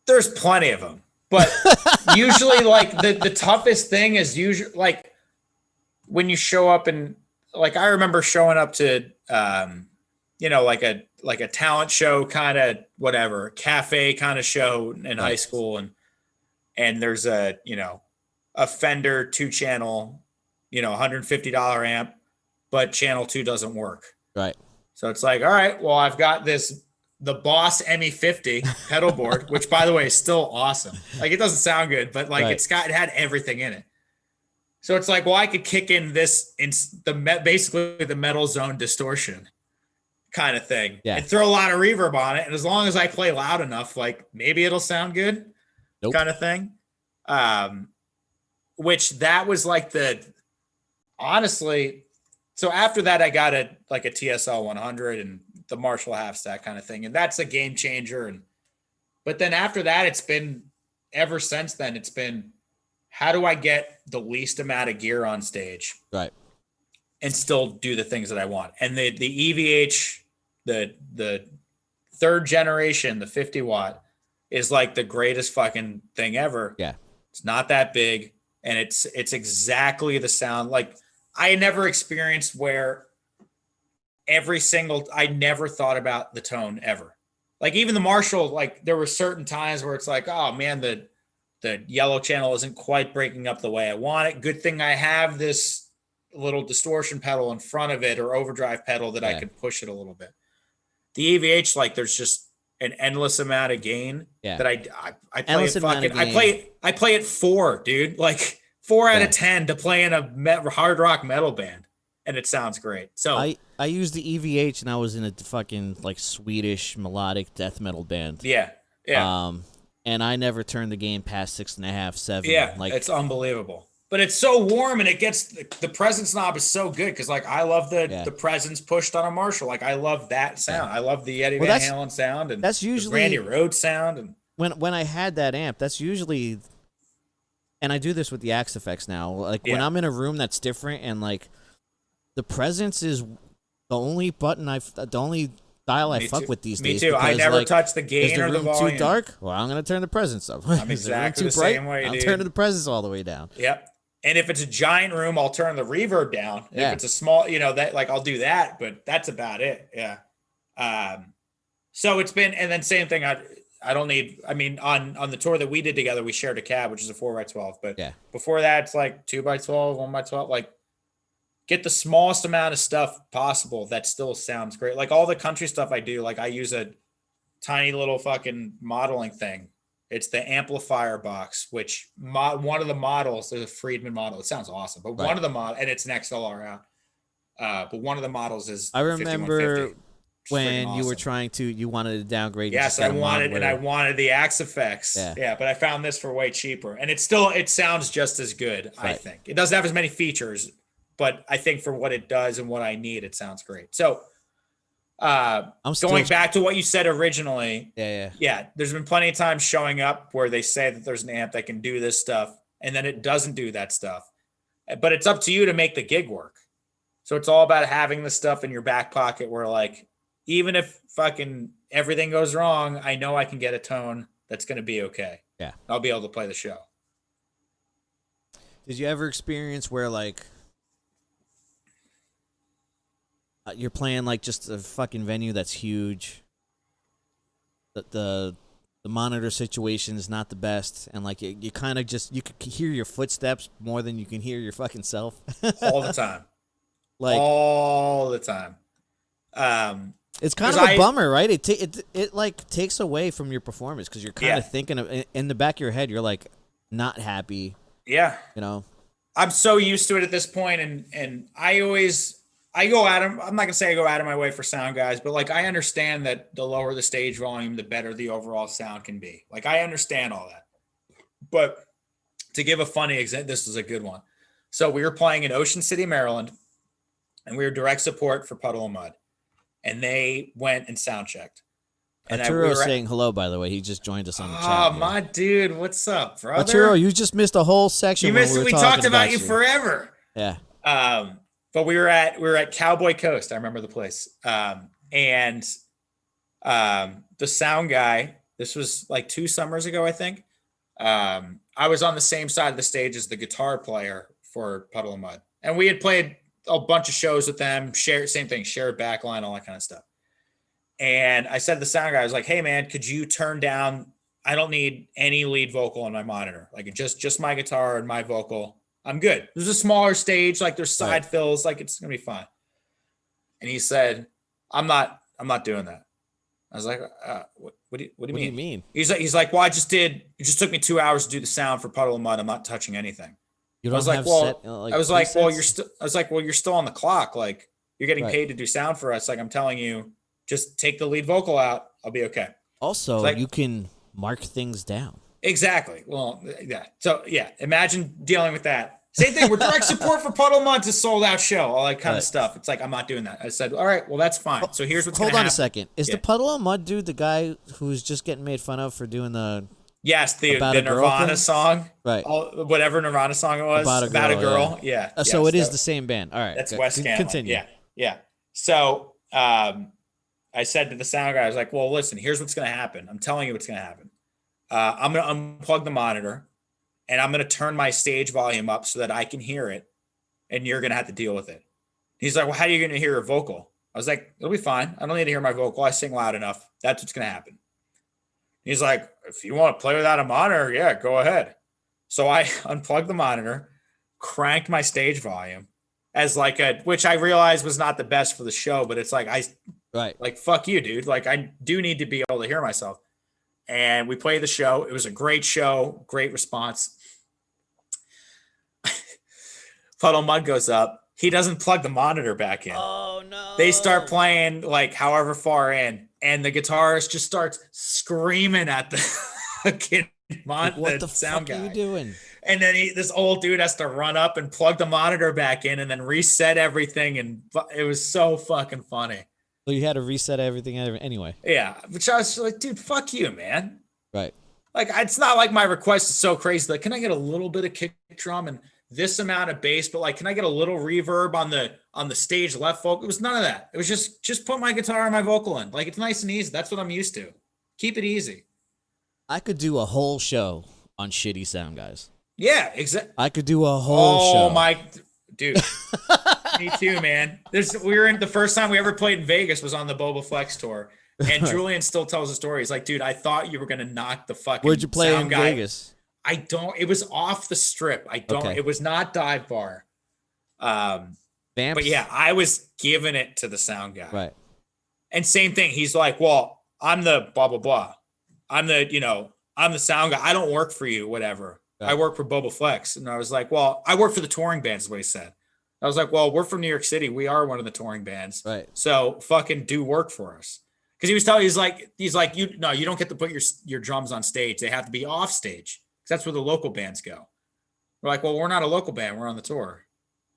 there's plenty of them, but usually the toughest thing is usually when you show up and. I remember showing up to, a talent show kind of whatever cafe kind of show in high school, and there's a Fender 2-channel, $150 amp, but channel 2 doesn't work. Right. So it's like, all right, well, I've got the Boss ME50 pedal board, which by the way is still awesome. It doesn't sound good, but it had everything in it. So it's like, well, I could kick in this in basically the metal zone distortion kind of thing and throw a lot of reverb on it. And as long as I play loud enough, like maybe it'll sound good kind of thing. Which that was like honestly, so after that, I got a TSL 100 and the Marshall half stack kind of thing. And that's a game changer. But then after that, it's been ever since then, it's been, how do I get the least amount of gear on stage? Right. And still do the things that I want. And the EVH, the third generation, the 50 watt is like the greatest fucking thing ever. Yeah. It's not that big. And it's exactly the sound. Like I never experienced where I never thought about the tone ever. Like even the Marshall, like there were certain times where it's like, oh man, the yellow channel isn't quite breaking up the way I want it. Good thing I have this little distortion pedal in front of it or overdrive pedal that I could push it a little bit. The EVH, like there's just an endless amount of gain that I play it fucking, I play it 4, dude, like 4 out of 10 to play in a hard rock metal band. And it sounds great. So I used the EVH and I was in a fucking like Swedish melodic death metal band. Yeah. Yeah. And I never turned the game past 6.5, 7. Yeah. Like it's unbelievable. But it's so warm and it gets the presence knob is so good because like I love the presence pushed on a Marshall. Like I love that sound. I love the Eddie Van Halen sound and that's usually the Randy Rhoads sound. And when I had that amp, that's usually, and I do this with the Axe Effects now. Like when I'm in a room that's different and like the presence is the only dial I fuck with these days. Me too. I never touch the gain or the volume. Is the room too dark? Well, I'm gonna turn the presence up. I'm exactly the same way, I'm turning the presence all the way down. Yep. And if it's a giant room, I'll turn the reverb down. If it's a small, that like I'll do that, but that's about it. Yeah. So it's been, and then same thing. I don't need. I mean, on the tour that we did together, we shared a cab, which is a 4x12. But before that, it's like 2x12, 1x12. Like, get the smallest amount of stuff possible that still sounds great. Like all the country stuff I do, like I use a tiny little fucking modeling thing. It's the amplifier box, which one of the models, there's a Friedman model. It sounds awesome, but one of the models, and it's an XLR out. But one of the models is I remember when you were you wanted to downgrade. Yes, I wanted the Axe Effects. Yeah, but I found this for way cheaper, and it sounds just as good. Right. I think it doesn't have as many features, but I think for what it does and what I need, it sounds great. So, going back to what you said originally. Yeah. There's been plenty of times showing up where they say that there's an amp that can do this stuff, and then it doesn't do that stuff. But it's up to you to make the gig work. So it's all about having the stuff in your back pocket where, like, even if fucking everything goes wrong, I know I can get a tone that's going to be okay. Yeah. I'll be able to play the show. Did you ever experience where, like, you're playing like just a fucking venue that's huge, the monitor situation is not the best, and like you kind of just, you could hear your footsteps more than you can hear your fucking self all the time, like all the time. It's kind of a bummer, right? It like takes away from your performance because you're kind of thinking of, in the back of your head, you're like not happy. Yeah, I'm so used to it at this point, and I go out of, I'm not gonna say I go out of my way for sound guys, but like I understand that the lower the stage volume, the better the overall sound can be. Like I understand all that. But to give a funny example, this is a good one. So we were playing in Ocean City, Maryland, and we were direct support for Puddle of Mud. And they went and sound checked. And Arturo's saying hello, by the way. He just joined us on the chat. Oh, my dude, what's up, brother? Arturo, you just missed a whole section. You missed it. We talked about you forever. Yeah. But we were at Cowboy Coast. I remember the place. And the sound guy, this was like 2 summers ago, I think. I was on the same side of the stage as the guitar player for Puddle of Mud. And we had played a bunch of shows with them, shared backline, all that kind of stuff. And I said to the sound guy, I was like, hey man, could you turn down, I don't need any lead vocal on my monitor. Like just my guitar and my vocal. I'm good. There's a smaller stage, like there's side fills, like it's gonna be fine. And he said, I'm not doing that. I was like, what do you mean? He's like, well, it just took me 2 hours to do the sound for Puddle of Mud. I'm not touching anything. You don't I was like, have well, set, like I was like, well, presets? you're still on the clock. Like, you're getting Right. paid to do sound for us. Like, I'm telling you, just take the lead vocal out. I'll be okay. It's Also, like, you can mark things down. exactly. Well, yeah. So yeah, imagine dealing with that. Same thing. We're direct support for Puddle Mud's a sold out show, all that kind of stuff. It's like, I'm not doing that. I said, all right, well, that's fine. So here's what's going to happen. Hold on a second. Is the Puddle of Mud dude the guy who's just getting made fun of for doing the Yes, the Nirvana song, right? Whatever Nirvana song it was, about a girl. Yeah. So it is the same band. All right, that's Wes Scanlon. Continue. Yeah. So I said to the sound guy, I was like, "Well, listen, here's what's going to happen. I'm telling you what's going to happen. I'm going to unplug the monitor, and I'm going to turn my stage volume up so that I can hear it, and you're going to have to deal with it." He's like, "Well, how are you going to hear a vocal?" I was like, "It'll be fine. I don't need to hear my vocal. I sing loud enough. That's what's going to happen." He's like, "If you want to play without a monitor, yeah, go ahead." So I unplugged the monitor, cranked my stage volume as like which I realized was not the best for the show, but it's like, like, fuck you, dude. Like, I do need to be able to hear myself. And we played the show. It was a great show, great response. Puddle Mud goes up. He doesn't plug the monitor back in. Oh no. They start playing like however far in, and the guitarist just starts screaming at the fucking what the sound fuck guy. Are you doing? And then this old dude has to run up and plug the monitor back in and then reset everything, and it was so fucking funny. So you had to reset everything anyway. Yeah, which I was like, dude, fuck you, man. Right. Like, it's not like my request is so crazy. Like, can I get a little bit of kick drum and this amount of bass? But like, can I get a little reverb on the stage left vocal? It was none of that. It was just put my guitar and my vocal in. Like, it's nice and easy. That's what I'm used to. Keep it easy. I could do a whole show on shitty sound guys. Yeah, exactly. I could do a whole show. Oh my, dude. Me too, man. The first time we ever played in Vegas was on the Boba Flex tour, and Julian still tells the story. He's like, dude, I thought you were gonna knock the fucking. Where'd you play in guy. Vegas? I don't. It was off the strip. I don't. Okay. It was not Dive Bar. But yeah, I was giving it to the sound guy. Right. And same thing. He's like, well, I'm the blah blah blah. I'm the sound guy. I don't work for you, whatever. Right. I work for Boba Flex. And I was like, well, I work for the touring band, is what he said. I was like, well, we're from New York City. We are one of the touring bands. Right. So fucking do work for us. Because he was telling, he's like, you don't get to put your drums on stage. They have to be off stage. Because that's where the local bands go. We're like, well, we're not a local band. We're on the tour,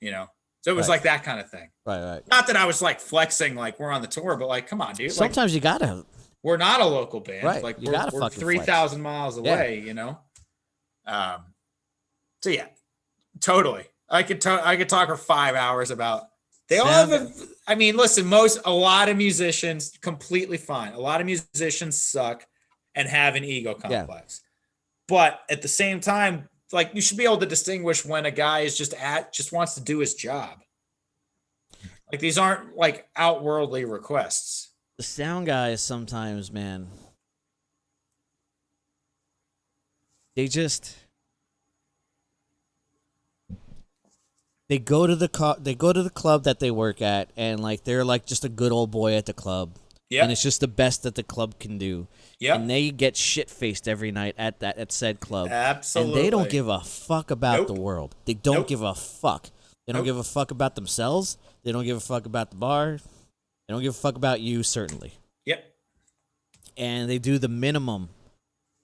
So it was like that kind of thing. Right. Not that I was like flexing like we're on the tour, but like, come on, dude. Sometimes like, you gotta. We're not a local band. Right. Like we're 3,000 miles away, So yeah, totally. I could talk for 5 hours about. They all have a lot of musicians completely fine. A lot of musicians suck and have an ego complex. Yeah. But at the same time, like, you should be able to distinguish when a guy is just wants to do his job. Like, these aren't like outworldly requests. The sound guys sometimes, man, they go to the club that they work at, and like they're like just a good old boy at the club. Yeah. And it's just the best that the club can do. Yeah. And they get shit faced every night at said club. Absolutely. And they don't give a fuck about the world. They don't give a fuck. They don't give a fuck about themselves. They don't give a fuck about the bar. They don't give a fuck about you, certainly. Yep. And they do the minimum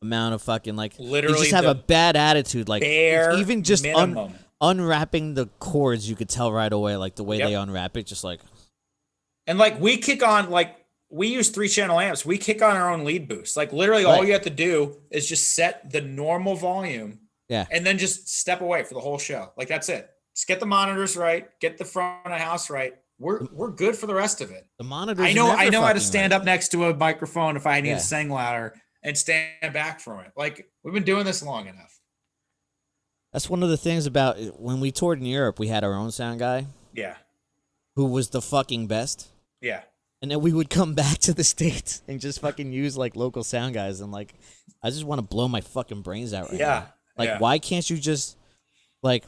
amount of fucking, like, literally they just have a bad attitude. Like, even just minimum. Unwrapping the chords, you could tell right away, like the way they unwrap it, just like. And like, we kick on, like, we use 3-channel amps. We kick on our own lead boost. Like, literally all you have to do is just set the normal volume. Yeah. And then just step away for the whole show. Like, that's it. Just get the monitors right. Get the front of house right. We're good for the rest of it. The monitors. I know how to stand up next to a microphone if I need to sing louder and stand back from it. Like, we've been doing this long enough. That's one of the things about when we toured in Europe. We had our own sound guy. Yeah. Who was the fucking best. Yeah. And then we would come back to the States and just fucking use like local sound guys, and like, I just want to blow my fucking brains out right now. Like, why can't you just like,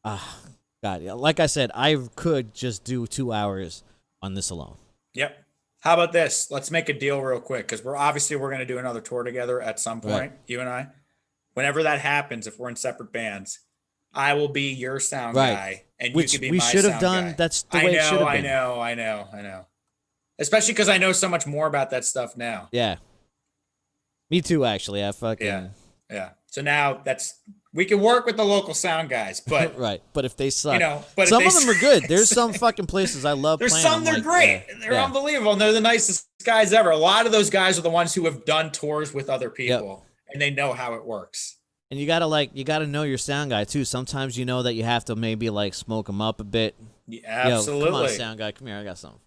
God, like I said, I could just do 2 hours on this alone. Yep. How about this? Let's make a deal real quick, because we're going to do another tour together at some point, you and I. Whenever that happens, if we're in separate bands, I will be your sound guy, and you can be my sound guy. We should have done. That's the way it should have been. I know. Especially because I know so much more about that stuff now. Yeah. Me too, actually. I fucking yeah. So now we can work with the local sound guys, but right. But if they suck, but some of them are good. There's some fucking places I love. There's playing some they're great. They're unbelievable, and they're the nicest guys ever. A lot of those guys are the ones who have done tours with other people, and they know how it works. And you gotta know your sound guy too. Sometimes you know that you have to maybe like smoke them up a bit. Yeah, absolutely. Come on, sound guy, come here, I got something.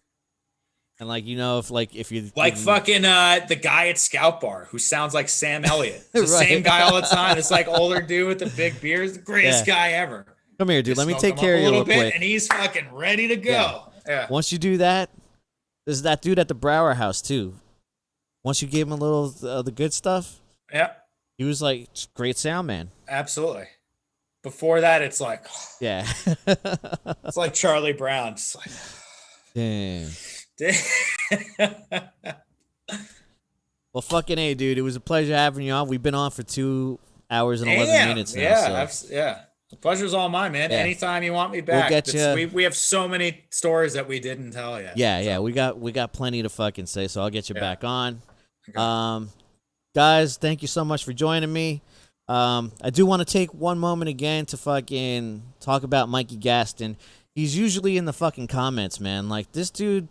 And if you fucking the guy at Scout Bar who sounds like Sam Elliott, the same guy all the time. It's like older dude with the big beard, the greatest guy ever. Come here, dude. Let me take care of you a little bit, and he's fucking ready to go. Yeah. Once you do that, there's that dude at the Brower House too. Once you gave him a little the good stuff, he was like great sound man. Absolutely. Before that, it's like it's like Charlie Brown. It's like damn. Well, fucking A, dude. It was a pleasure having you on. We've been on for 2 hours and 11 minutes now. The pleasure's all mine, man. Anytime you want me back. We'll get we have so many stories that we didn't tell yet. Yeah. We got plenty to fucking say, so I'll get you back on. Okay. Guys, thank you so much for joining me. I do want to take one moment again to fucking talk about Mikey Gaston. He's usually in the fucking comments, man. Like, this dude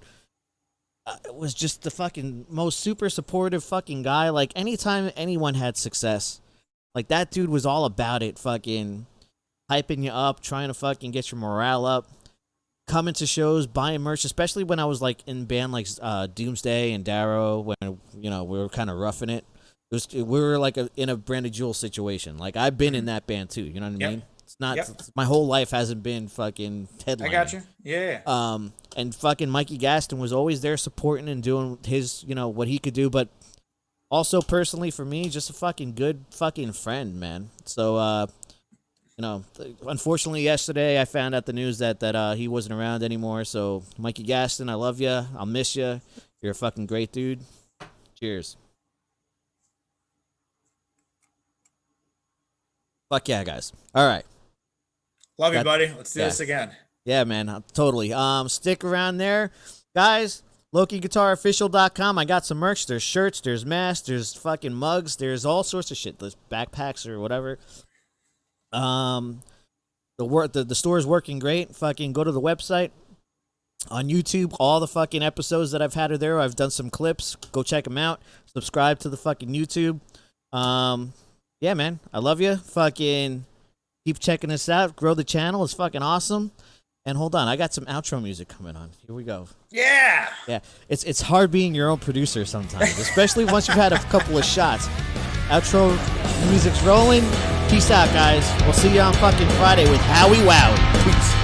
was just the fucking most super supportive fucking guy. Like, anytime anyone had success, like, that dude was all about it, fucking hyping you up, trying to fucking get your morale up, coming to shows, buying merch, especially when I was, like, in band like Doomsday and Darrow, when, we were kind of roughing it. We were, like, in a Branded Julez situation. Like, I've been in that band, too. You know what I mean? It's not my whole life hasn't been fucking headlining. I got you. Yeah. And fucking Mikey Gaston was always there supporting and doing his, what he could do, but also personally for me, just a fucking good fucking friend, man. So unfortunately yesterday I found out the news that he wasn't around anymore. So Mikey Gaston, I love you. I'll miss you. You're a fucking great dude. Cheers. Fuck yeah, guys. All right. Love you, buddy. Let's do this again. Yeah, man. Totally. Stick around there. Guys, LokiGuitarOfficial.com. I got some merch. There's shirts, there's masks, there's fucking mugs, there's all sorts of shit. There's backpacks or whatever. The store is working great. Fucking go to the website. On YouTube, all the fucking episodes that I've had are there. I've done some clips. Go check them out. Subscribe to the fucking YouTube. Yeah, man. I love you. Fucking keep checking this out. Grow the channel. It's fucking awesome. And hold on, I got some outro music coming on. Here we go. Yeah. Yeah. It's hard being your own producer sometimes, especially once you've had a couple of shots. Outro music's rolling. Peace out, guys. We'll see you on fucking Friday with Howie Wow. Peace.